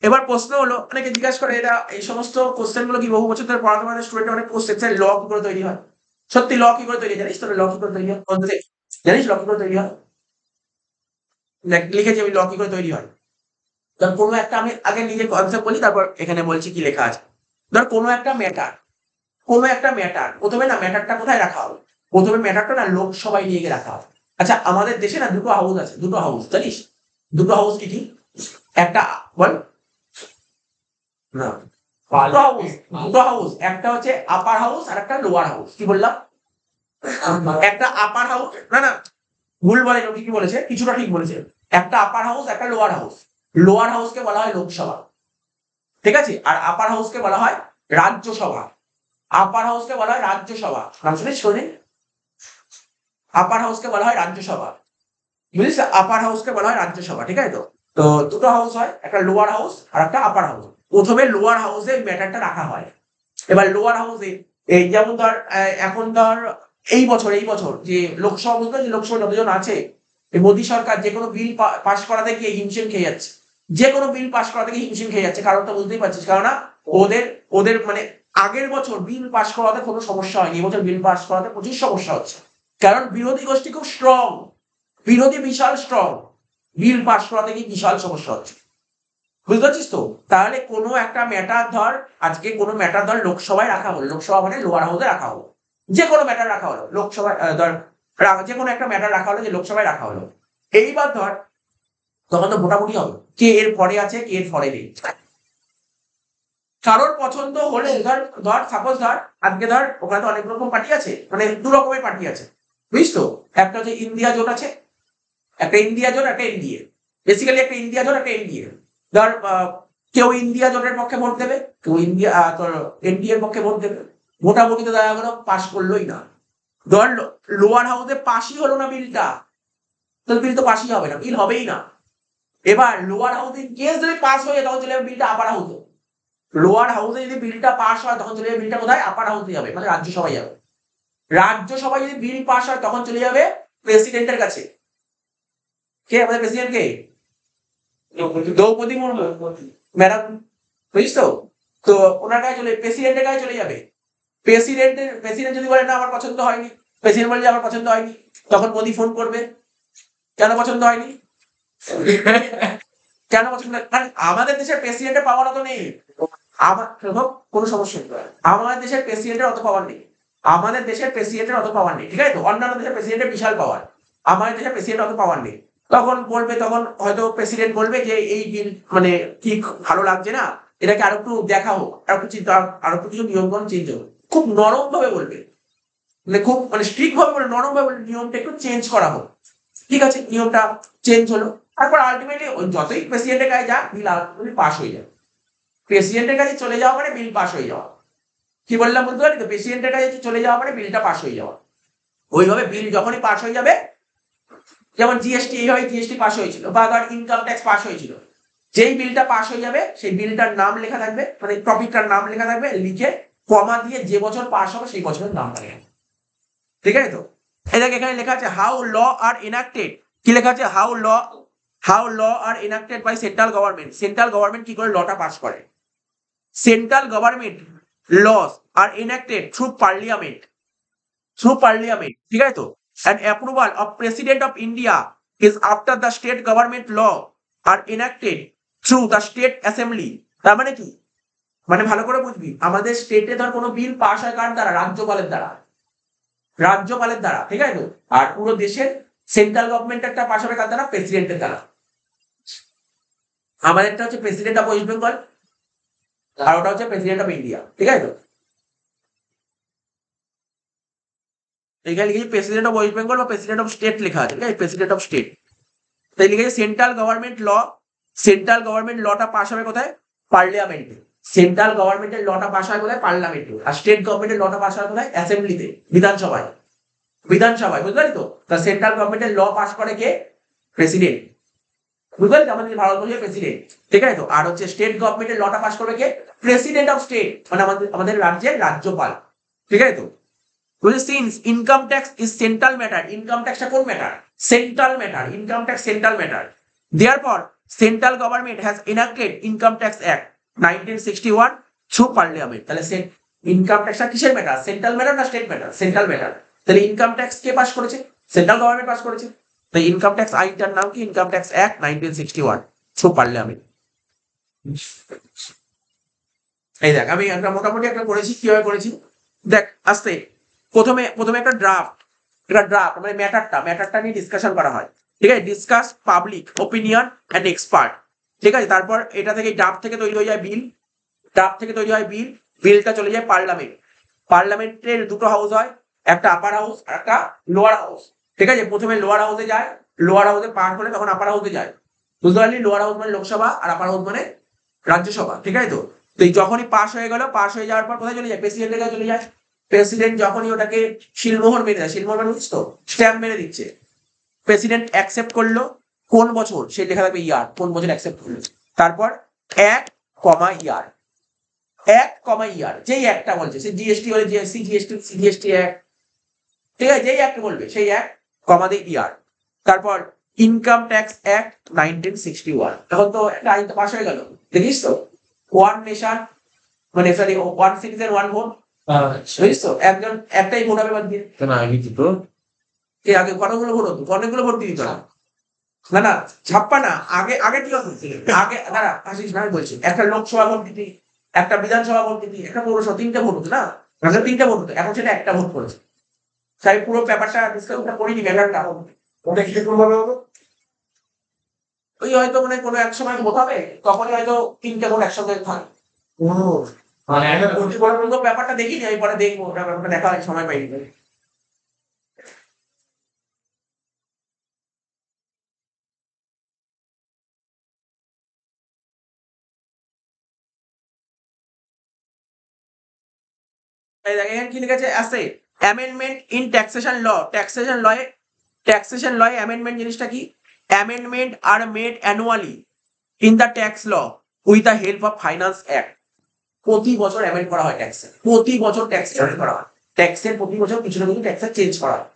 এবার প্রশ্ন হলো, অনেকে জিজ্ঞাসা করে এরা এই সমস্ত কোশ্চেন গুলো কি বহু বছর ধরে পড়াতে পারে স্টুডেন্ট অনেক কোশ্চেন, ল কি করে তৈরি হয়? সত্যি ল কি করে তৈরি হয় জানিস? তোর ল কি করে তৈরি হয় জানিস? ল কি করে তৈরি হয়? লিখেছি আমি ল কি করে তৈরি হয়। ধর কোনো একটা, আমি আগে নিজে কনসেপ্ট বলি তারপর এখানে বলছি কি লেখা আছে। ধর কোনো একটা ম্যাটার প্রথমে না ম্যাটারটা কোথায় রাখা হবে? প্রথমে ম্যাটারটা না লোকসভায় নিয়ে গিয়ে রাখা হবে। আচ্ছা আমাদের দেশে না দুটো হাউস আছে, দুটো হাউস জানিস? দুটো হাউস কি কি? একটা বল না, দুটো হাউস একটা হচ্ছে আপার হাউস আর একটা লোয়ার হাউস। কি বললাম? একটা আপার হাউস, না না ভুল বলে, কি বলেছে, কিছুটা ঠিক বলেছে। একটা আপার হাউস একটা লোয়ার হাউস। লোয়ার হাউসকে বলা হয় লোকসভা, ঠিক আছে? আর আপার হাউসকে বলা হয় রাজ্যসভা। আপার হাউসকে বলা হয় রাজ্যসভা, নাম শুনিস? শোনে, আপার হাউসকে বলা হয় রাজ্যসভা, বুঝিস? আপার হাউসকে বলা হয় রাজ্যসভা, ঠিক আছে? তো তো দুটো হাউস হয়, একটা লোয়ার হাউস আর একটা আপার হাউস। প্রথমে লোয়ার হাউসে ম্যাটারটা রাখা হয়। এবার লোয়ার হাউসে এই যেমন ধর এখন ধর এই বছর যে লোকসভা, বুঝতে যে লোকসভা যতজন আছে, এই মোদী সরকার যে কোনো বিল পাশ করাতে গিয়ে হিমশিম খেয়ে যাচ্ছে। যে কোনো বিল পাশ করাতে গিয়ে হিমশিম খেয়ে যাচ্ছে, কারণটা বুঝতেই পারছিস। কেননা ওদের ওদের মানে আগের বছর বিল পাশ করাতে কোনো সমস্যা হয়নি, এবছর বিল পাশ করাতে প্রচুর সমস্যা হচ্ছে। কারণ বিরোধী গোষ্ঠী খুব স্ট্রং, বিরোধী বিশাল স্ট্রং, বিল পাশ করাতে গিয়ে বিশাল সমস্যা হচ্ছে, বুঝতে পারছিস তো? তাহলে কোনো একটা ম্যাটার ধর, আজকে কোনো ম্যাটার ধর লোকসভায় রাখা হলো, লোকসভা মানে লোয়ার হাউসে রাখা হলো, যে কোনো ম্যাটার রাখা হলো লোকসভায়, ধর যে কোনো একটা ম্যাটার রাখা হলো যে লোকসভায় রাখা হলো। এইবার ধর তখন তো মোটামুটি হবে কে এর পরে আছে কে এর পরে নেই। কারোর পছন্দ হলে ধর ধর সাপোজ ধর আজকে ধর ওখানে তো অনেক রকম পার্টি আছে, মানে দু রকমের পার্টি আছে, বুঝিস তো? একটা হচ্ছে ইন্ডিয়া জোট আছে, একটা ইন্ডিয়া জোট একটা এনডিএ। বেসিক্যালি একটা ইন্ডিয়া জোট একটা এনডিএ। ধর কেউ ইন্ডিয়া জোটের পক্ষে ভোট দেবে, কেউ ইন্ডিয়া তোর এনডিএ এর পক্ষে ভোট দেবে। মোটামুটিতে দেখা গেল পাশ করলোই না। ধর লোয়ার হাউসে পাশই হলো না বিলটা, তাহলে বিল তো পাশই হবে না, বিল হবেই না। এবার লোয়ার হাউসে কেস যদি পাস হয়ে যায় তখন চলে যাবে বিলটা আপার হাউসে। লোয়ার হাউসে যদি বিলটা পাস হয় তখন চলে যাবে বিলটা কোথায়? আপার হাউসে যাবে, মানে রাজ্যসভায় যাবে। রাজ্যসভায় যদি বিল পাস হয় তখন চলে যাবে প্রেসিডেন্টের কাছে। কে আমাদের প্রেসিডেন্ট কে? দ্রৌপদী মুর্মু ম্যাডাম, বুঝিস তো? তো ওনার কাছে চলে, প্রেসিডেন্টের কাছে চলে যাবে। প্রেসিডেন্ট যদি বলে না আমার পছন্দ হয়নি, প্রেসিডেন্ট বলে যে আমার পছন্দ হয়নি, তখন মোদি ফোন করবে কেন পছন্দ হয়নি, কেন পছন্দ, কারণ আমাদের দেশের প্রেসিডেন্টের পাওয়ার অত নেই। আমার কোনো সমস্যা নেই, আমাদের দেশের প্রেসিডেন্টের অত পাওয়ার নেই, আমাদের দেশের প্রেসিডেন্টের অত পাওয়ার নেই, ঠিক আছে? তো অন্যান্য দেশের প্রেসিডেন্টের বিশাল পাওয়ার, আমাদের দেশের প্রেসিডেন্ট অত পাওয়ার নেই। তখন বলবে, তখন হয়তো প্রেসিডেন্ট বলবে যে এই বিল মানে ঠিক ভালো লাগছে না, এটাকে আরো একটু দেখা হোক, আরো একটু চিন্তা, আরো একটু কিছু নিয়মকানুন চেঞ্জ হোক। খুব নরম ভাবে বলবে, মানে খুব মানে স্ট্রিক্ট ভাবে বলে, নরম ভাবে বলে নিয়মটা একটু চেঞ্জ করা হোক। ঠিক আছে, নিয়মটা চেঞ্জ হলো, তারপর আলটিমেটলি যতই প্রেসিডেন্টের কাছে যাক বিল আলটিমেটলি পাস হয়ে যায়। প্রেসিডেন্টের কাছে চলে যাওয়া মানে বিল পাস হয়ে যাওয়া। কি বললাম বুঝতে পারলি তো? প্রেসিডেন্টের কাছে চলে যাওয়া মানে বিলটা পাস হয়ে যাওয়া। ওইভাবে বিল যখনই পাস হয়ে যাবে, যেমন জিএসটি, এইভাবে জিএসটি পাস হয়েছিল, বা ধর ইনকাম ট্যাক্স পাস হয়েছিল, যেই বিলটা পাস হয়ে যাবে সেই বিলটার নাম লেখা থাকবে, মানে টপিকটার নাম লেখা থাকবে, লিখে কমা দিয়ে যে বছর পাস হবে সেই বছরের নাম লেখা। ঠিক আছে তো? এটাকে এখানে লেখা আছে হাউ ল আর ইনাক্টেড। কি লেখা আছে? How law are enacted by central government. Central government কি করে লটা পাস করে? Central government laws are enacted through parliament, ঠিক আছে তো? And approval of president of India is after the state government law are enacted through the state assembly. তার মানে কি? মানে ভালো করে বুঝবি, আমাদের স্টেটে ধর কোনো বিল পাস হয় কার দ্বারা? রাজ্যপালের দ্বারা, রাজ্যপালের দ্বারা, ঠিক আছে তো? আর পুরো দেশের সেন্ট্রাল গভর্নমেন্ট একটা পাস হবে কার দ্বারা? প্রেসিডেন্টের দ্বারা। আমাদেরটা হচ্ছে প্রেসিডেন্ট অফ ওয়েস্ট বেঙ্গল, আর ওটা হচ্ছে প্রেসিডেন্ট অফ ইন্ডিয়া, ঠিক আছে তো? এখানে লিখেছি প্রেসিডেন্ট অফ ওয়েস্ট বেঙ্গল বা প্রেসিডেন্ট অফ স্টেট লেখা আছে, ঠিক আছে? President of state. তাই লিখেছে central government law. Central government লটা পাস হবে কোথায়? পার্লামেন্টে। সেন্ট্রাল গভর্নমেন্টের লটা পাস হয় কোথায়? পার্লামেন্টে। আর স্টেট গভর্নমেন্টের লটা পাস হয় কোথায়? অ্যাসেম্বলিতে, বিধানসভায়। বিধানসভায়, বুঝতে পারি তো? তা সেন্ট্রাল গভর্নমেন্টের ল পাস করে কে? প্রেসিডেন্ট, বুঝতে পারি তো? আমাদের ভারতবর্ষের প্রেসিডেন্ট, ঠিক আছে তো? আর হচ্ছে স্টেট গভর্নমেন্টের লটা পাস করবে কে? প্রেসিডেন্ট অফ স্টেট, মানে আমাদের রাজ্যের রাজ্যপাল, ঠিক আছে তো? বলে since income tax is central matter. Income ট্যাক্সটা কোন matter? central matter, income tax central matter. Therefore, central government has enacted Income Tax Act 1961 through Parliament. তাহলে ইনকাম ট্যাক্সটা কিসের ম্যাটার? সেন্ট্রাল ম্যাটার না স্টেট ম্যাটার? Central matter. তাহলে income tax কে pass করেছে? Central government pass করেছে। তো income tax আইনটার নাম কি? Income tax act 1961 through parliament. এই দেখ, আমি একটা মোটামুটি একটা করেছি। কিভাবে করেছি দেখ, আস্তে প্রথমে একটা ড্রাফট মানে ম্যাটারটা নিয়ে ডিসকাশন করা হয়, ঠিক আছে? Discuss public opinion and expert, ঠিক আছে? তারপর এটা থেকে ড্রাফট থেকে তৈরি হয়ে যায় বিল, বিলটা চলে যায় পার্লামেন্টের দুটো হাউস হয়, একটা আপার হাউস আর একটা লোয়ার হাউস, ঠিক আছে? প্রথমে লোয়ার হাউসে যায়, লোয়ার হাউসে পার হলে তখন আপার হাউসে যায়, বুঝতে পারলি? লোয়ার হাউস মানে লোকসভা আর আপার হাউস মানে রাজ্যসভা, ঠিক আছে? তো যখনই পাস হয়ে গেল, পাস হয়ে যাওয়ার পর কোথায় চলে যায়? প্রেসিডেন্টের কাছে চলে যায়। প্রেসিডেন্ট যখনই ওটাকে শিলমোহর মেরে দেয়, শিলমোহর মানে বুঝছো, স্ট্যাম্প মেরে দিচ্ছে, প্রেসিডেন্ট অ্যাকসেপ্ট করলো কোন বছর, সে লেখা থাকবে ইয়ার, কোন বছর অ্যাকসেপ্ট করলো, তারপর 1, ইয়ার, যেই একটা বলছে, সে জিএসটি হলে সিজিএসটি এক, ঠিক আছে? যেই একটা বলবে সেই এক কমা দিয়ে ইয়ার। তারপর ইনকাম ট্যাক্স অ্যাক্ট 1961, তখন তো একটা আইন তো পাস হয়ে গেল, দেখিস তো? ওয়ান নেশন মানে sorry, one citizen one vote, বুঝিস তো? একটাই ভোট হবে বাদ দিয়ে। আগে কতগুলো ভোট হতো? অনেকগুলো ভোট দিয়ে দিত না, ছাপ্পা না, আগে কি হতো? আগে দাঁড়া, আসিস না, আমি বলছি, একটা লোকসভা ভোট দিতি, একটা বিধানসভা ভোট দিতি, একটা পৌরসভা, 3টে ভোট হতো না? আগে 3টে ভোট হতো, এখন সেটা একটা ভোট করেছে। তাই পুরো ব্যাপারটা ডিসকাশনটা করিনি, ব্যাপারটা ওটা কি রকম ভাবে হবে? ওই হয়তো মানে কোনো এক সময় ভোট হবে, তখনই হয়তো 3টে ভোট একসঙ্গে থাকে। ও, মানে একটা পুরো ব্যাপারটা দেখিনি, আমি পরে দেখবো, ব্যাপারটা দেখা হয়, সময় পাইনি। এখানে কি লিখেছে? আছে অ্যামেন্ডমেন্ট ইন ট্যাক্সেশন লয়ে অ্যামেন্ডমেন্ট জিনিসটা কি? Amendment are made annually in the tax law with the help of finance act. প্রতি বছর অ্যামেন্ড করা হয় ট্যাক্সের, প্রতি বছর ট্যাক্স চেঞ্জ করা হয়, ট্যাক্সের প্রতি বছর কিছু না কিছু ট্যাক্সের চেঞ্জ করা হয়,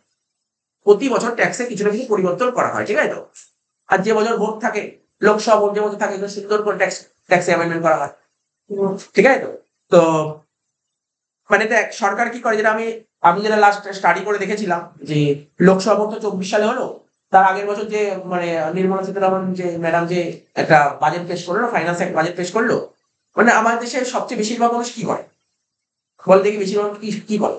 প্রতি বছর ট্যাক্সে কিছু না কিছু পরিবর্তন করা হয়, ঠিক আছে তো? আর যে বছর ভোট থাকে, লোকসভা ভোট যে বছর থাকে, সুন্দর করে ট্যাক্স অ্যামেন্ডমেন্ট করা হয়, ঠিক আছে তো? তো মানে দেখ, সরকার কি করে, যেটা আমি যেটা লাস্ট স্টাডি করে দেখেছিলাম, যে লোকসভা ভোট তো 24 সালে হলো, তার আগের বছর যে মানে নির্মলা সীতারামন যে ম্যাডাম যে একটা বাজেট পেশ করলো, ফাইন্যান্স একটা বাজেট পেশ করলো, মানে আমাদের দেশে সবচেয়ে বেশিরভাগ মানুষ কি করে বল দেখি? বেশিরভাগ কি করে?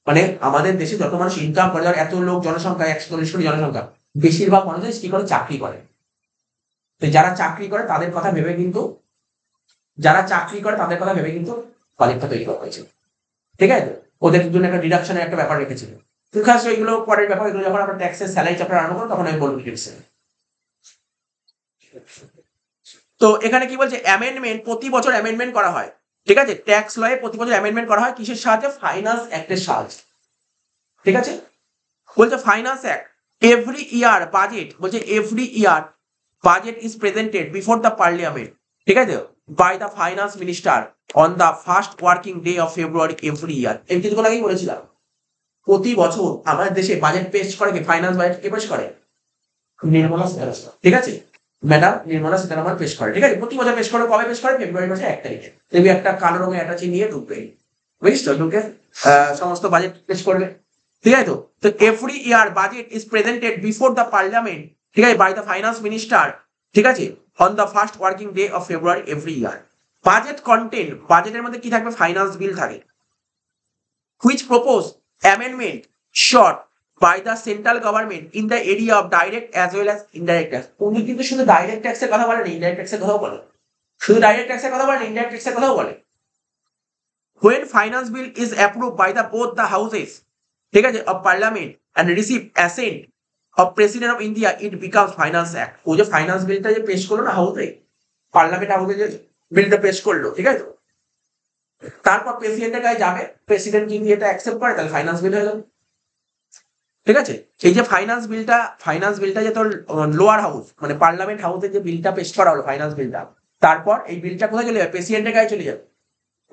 মানে আমাদের দেশে যত মানুষ ইনকাম করে, এত লোক জনসংখ্যা, 140 কোটি জনসংখ্যা, বেশিরভাগ মানুষ কি করে? চাকরি করে। তো যারা চাকরি করে তাদের কথা ভেবে কিন্তু বাজেটটা তৈরি করা হয়েছে, ঠিক আছে? ওদের জন্য একটা ডিডাকশনের একটা ব্যাপার রেখেছিল। খাস ওইগুলো পরের ব্যাপার, এগুলো যখন আমরা ট্যাক্সের স্যালারি চ্যাপ্টার আরম্ভ করবো তখন আমি বলবো ডিটেলসে। তো এখানে কি বলছে? অ্যামেন্ডমেন্ট, প্রতি বছর অ্যামেন্ডমেন্ট করা হয়, ঠিক আছে? ট্যাক্স লয়ে প্রতি বছর অ্যামেন্ডমেন্ট করা হয় কিসের সাহায্যে? ফাইন্যান্স অ্যাক্টের সাহায্যে, ঠিক আছে? বলছে finance act every year budget is presented before the parliament, ঠিক আছে? By the finance minister on the first working day of February every year. এই কিছুক্ষণ আগেই বলেছিলাম, প্রতি বছর আমাদের দেশে বাজেট পেশ করে কে? ফাইন্যান্স বাজেট কে পেশ করে? নির্মলা সীতারামন, ঠিক আছে? ম্যাডাম নির্মলা সীতারামন পেশ করে, ঠিক আছে? প্রতি বছর পেশ করে, কবে পেশ করে? ফেব্রুয়ারি মাসে 1 তারিখে। দেখবি একটা কালো রঙের অ্যাটাচি নিয়ে ঢুকবে, বুঝিস তো? ঢুকে সমস্ত বাজেট পেশ করবে, ঠিক আছে? তো every year budget is presented before the parliament, ঠিক আছে, বাই দ্য ফাইন্যান্স মিনিস্টার, ঠিক আছে, on the first working day of February every year. Budget content, বাজেটের মধ্যে কি থাকবে? ফাইন্যান্স বিল থাকে, which propose amendment sought by the central government in the area of direct as well as indirect tax. উনি কিন্তু শুধু direct ট্যাক্সের কথা বলেন, ইনডাইরেক্ট ট্যাক্সের কথাও বলেন, শুধু ডাইরেক্ট ট্যাক্সের কথা বলেন, ইনডাইরেক্ট ট্যাক্সের কথাও বলেন। When finance bill is approved by both the houses, ঠিক আছে, of parliament and receive assent of president of India, it becomes finance act. ও যে ফাইন্যান্স বিলটা যে পেশ করলো না হাউসে, পার্লামেন্ট হাউসে যে বিলটা পেশ করলো, ঠিক আছে, তারপর প্রেসিডেন্টের কাছে যাবে, প্রেসিডেন্ট যদি এটা অ্যাকসেপ্ট করে তাহলে ফাইন্যান্স বিল হয়ে যাবে, ঠিক আছে? এই যে ফাইন্যান্স বিলটা যে তোর লোয়ার হাউস মানে পার্লামেন্ট হাউসে যে বিলটা পেশ করা হলো ফাইন্যান্স বিলটা, তারপর এই বিলটা কোথায় চলে যাবে? প্রেসিডেন্টের কাছে চলে যাবে।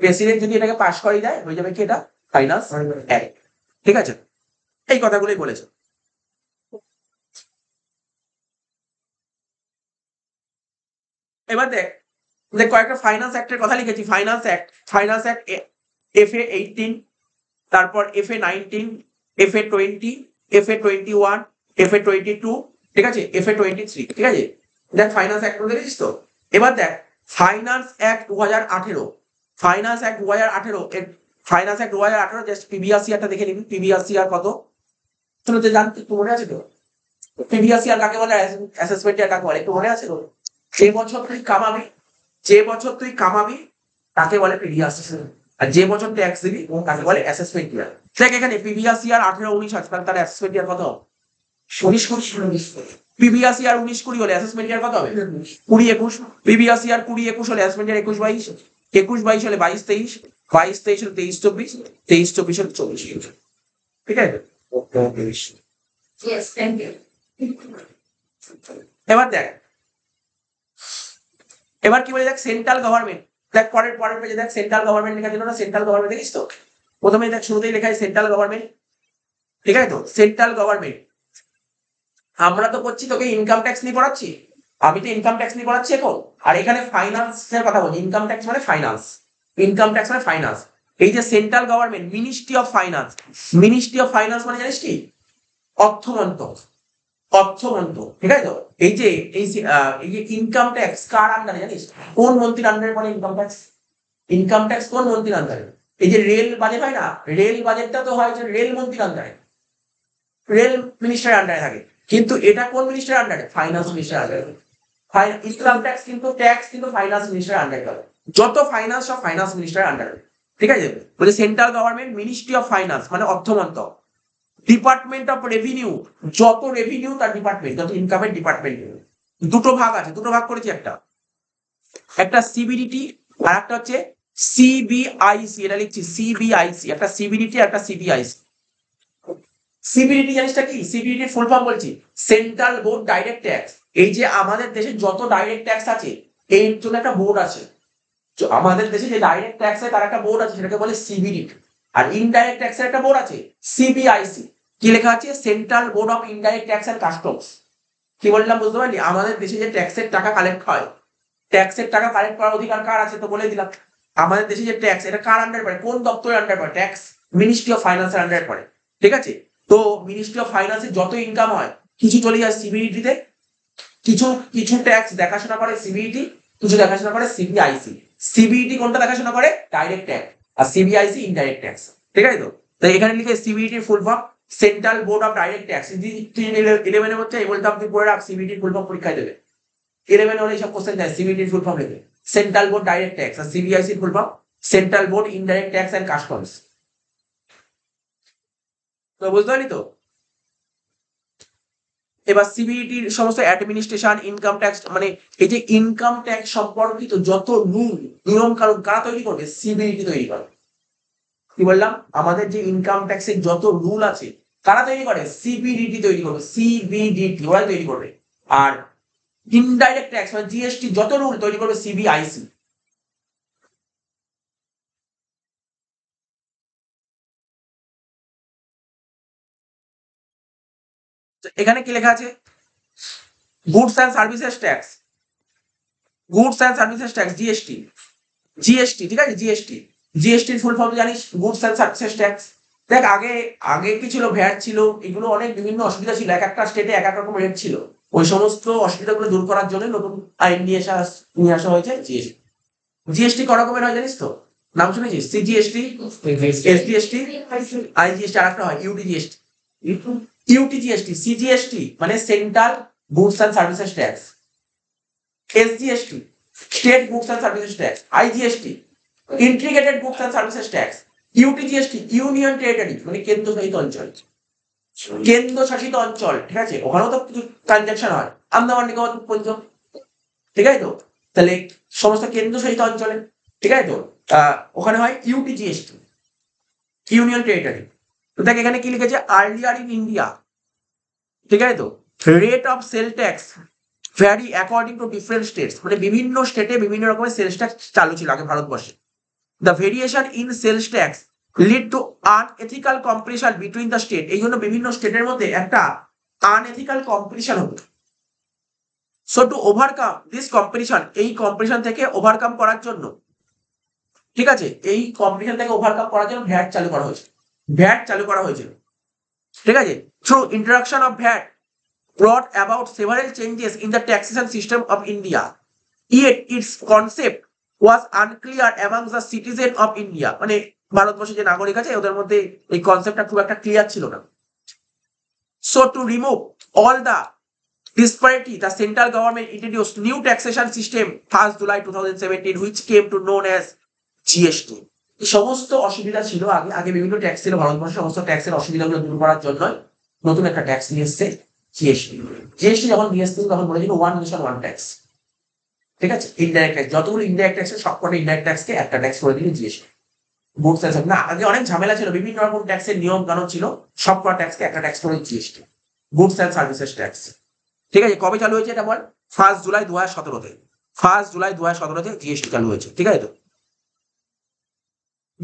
প্রেসিডেন্ট যদি এটাকে পাশ করে দেয়, হয়ে যাবে কি? এটা ফাইন্যান্স অ্যাক্ট, ঠিক আছে? এই কথাগুলোই বলেছে। এবার দেখ দেখ কয়েকটা ফাইন্যান্স অ্যাক্টের কথা লিখেছি। ফাইন্যান্স অ্যাক্ট FA 18, তারপর FA 19, FA 20, FA 21, FA 22, ঠিক আছে, FA 23, ঠিক আছে। দেখ ফাইন্যান্স অ্যাক্ট দেখেছিস তো। এবার দেখ finance act 2018, finance act 2018, finance act 2018 just previous ইয়ারটা দেখে নিবি। প্রিভিয়াস ইয়ার কত শুনে তো জানতে একটু মনে আছে তো? প্রিভিয়াস ইয়ার কাকে বলে, অ্যাসেসমেন্ট ইয়ার কাকে বলে একটু মনে আছে তো? যে বছর তুই কামাবি তাকে বলে প্রিভিয়াস ইয়ার, আর যে বছর ট্যাক্স দিবি তাকে বলে অ্যাসেসমেন্ট ইয়ার। দেখ এখানে প্রিভিয়াস ইয়ার 18-19 আছে, তাহলে তার অ্যাসেসমেন্ট ইয়ার কত? 19-20। প্রিভিয়াস ইয়ার 19-20 হলে অ্যাসেসমেন্ট ইয়ার কত হবে? 20-21। প্রিভিয়াস ইয়ার 20-21 হলে অ্যাসেসমেন্ট ইয়ার 21-22, 21-22 হলে 22-23, 22-23 হলে 23-24, 23-24 হলে 24। ঠিক আছে। Yes, thank you. এবার দেখ এবার কি বলে, দেখ সেন্ট্রাল গভর্নমেন্ট। দেখ পরের পেজে দেখ সেন্ট্রাল গভর্নমেন্ট লেখা ছিল না? সেন্ট্রাল গভর্নমেন্ট দেখিস তো? প্রথমে দেখ শুরুতেই লেখা আছে সেন্ট্রাল গভর্নমেন্ট, ঠিক আছে তো? Central government. আমরা তো করছি তোকে ইনকাম ট্যাক্স নিয়ে পড়াচ্ছি, আমি তো ইনকাম ট্যাক্স নিয়ে পড়াচ্ছি এখন। আর এখানে ফাইন্যান্সের কথা বলছি। ইনকাম ট্যাক্স মানে ফাইন্যান্স, ইনকাম ট্যাক্স মানে ফাইন্যান্স। এই যে central government, ministry of finance, ministry of finance মানে জানিস কি? অর্থমন্ত্রক, ঠিক আছে তো? এই যে ইনকাম ট্যাক্স কার আন্ডারে জানিস? কোন মন্ত্রীর আন্ডারে পড়ে ইনকাম ট্যাক্স? ইনকাম ট্যাক্স কোন মন্ত্রীর আন্ডারে? এই যে রেল বাজেট হয় না, রেল বাজেটটা তো হয় যে রেল মন্ত্রীর আন্ডারে, রেল মিনিস্টারের আন্ডারে থাকে। কিন্তু এটা কোন মিনিস্টারের আন্ডারে? ফাইন্যান্স মিনিস্টারের আন্ডারে। ইনকাম ট্যাক্স কিন্তু ফাইন্যান্স মিনিস্টারের আন্ডারে হবে। যত ফাইন্যান্স সব ফাইন্যান্স মিনিস্টারের আন্ডারে, ঠিক আছে? বলে central government, ministry of finance মানে অর্থমন্ত্রক, ডিপার্টমেন্ট অফ রেভিনিউ, যত রেভিনিউ তার ডিপার্টমেন্ট, যত ইনকামের ডিপার্টমেন্ট। দুটো ভাগ আছে, দুটো ভাগ করেছি, একটা সিবিডিটি আর একটা হচ্ছে সিবিআইসি। এটা লিখছি সিবিআইসি, একটা সিবিডিটি একটা সিবিআইসি। সিবিডিটি জানিসটা কি? সিবিডিটির ফুল ফর্ম বলছি, সেন্ট্রাল বোর্ড ডাইরেক্ট ট্যাক্স। এই যে আমাদের দেশে যত ডাইরেক্ট ট্যাক্স আছে এর জন্য একটা বোর্ড আছে। আমাদের দেশে যে ডাইরেক্ট ট্যাক্স আছে তার একটা বোর্ড আছে, সেটাকে বলে সিবিডিটি। আর ইনডাইরেক্ট ট্যাক্সের একটা বোর্ড আছে সিবিআইসি। কি লেখা আছে? Central board of indirect tax and customs. কি বললাম বুঝতে পারলি? আমাদের দেশে যে ট্যাক্সের টাকা কালেক্ট হয়, ট্যাক্সের টাকা কালেক্ট করার অধিকার কার আছে তো বলে দিলাম। আমাদের দেশে যে ট্যাক্স, এটা কার আন্ডার পড়ে? কোন দপ্তরের আন্ডার পড়ে? ট্যাক্স মিনিস্ট্রি অফ ফাইন্যান্সের আন্ডার পড়ে, ঠিক আছে? তো মিনিস্ট্রি অফ ফাইন্যান্সের যত ইনকাম হয় কিছু চলে যায় সিবিডিটিতে, কিছু ট্যাক্স দেখাশোনা করে সিবিডিটি, কিছু দেখাশোনা করে সিবিআইসি। সিবিডিটি কোনটা দেখাশোনা করে? Direct tax. আর সিবিআইসি ইনডাইরেক্ট ট্যাক্স, ঠিক আছে তো? তাই এখানে লিখে সিবিডিটির full form central board of direct tax. 11 হচ্ছে এই বলতাম, তুই পড়ে রাখ, সিবিডিটির ফুল ফর্ম পরীক্ষায় দেবে। 11 হলে এইসব কোশ্চেন দেয়, সিবিডিটির ফুল ফর্ম লিখে সেন্ট্রাল বোর্ড ডাইরেক্ট ট্যাক্স, আর সিবিআইসির full form central board indirect tax and customs. তো বুঝতে পারলি তো? এবার সিবিডিটির সমস্ত অ্যাডমিনিস্ট্রেশন, ইনকাম ট্যাক্স, মানে এই যে ইনকাম ট্যাক্স সম্পর্কিত যত রুল নিয়ম কানুন কারা তৈরি করবে? সিবিডিটি তৈরি করে। কি বললাম? আমাদের যে ইনকাম ট্যাক্সের যত রুল আছে কারা তৈরি করে? সিবিডিটি তৈরি করবে, সিবিডিটি ওরা তৈরি করবে। আর ইনডাইরেক্ট ট্যাক্স মানে জিএসটি যত রুল তৈরি করবে সিবিআইসি। এখানে কি লেখা আছে? Goods and services tax, goods and services tax, GST, ঠিক আছে? জিএসটির ফুল ফর্ম জানিস? Goods and services tax. দেখ আগে কি ছিল? ভ্যাট ছিল, এগুলো অনেক বিভিন্ন অসুবিধা ছিল, এক একটা স্টেটে এক এক রকম রেট ছিল। ওই সমস্ত অসুবিধাগুলো দূর করার জন্য নতুন আইন নিয়ে আসা হয়েছে জিএসটি। জিএসটি ক রকমের হয় জানিস তো? নাম শুনেছিস? সিজিএসটি, এসজিএসটি, আইজিএসটি, আর একটা হয় ইউটিজিএসটি। ইউটিজিএসটি, সিজিএসটি মানে central goods and services tax, SGST state goods and services tax, IGST integrated goods and services tax, UTGST union territory মানে কেন্দ্রশাসিত অঞ্চল, ঠিক আছে? ওখানেও তো কিছু ট্রানজাকশন হয়, আন্দামান নিকোবর পর্যন্ত, ঠিক আছে তো? তাহলে সমস্ত কেন্দ্রশাসিত অঞ্চলে, ঠিক আছে তো? ওখানে হয় ইউটিজিএসটি, ইউনিয়ন টেরিটরি। তো দেখ এখানে কি লিখেছে? আর্লিয়ার ইন ইন্ডিয়া, ঠিক আছে তো? Rate of sale tax vary according to different states, মানে বিভিন্ন স্টেটে বিভিন্ন রকমের সেলস ট্যাক্স চালু ছিল আগে ভারতবর্ষে। The variation in sales tax lead to unethical competition between the state. এই জন্য বিভিন্ন স্টেটের মধ্যে একটা আনএথিক্যাল কম্পিটিশন হতো। So to overcome this competition, এই কম্পিটিশন থেকে ওভারকাম করার জন্য, ঠিক আছে, এই কম্পিটিশন থেকে ওভারকাম করার জন্য ভ্যাট চালু করা হয়েছে, ভ্যাট চালু করা হয়েছিল, ঠিক আছে। Through introduction of VAT brought about several changes in the taxation system of India. Yet its concept was unclear among the citizens of India. মানে ভারতবর্ষের যে নাগরিক আছে ওদের মধ্যে এই কনসেপ্টটা খুব একটা ক্লিয়ার ছিল না। So to remove all the disparity, the central government introduced new taxation system 1st July 2017, which came to known as GST. এই সমস্ত অসুবিধা ছিল আগে, আগে বিভিন্ন ট্যাক্স ছিল ভারতবর্ষে, সমস্ত ট্যাক্সের অসুবিধাগুলো দূর করার জন্য নতুন একটা ট্যাক্স নিয়ে এসছে জিএসটি। জিএসটি যখন নিয়ে এসছিল তখন বলেছিল ওয়ান নেশন ওয়ান ট্যাক্স, ঠিক আছে। ইনডাইরেক্ট ট্যাক্স, যতগুলো ইনডাইরেক্ট ট্যাক্স সবকটা ইনডাইরেক্ট ট্যাক্সকে একটা ট্যাক্স করে দিল জিএসটি। গুডস অ্যান্ড সার্ভিস না, আগে অনেক ঝামেলা ছিল, বিভিন্ন রকম ট্যাক্সের নিয়ম কানুন ছিল, সবকটা ট্যাক্সকে একটা ট্যাক্স করে GST, goods and services tax, ঠিক আছে। কবে চালু হয়েছে এটা বল? 1st জুলাই 2017-তে, 1st জুলাই 2017-তে জিএসটি চালু হয়েছে, ঠিক আছে তো।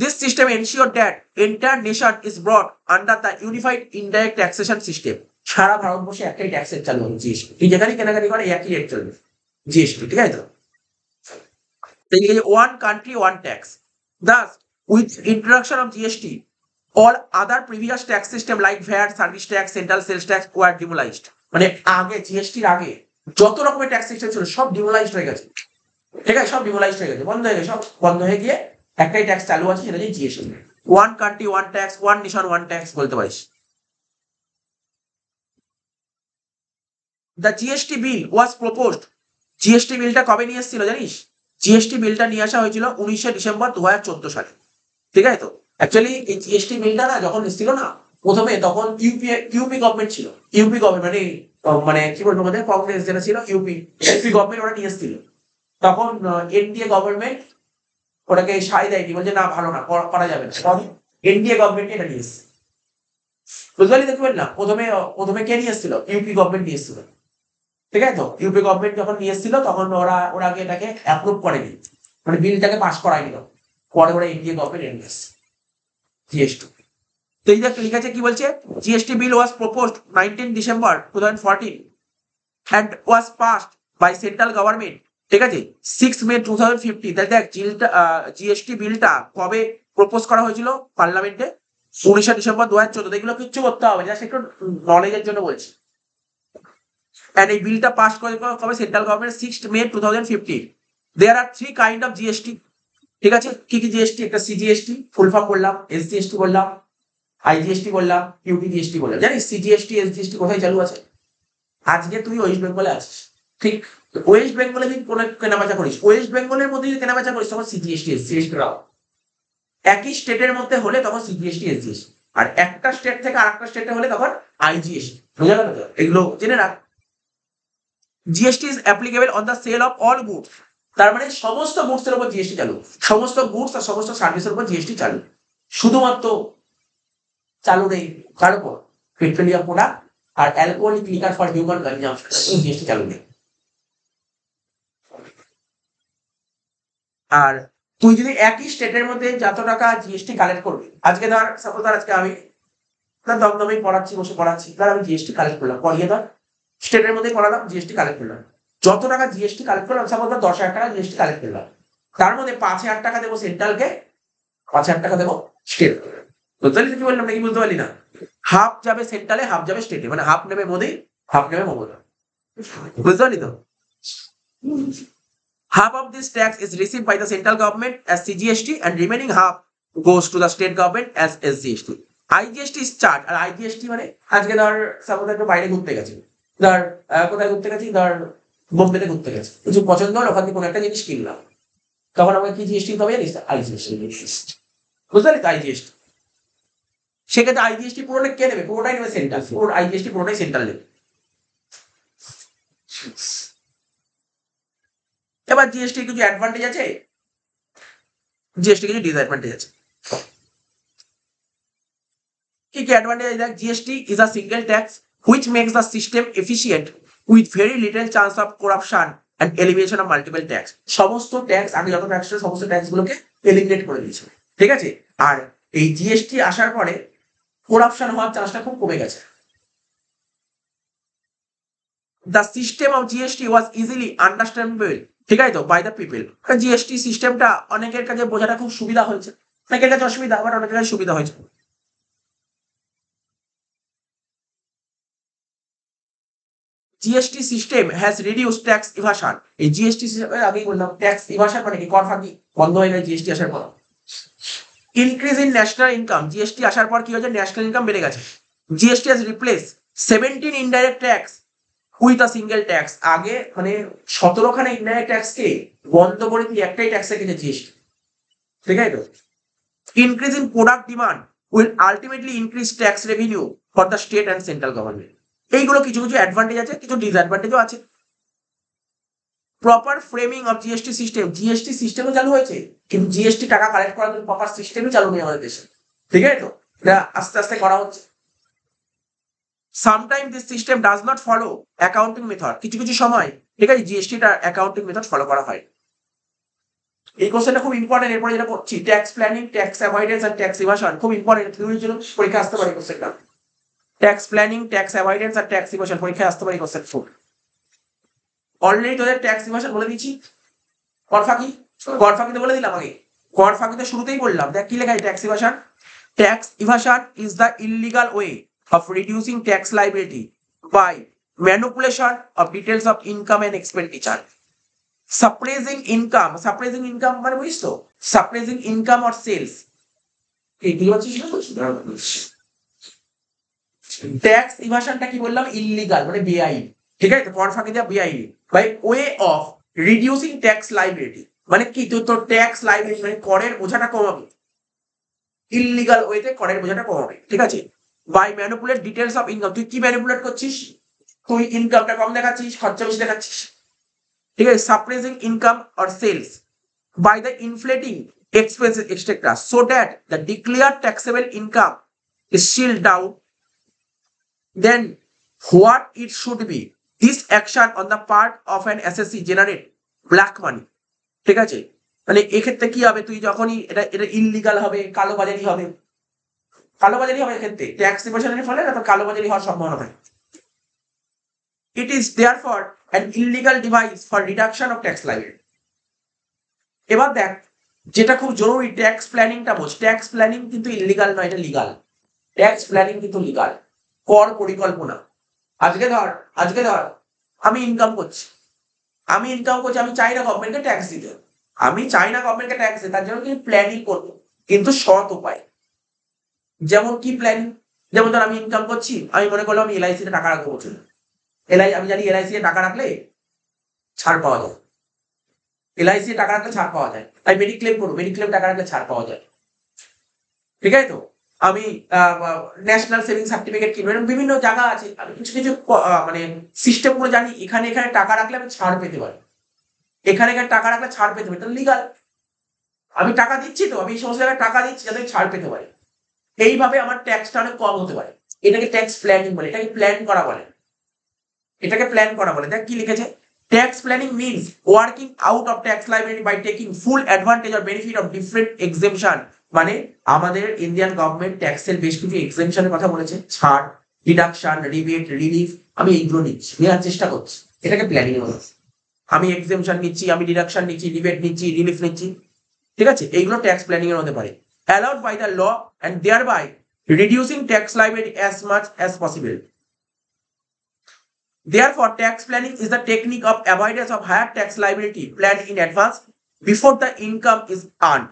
This system ensured that entire nation is brought under the unified indirect taxation system. সারা ভারতবর্ষে একটাই ট্যাক্সের চালু হবে জিএসটি, তুই যেখানে কেনাকাটি করে একই রেট চলবে জিএসটি, ঠিক আছে তো। One country one tax. Thus, with introduction of GST, all other previous tax system like VAT, service tax, central sales tax were demolished. মানে আগে জিএসটির আগে যত রকমের ট্যাক্স সিস্টেম ছিল সব ডিমোলাইজড হয়ে গেছে, ঠিক আছে, সব ডিমোলাইজড হয়ে গেছে, বন্ধ হয়ে গেছে, সব বন্ধ হয়ে গিয়ে একটাই ট্যাক্স চালু আছে, সেটা হচ্ছে GST. One country one tax, one nation one tax বলতে পারিস। The GST bill was proposed, GST বিলটা কবে নিয়ে এসেছিল জানিস? জিএসটি বিলটা নিয়ে আসা হয়েছিল 19শে ডিসেম্বর 2014 সালে, ঠিক আছে তো। অ্যাকচুয়ালি এই জিএসটি বিলটা না যখন এসেছিল না প্রথমে, তখন ইউপি গভর্নমেন্ট ছিল, ইউপি গভর্নমেন্ট মানে মানে কি বলবো আমাদের কংগ্রেস যেটা ছিল ইউপি গভর্নমেন্ট ওরা নিয়ে এসেছিল। তখন এনডিএ গভর্নমেন্ট ওটাকে সাই দেয়নি, বলছে না ভালো না, করা যাবে না, তখন এনডিএ গভর্নমেন্ট এটা নিয়ে এসছে, বুঝতে পারলি? দেখতে না, প্রথমে প্রথমে কে নিয়ে এসেছিল? ইউপি গভর্নমেন্ট নিয়ে এসেছিল, ঠিক আছে তো। ইউপি গভর্নমেন্ট যখন নিয়ে এসেছিল তখন ওরা আগে এটাকে অ্যাপ্রুভ করেনি, মানে বিলটাকে পাস করায়নি, পরে ওরা এনডিএ গভর্নমেন্ট এনে এসছে জিএসটি। তো এই দেখ লিখেছে কি বলছে, GST bill was proposed 19 December 2014 and was passed by central government, ঠিক আছে, 6 মে 2050। তাহলে দেখ জিএসটি বিলটা কবে প্রপোজ করা হয়েছিল পার্লামেন্টে? 19শে ডিসেম্বর 2014। এগুলো কিচ্ছু করতে হবে, জাস্ট একটু নলেজের জন্য বলছি। and এই বিলটা পাস করে কবে? Central government 6 May 2050। There are 3 kind of GST, ঠিক আছে। কি কি জিএসটি? একটা সিজিএসটি, ফুল ফর্ম বললাম, এসজিএসটি বললাম, আইজিএসটি বললাম, ইউটিজিএসটি বললাম। জানিস সিজিএসটি এসজিএসটি কোথায় চালু আছে? আজকে তুই ওয়েস্ট বেঙ্গলে আছিস, ঠিক, ওয়েস্ট বেঙ্গলে যদি কোনো কেনাবেচা করিস, ওয়েস্ট বেঙ্গলের মধ্যে যদি কেনাবেচা করিস তখন সিজিএসটি এসজিএসটি রাও। একই স্টেটের মধ্যে হলে তখন সিজিএসটি এসজিএসটি, আর একটা স্টেট থেকে আরেকটা স্টেটে হলে তখন আইজিএসটি। বুঝা গেল তো? এগুলো জেনে রাখ। GST is applicable on the sale of all goods, তার মানে সমস্ত গুডস এর উপর জিএসটি চালু, সমস্ত গুডস আর সমস্ত সার্ভিসের উপর জিএসটি চালু। শুধুমাত্র চালু নেই কার উপর? পেট্রোলিয়াম প্রোডাক্ট আর alcoholic liquor for human consumption, GST চালু নেই। আর তুই যদি একই স্টেটের মধ্যে যত টাকা জিএসটি কালেক্ট করবি, আজকে ধর সাপোজ আজকে আমি দমদমেই পড়াচ্ছি, বসে পড়াচ্ছি, ধর আমি জিএসটি কালেক্ট করলাম, করিয়ে ধর স্টেটের মধ্যে করালাম, জিএসটি কালেক্ট করলাম, যত টাকা জিএসটি কালেক্ট করলাম, সাপোজ 10,000 টাকা জিএসটি কালেক্ট করলাম, তার মধ্যে 5,000 টাকা দেবো সেন্ট্রালকে, 5,000 টাকা দেবো স্টেট। বুঝতে পারলি কি বললাম নাকি? বুঝতে পারলি না? হাফ যাবে সেন্ট্রালে, হাফ যাবে স্টেটে, মানে হাফ নেবে মোদি, হাফ নেবে মমতা। বুঝতে পারলি তো? Half of this tax is received by the central government as CGST and remaining half goes to the state government as SGST. IGST is charged, R IGST মানে আজকে ধর সাপোজ একটু বাইরে ঘুরতে গেছি, ধর কোথায় ঘুরতে গেছি, ধর বোম্বেতে ঘুরতে গেছি, কিছু পছন্দ হলো, ওখান থেকে কোনো একটা জিনিস কিনলাম, তখন আমাকে কি জিএসটি হবে জানিস? আইজিএসটি। বুঝতে পারলি? আইজিএসটি। সেক্ষেত্রে আইজিএসটি পুরোটা কে নেবে? পুরোটাই নেবে সেন্ট্রাল, পুরো আইজিএসটি পুরোটাই সেন্ট্রাল নেবে। এবার জিএসটি কিছু অ্যাডভান্টেজ আছে, জিএসটি কিছু ডিসঅ্যাডভান্টেজ আছে। কি কি অ্যাডভান্টেজ? দেখ, GST is a single tax which makes the system efficient with very little chance of corruption and elimination of multiple tax. সমস্ত ট্যাক্স, আগে যত ট্যাক্স ছিল সমস্ত ট্যাক্স গুলোকে এলিমিনেট করে দিয়েছে, ঠিক আছে। আর এই জিএসটি আসার পরে করাপশন হওয়ার চান্সটা খুব কমে গেছে। The system of GST was easily understandable, ঠিক আছে তো, বাই দ্য পিপল। জিএসটি সিস্টেমটা অনেকের কাছে বোঝাটা খুব সুবিধা হয়েছে, অনেকের কাছে অসুবিধা, আবার অনেকের কাছে সুবিধা হয়েছে। GST system has reduce tax evasion. এই জিএসটি সিস্টেম আগেই বললাম, ট্যাক্স ইভাশন মানে কি, কর ফাঁকি বন্ধ হয়ে গেছে জিএসটি আসার পর। Increase in national income, GST আসার পর কি হয়েছে, ন্যাশনাল ইনকাম বেড়ে গেছে। GST has replace 17 indirect tax with a single tax. আগে মানে 17খানা ইনডাইরেক্ট ট্যাক্সকে বন্ধ করে দিয়ে একটাই ট্যাক্স রেখেছে জিএসটি, ঠিক আছে তো। Increase in product demand will ultimately increase tax revenue for the state and central government. এইগুলো কিছু কিছু অ্যাডভান্টেজ আছে, কিছু ডিসঅ্যাডভান্টেজও আছে। Proper framing of GST system, GST সিস্টেমও চালু হয়েছে, কিন্তু জিএসটি টাকা কালেক্ট করার জন্য প্রপার সিস্টেমই চালু নেই আমাদের দেশে, ঠিক আছে তো। এটা আস্তে আস্তে করা হচ্ছে। Sometime this system does not follow accounting method, কিছু কিছু সময় ঠিক আছে জিএসটিটা অ্যাকাউন্টিং মেথড ফলো করা হয়। এই কোশ্চেনটা খুব ইম্পর্টেন্ট। এরপরে যেটা পড়ছি, ট্যাক্স প্ল্যানিং, ট্যাক্স অ্যাভয়েডেন্স আর ট্যাক্স ইভাশন, খুব ইম্পর্টেন্ট, থিওরির জন্য পরীক্ষা আসতে পারে কোশ্চেনটা। ট্যাক্স প্ল্যানিং, ট্যাক্স অ্যাভয়েডেন্স আর ট্যাক্স ইভাশন পরীক্ষায় আসতে পারে কোশ্চেন 4। অলরেডি তোদের ট্যাক্স ইভাশন বলে দিচ্ছি, কর ফাঁকি, কর ফাঁকিতে বলে দিলাম আগে, কর ফাঁকিতে শুরুতেই বললাম, দেখ কি লেখা আছে tax evasion. Tax evasion is the illegal way of reducing tax liability by manipulation of details of income and expenditure, suppressing income, suppressing income মানে বুঝিস তো, suppressing income or sales। এইগুলো হচ্ছে ট্যাক্স ইভাশনটা কি বললাম, ইললিগাল মানে বেআইনি, ঠিক আছে, কর ফাঁকি দেওয়া বেআইনি। By way of reducing tax liability মানে কি, তোর ট্যাক্স লাইবিলিটি মানে করের বোঝাটা কমাবে, ইললিগাল ওয়েতে করের বোঝাটা কমাবে, ঠিক আছে। By manipulate details of income, তুই কি ম্যানিপুলেট করছিস, তুই ইনকামটা কম দেখাচ্ছিস, খরচা বেশি দেখাচ্ছিস, ঠিক আছে। Suppressing income or sales by the inflating expenses extra so that the declared taxable income is shield down then what it should be. This action on the part of an SSC generate black money, ঠিক আছে। মানে এক্ষেত্রে কি হবে, তুই যখনই এটা এটা ইললিগাল হবে, কালোবাজারি হবে, কালোবাজারি হবে এক্ষেত্রে, ট্যাক্স ইভাশনের ফলে না তো কালোবাজারি হওয়ার সম্ভাবনা থাকে। It is therefore an illegal device for reduction of tax liability. এবার দেখ যেটা খুব জরুরি, ট্যাক্স প্ল্যানিংটা বোঝ। ট্যাক্স প্ল্যানিং কিন্তু ইললিগাল নয়, এটা লিগাল। ট্যাক্স প্ল্যানিং কিন্তু লিগাল। কর পরিকল্পনা, আজকে ধর আমি ইনকাম করছি, আমি চাই না গভর্নমেন্টকে ট্যাক্স দিতে, আমি চাই না গভর্নমেন্টকে ট্যাক্স দিতে, তার জন্য কিন্তু প্ল্যানিং করবো, কিন্তু সৎ উপায়। যেমন কি প্ল্যানিং, যেমন ধর আমি ইনকাম করছি, আমি মনে করলাম আমি এলআইসি তে টাকা রাখবো বছরে, আমি জানি এলআইসি এ টাকা রাখলে ছাড় পাওয়া যায়, এলআইসি এ টাকা রাখলে ছাড় পাওয়া যায়, আমি মেডিক্লেম করবো, মেডিক্লেম টাকা রাখলে ছাড় পাওয়া যায়, ঠিক আছে তো। আমি ন্যাশনাল সেভিং সার্টিফিকেট কিনবো, বিভিন্ন জায়গা আছে, আমি কিছু কিছু মানে সিস্টেম করে জানি, এখানে টাকা রাখলে আমি ছাড় পেতে পারি, এখানে টাকা রাখলে ছাড় পেতে পারি, তাহলে লিগাল। আমি টাকা দিচ্ছি তো, আমি এই সমস্ত জায়গায় টাকা দিচ্ছি যাতে ছাড় পেতে পারি, এইভাবে আমার ট্যাক্সটা অনেক কম হতে পারে। এটাকে ট্যাক্স প্ল্যানিং বলে, এটাকে প্ল্যান করা বলে, এটাকে প্ল্যান করা বলে। দেখ কি লিখেছে, tax planning means working out of tax liability by taking full advantage or benefit of different exemption. মানে আমাদের ইন্ডিয়ান গভর্নমেন্ট ট্যাক্সের বেশ কিছু এক্সেমশনের কথা বলেছে, ছাড়, ডিডাকশন, রিবেট, রিলিফ, আমি এইগুলো নিচ্ছি, নেওয়ার চেষ্টা করছি, এটাকে প্ল্যানিং বলে। আমি এক্সেমশন নিচ্ছি, আমি ডিডাকশন নিচ্ছি, রিবেট নিচ্ছি, রিলিফ নিচ্ছি, ঠিক আছে, এইগুলো ট্যাক্স প্ল্যানিং এর হতে পারে। Allowed by the law and thereby reducing tax liability as much as possible. Therefore, tax planning is the technique of avoidance of higher tax liability planned in advance before the income is earned.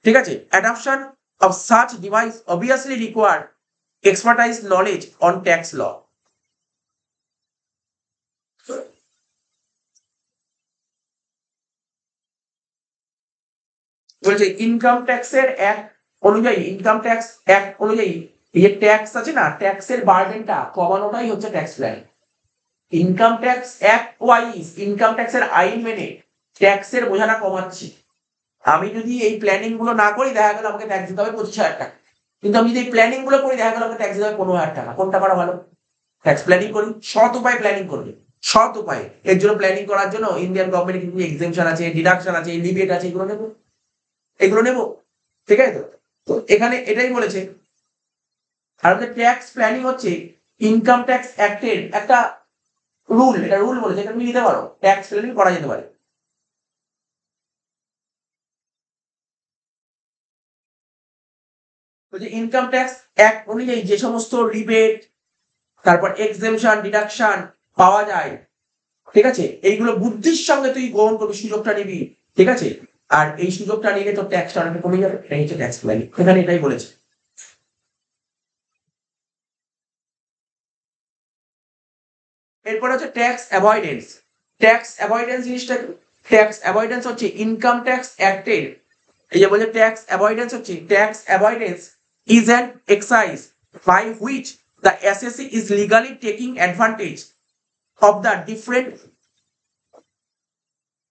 ঠিক আছে, adoption of such device obviously require expertise knowledge on tax law. বলছে income ট্যাক্সের act অনুযায়ী, income tax act অনুযায়ী এই tax আছে না, ট্যাক্সের বার্ডেনটা কমানোটাই হচ্ছে tax planning. Income tax act wise, income ট্যাক্সের আইন মেনে ট্যাক্সের বোঝাটা কমাচ্ছি। আমি যদি এই প্ল্যানিং গুলো না করি, দেখা গেল আমাকে ট্যাক্স দিতে হবে 25,000 টাকা, কিন্তু আমি যদি এই প্ল্যানিং গুলো করি, দেখা গেল আমাকে ট্যাক্স দিতে হবে 15,000 টাকা। কোনটা করা ভালো? ট্যাক্স প্ল্যানিং করি, সৎ উপায় প্ল্যানিং করবে, সৎ উপায়। এর জন্য প্ল্যানিং করার জন্য ইন্ডিয়ান গভর্নমেন্ট কিন্তু এক্সেমশন আছে, ডিডাকশন আছে, লিবেট আছে, এগুলো নেবো, এগুলো নেবো, ঠিক আছে তো। এখানে এটাই বলেছে। আর ট্যাক্স প্ল্যানিং হচ্ছে ইনকাম ট্যাক্স অ্যাক্টের একটা রুল, এটা রুল বলেছে, এটা তুমি নিতে পারো, ট্যাক্স প্ল্যানিং করা যেতে পারে। বলছে ইনকাম ট্যাক্স অ্যাক্ট অনুযায়ী যে সমস্ত রিবেট, তারপর এক্সেমশন, ডিডাকশন পাওয়া যায়, ঠিক আছে, এইগুলো বুদ্ধির সঙ্গে তুই গ্রহণ করবি, সুযোগটা নিবি, ঠিক আছে, আর এই সুযোগটা নিলে তোর ট্যাক্সটা অনেক কমে যাবে, এটাই হচ্ছে ট্যাক্স প্ল্যানিং, এখানে এটাই বলেছে। এরপর হচ্ছে ট্যাক্স অ্যাভয়েডেন্স। ট্যাক্স অ্যাভয়েডেন্স জিনিসটা, ট্যাক্স অ্যাভয়েডেন্স হচ্ছে ইনকাম ট্যাক্স অ্যাক্টের, এই যে বলছে ট্যাক্স অ্যাভয়েডেন্স হচ্ছে, tax avoidance is an excise by which the assessee is legally taking advantage of the different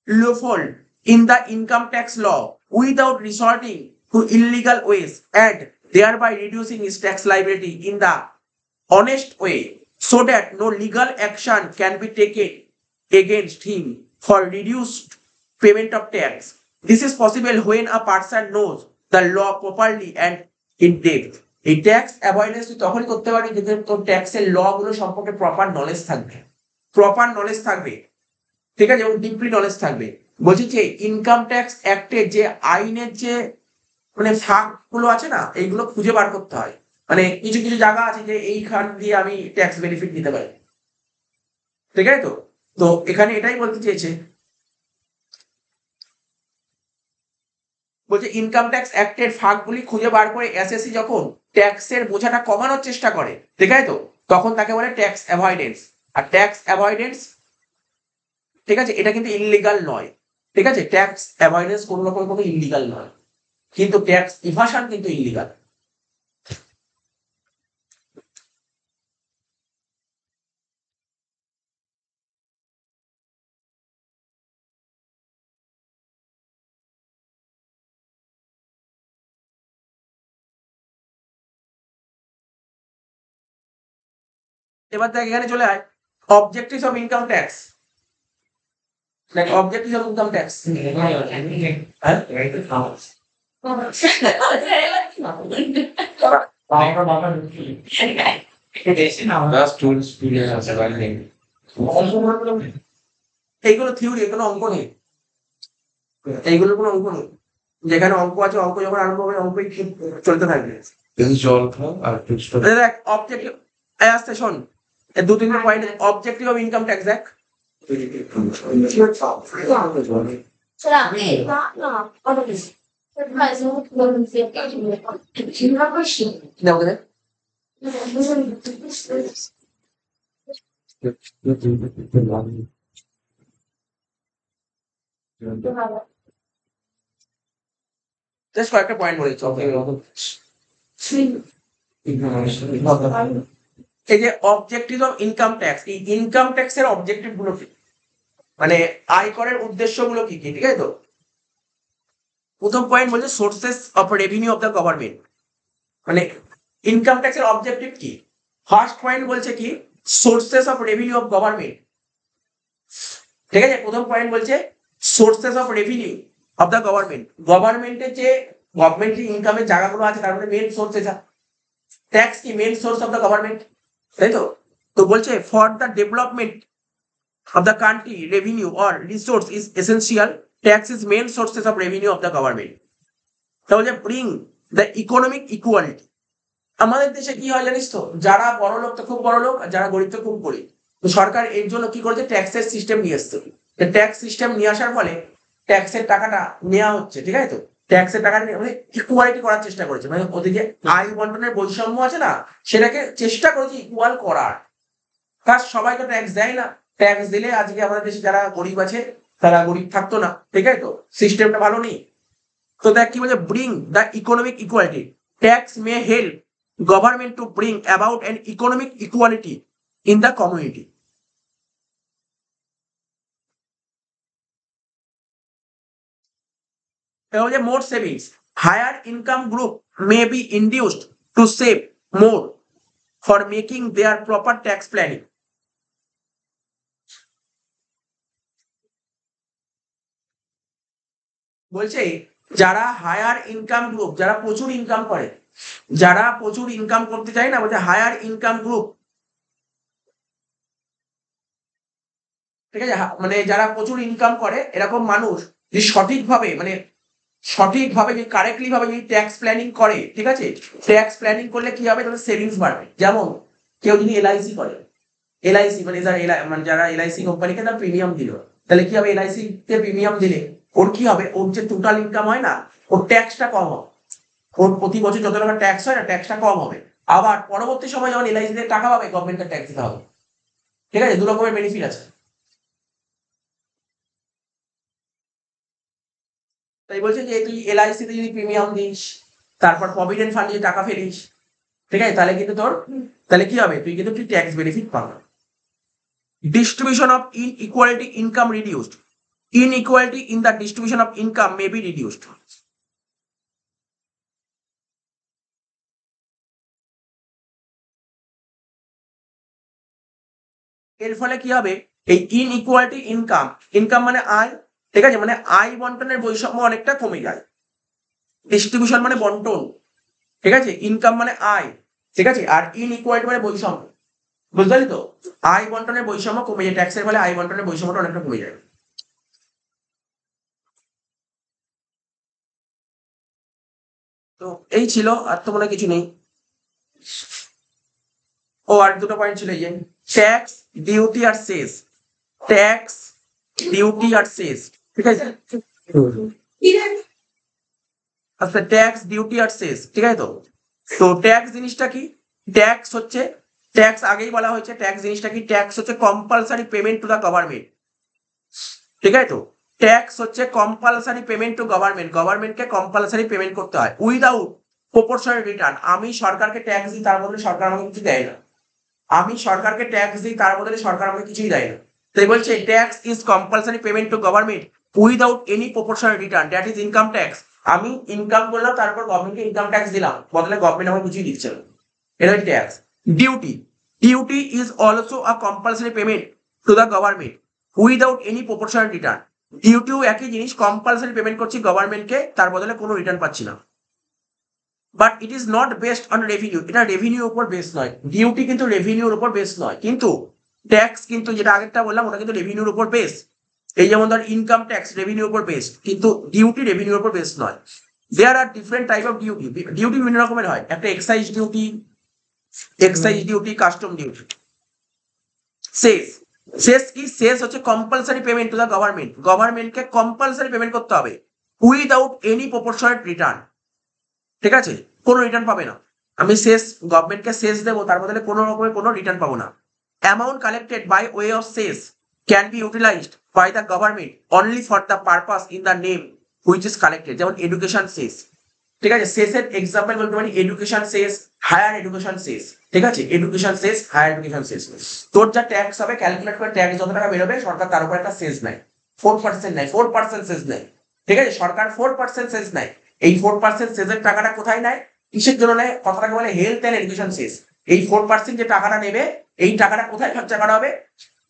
loophole in the income tax law without resorting to illegal ways and thereby reducing his tax liability in the honest way so that no legal action can be taken against him for reduced payment of tax. This is possible when a person knows the law properly and in depth. এই tax avoidance তুই তখনই করতে পারবি যদি তোর ট্যাক্সের ল গুলো সম্পর্কে প্রপার নলেজ থাকবে, প্রপার নলেজ থাকবে, ঠিক আছে, এবং ডিপলি নলেজ থাকবে। বলছি যে ইনকাম ট্যাক্স অ্যাক্টের যে আইনের যে মানে ফাঁক গুলো আছে না, এইগুলো খুঁজে বার করতে হয়, মানে কিছু কিছু জায়গা আছে যে এইখান দিয়ে আমি ট্যাক্স বেনিফিট নিতে পারি, ঠিক আছে। তো তো এখানে এটাই বলতে চেয়েছে, বলছে ইনকাম ট্যাক্স অ্যাক্টের ফাঁকগুলি খুঁজে বার করে এসএসসি যখন ট্যাক্সের বোঝাটা কমানোর চেষ্টা করে, ঠিক আছে, তো তখন তাকে বলে ট্যাক্স অ্যাভয়েডেন্স। আর ট্যাক্স অ্যাভয়েডেন্স, ঠিক আছে, এটা কিন্তু ইনলিগাল নয়, ঠিক আছে, ট্যাক্স অ্যাভয়েডেন্স কোনো রকম কোনো ইনলিগাল নয়, কিন্তু ট্যাক্স ইভাশন কিন্তু ইনলিগাল। এবার দেখ এখানে চলে আয়, অবজেক্টিভস অফ ইনকাম ট্যাক্স। দেখ অবজেক্টিভস অফ ইনকাম ট্যাক্স, হ্যাঁ, এইগুলো থিওরি, এগুলো অঙ্ক নেই, এইগুলোর কোনো অঙ্ক নেই, যেখানে অঙ্ক আছে, অঙ্ক যখন আরম্ভ হবে অঙ্কই চলতে থাকবে। জল খাও আর দেখ অবজেক্টিভ, আসতে শোন, দু তিনটে point, objective of income tax দেখ, দেখ ওকে দেখ। জাস্ট কয়েকটা পয়েন্ট বলেছি। এই যে অবজেক্টিভ অফ ইনকাম ট্যাক্স, এই ইনকাম ট্যাক্সের অবজেক্টিভ গুলো কি, মানে আয়করের উদ্দেশ্যগুলো কি কি, ঠিক আছে। তো প্রথম পয়েন্ট বলছে sources of revenue of the government, মানে ইনকাম ট্যাক্সের অবজেক্টিভ কি। ফার্স্ট পয়েন্ট বলছে কি, sources of revenue of government, ঠিক আছে, প্রথম পয়েন্ট বলছে sources of revenue of the government, গভর্নমেন্টের যে ইনকামের জায়গাগুলো আছে তার মধ্যে মেন সোর্স এটা, ট্যাক্স কি main source of the government, তাই তো। তো বলছে for the development of the country revenue or resource is essential, tax is main sources of revenue of the government. তাহলে bring the economic equality, আমাদের দেশে কি হয় জানিস তো, যারা বড় লোক তো খুব বড় লোক, আর যারা গরিব তো খুব গরিব। তো সরকার এর জন্য কি করেছে, ট্যাক্সের সিস্টেম নিয়ে এসছে, ট্যাক্স সিস্টেম নিয়ে আসার ফলে ট্যাক্সের টাকাটা নেওয়া হচ্ছে, ঠিক আছে, তো ট্যাক্সের টাকাটা মানে ইকুয়ালিটি করার চেষ্টা করেছে, মানে ওদিকে আয় বন্টনের বৈষম্য আছে না, সেটাকে চেষ্টা করেছে ইকুয়াল করার। কাজ সবাই তো ট্যাক্স দেয় না, ট্যাক্স দিলে আজকে আমাদের দেশে যারা গরিব আছে তারা গরিব থাকতো না, ঠিক আছে, তো সিস্টেমটা ভালো নেই। তো দেখ কি বলছে, bring the economic equality, tax may help government to bring about an economic equality in the community. বলছে more savings, higher income group may be induced to save more for making their proper tax planning. বলছে যারা higher income group, যারা প্রচুর income করে, যারা প্রচুর income করতে চায় না, বলছে হায়ার ইনকাম গ্রুপ ঠিক আছে, মানে যারা প্রচুর ইনকাম করে এরকম মানুষ যদি সঠিকভাবে যদি কারেক্টলি ভাবে যদি ট্যাক্স প্ল্যানিং করে, ঠিক আছে, ট্যাক্স প্ল্যানিং করলে কি হবে, তাদের সেভিংস বাড়বে। যেমন কেউ যদি এলআইসি করে, এলআইসি মানে যারা এলআইসি কোম্পানিকে তার প্রিমিয়াম দিল, তাহলে কি হবে, এলআইসি তে প্রিমিয়াম দিলে ওর কি হবে, ওর যে টোটাল ইনকাম হয় না, ওর ট্যাক্সটা কম হবে। ওর প্রতি বছর যত টাকা ট্যাক্স হয় না, ট্যাক্সটা কম হবে। আবার পরবর্তী সময় যখন এলআইসি থেকে টাকা পাবে, গভর্নমেন্টকে ট্যাক্স দিতে হবে। ঠিক আছে, দু রকমের বেনিফিট আছে। তাই বলছে যে তুই এলআইসি তে যদি প্রিমিয়াম দিস, তারপর প্রভিডেন্ট ফান্ডে যদি টাকা ফেলিস, ঠিক আছে, তাহলে কিন্তু তাহলে কি হবে, তুই কিন্তু ট্যাক্স বেনিফিট পাবি। Distribution of inequality income reduced. Inequality in the distribution of income may be reduced. এর ফলে কি হবে, এই ইনইকুয়ালিটি ইনকাম মানে আয়, ঠিক আছে, মানে আয় বন্টনের বৈষম্য অনেকটা কমে যায়। ডিস্ট্রিবিউশন মানে বন্টন, ঠিক আছে, ইনকাম মানে আয়, ঠিক আছে, আর ইনইকুয়ালিটি মানে বৈষম্য। বুঝতে পারলি তো, আয় বন্টনের বৈষম্য কমে যায়, ট্যাক্সের ফলে আয় বন্টনের বৈষম্যটা অনেকটা কমে যায়। তো এই ছিল, আর তো মনে হয় কিছু নেই। ও আর দুটো পয়েন্ট ছিল, এই যে ট্যাক্স, ডিউটি আর সেস। ট্যাক্স, ডিউটি আর সেস, ঠিক আছে, আচ্ছা, ট্যাক্স, ডিউটি আর সেস, ঠিক আছে। তো ট্যাক্স জিনিসটা কি, ট্যাক্স হচ্ছে, ট্যাক্স আগেই বলা হয়েছে, ট্যাক্স জিনিসটা কি, ট্যাক্স হচ্ছে compulsory payment to the government, ঠিক আছে। তো ট্যাক্স হচ্ছে কম্পালসারি পেমেন্ট টু গভর্নমেন্ট, গভর্নমেন্টকে কম্পালসারি পেমেন্ট করতে হয় উইদাউট প্রপোর্শনাল রিটার্ন। আমি সরকারকে ট্যাক্স দিই, তার বদলে সরকার আমাকে কিছু দেয় না। আমি সরকারকে ট্যাক্স দিই, তার বদলে সরকার আমাকে কিছুই দেয় না। তাই বলছে tax is compulsory payment to government without any proportional return, that is income tax. আমি ইনকাম করলাম, তারপর গভর্নমেন্টকে ইনকাম ট্যাক্স দিলাম, বদলে গভর্নমেন্ট আমাকে কিছুই দিচ্ছে না, এটা হচ্ছে tax. Duty, duty is also a compulsory payment to the government without any proportional return. ডিউটিও একই জিনিস, কম্পালসারি পেমেন্ট করছি গভর্নমেন্টকে, তার বদলে কোনো রিটার্ন পাচ্ছি না। But it is not based on revenue, এটা রেভিনিউর উপর বেস নয়। ডিউটি কিন্তু রেভিনিউর উপর বেস নয়, কিন্তু ট্যাক্স কিন্তু, যেটা আগেরটা বললাম, ওটা কিন্তু রেভিনিউর উপর বেস। এই যেমন ধর ইনকাম ট্যাক্স রেভিনিউর উপর বেস, কিন্তু ডিউটি রেভিনিউর উপর বেস নয়। There are different type of duty, duty বিভিন্ন রকমের হয়, একটা excise duty, custom duty. Cess, cess কি, সেস হচ্ছে compulsory payment to the government, গভর্নমেন্টকে কম্পালসারি পেমেন্ট করতে হবে উইদাউট এনি প্রপোর্শনাল রিটার্ন, ঠিক আছে, কোনো রিটার্ন পাবে না। আমি গভর্নমেন্টকে সেস দেবো, তার বদলে কোনো রকমের কোনো রিটার্ন পাবো না। Amount collected by way of cess can be utilised by the government only for the purpose in the name which is collected. যেমন এডুকেশন সেস, ঠিক আছে, সেসের এক্সাম্পল বলতে পারি education cess, higher education cess, ঠিক আছে, education cess, higher education cess. তোর যা ট্যাক্স হবে, ক্যালকুলেট করে ট্যাক্স যত টাকা বেরোবে, সরকার তার উপর একটা সেস নেয়, 4% নেয়, 4% সেস নেয়, ঠিক আছে, সরকার 4% সেস নেয়। এই 4% সেসের টাকাটা কোথায় নেয়, কিসের জন্য নেয়, কথাটাকে বলে হেলথ অ্যান্ড এডুকেশন সেস। এই 4% যে টাকাটা নেবে, এই টাকাটা কোথায় খরচা করা হবে,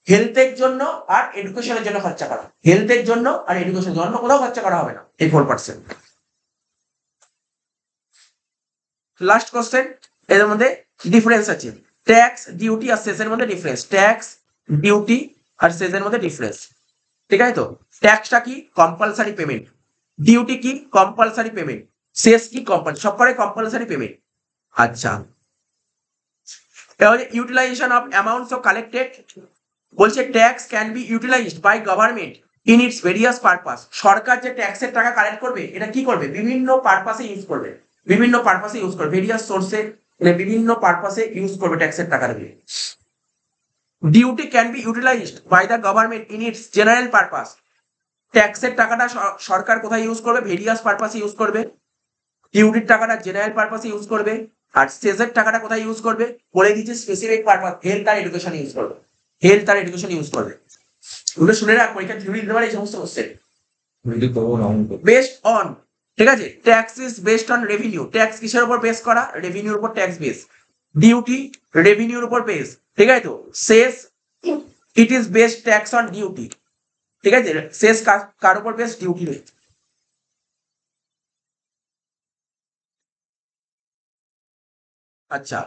হেলথের জন্য আর এডুকেশনের জন্য খরচা করা, হেলথের জন্য আর এডুকেশনের জন্য, কোথাও খরচা করা হবে না এই 4%। লাস্ট কোশ্চেন, এর মধ্যে ডিফারেন্স আছে, ট্যাক্স, ডিউটি আর সেসের মধ্যে ডিফারেন্স, ট্যাক্স, ডিউটি আর সেসের মধ্যে ডিফারেন্স, ঠিক আছে। তো ট্যাক্সটা কি, কম্পালসারি পেমেন্ট, ডিউটি কি, কম্পালসারি পেমেন্ট, সেস কি, সব করে কম্পালসারি পেমেন্ট। আচ্ছা, তাহলে utilisation of amounts of collected, বলছে tax can be utilised by government in its various purpose. সরকার যে ট্যাক্সের টাকা কালেক্ট করবে, এটা কি করবে, বিভিন্ন পারপাসে ইউজ করবে, বিভিন্ন পারপাসে ইউজ করবে, ভেরিয়াস সোর্সে, মানে বিভিন্ন পারপাসে ইউজ করবে ট্যাক্সের টাকাটা দিয়ে। Duty can be utilised by the government in its general purpose. ট্যাক্সের টাকাটা সরকার কোথায় ইউজ করবে, ভেরিয়াস পারপাসে ইউজ করবে। ডিউটির টাকাটা জেনারেল পারপাসে ইউজ করবে। আর সেসের টাকাটা কোথায় ইউজ করবে, বলে দিচ্ছে স্পেসিফিক পারপাস, হেলথ আর এডুকেশন ইউজ করবে, হেলথ আর এডুকেশন ইউজ করবে। ওগুলো শুনে রাখ, পরীক্ষা থিওরি দিতে পারে এই সমস্ত কোশ্চেন। বেসড অন, ঠিক আছে, tax is based on revenue, tax কিসের উপর বেস করা, রেভিনিউর উপর ট্যাক্স বেস। ডিউটি রেভিনিউর উপর বেস, ঠিক আছে। তো cess, it is based tax on duty, ঠিক আছে, সেস কার উপর বেস, ডিউটি বেস। আচ্ছা,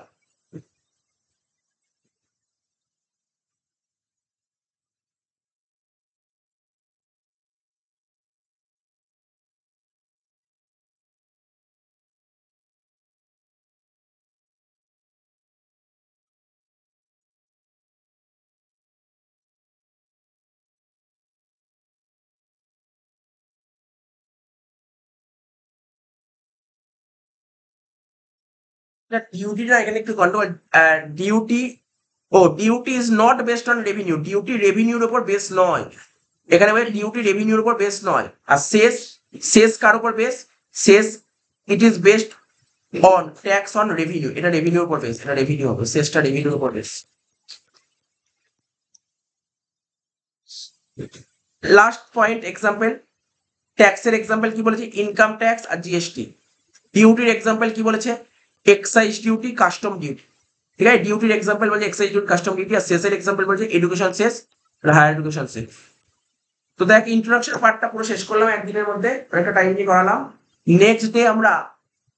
ডিউটি না এখানে একটু control, duty duty is not based on revenue, duty রেভিনিউর উপর বেস নয়, এখানে বলে ডিউটি রেভিনিউর উপর বেস নয়। আর শেষ, শেষ কার উপর বেস, শেষ ইট is based on tax on revenue, এটা রেভিনিউর উপর বেস, এটা রেভিনিউ হবে, শেষটা রেভিনিউর উপর বেস। লাস্ট পয়েন্ট এক্সাম্পল, ট্যাক্সের এক্সাম্পল কি বলেছে, ইনকাম ট্যাক্স আর জিএসটি। ডিউটির এক্সাম্পল কি বলেছে, এক্সাইজ ডিউটি, কাস্টম ডিউটি। ঠিক আছে, ডিউটির এক্সাম্পল বলছে এক্সাইজ ডিউটি, কাস্টম ডিউটি, আর শেষের এক্সাম্পল বলছে এডুকেশন শেষ, হায়ার এডুকেশন শেষ। তো দেখ ইন্ট্রোডাকশন পার্টটা পুরো শেষ করলাম একদিনের মধ্যে, একটা টাইম নিয়ে করালাম। নেক্সট ডে আমরা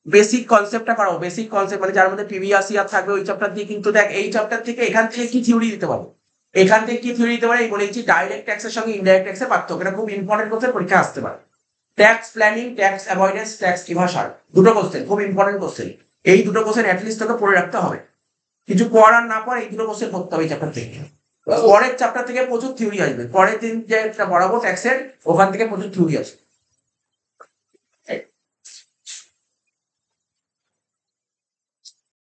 বেসিক কনসেপ্টটা করাবো, বেসিক কনসেপ্ট মানে যার মধ্যে প্রিভিয়াস ইয়ার থাকবে ওই চ্যাপ্টার দিয়ে। কিন্তু দেখ এই চ্যাপ্টার থেকে এখান থেকে কি থিওরি দিতে পারবো, এখান থেকে কি থিওরি দিতে পারে, এই বলেছি ডাইরেক্ট ট্যাক্সের সঙ্গে ইনডাইরেক্ট ট্যাক্সের পার্থক্য, এটা খুব ইম্পর্টেন্ট কোশ্চেন, পরীক্ষা আসতে পারে। Tax planning, tax avoidance, tax evasion, দুটো কোশ্চেন খুব ইম্পর্টেন্ট কোশ্চেন। এই দুটো কোশ্চেন অ্যাটলিস্ট তোকে পড়ে রাখতে হবে, কিছু পড়ার না পড়ে এই দুটো কোশ্চেন পড়তে হবে এই চ্যাপ্টার থেকে। পরের চ্যাপ্টার থেকে প্রচুর থিওরি আসবে, পরের দিন যে পড়াবো ট্যাক্সের ওখান থেকে প্রচুর থিওরি আসবে।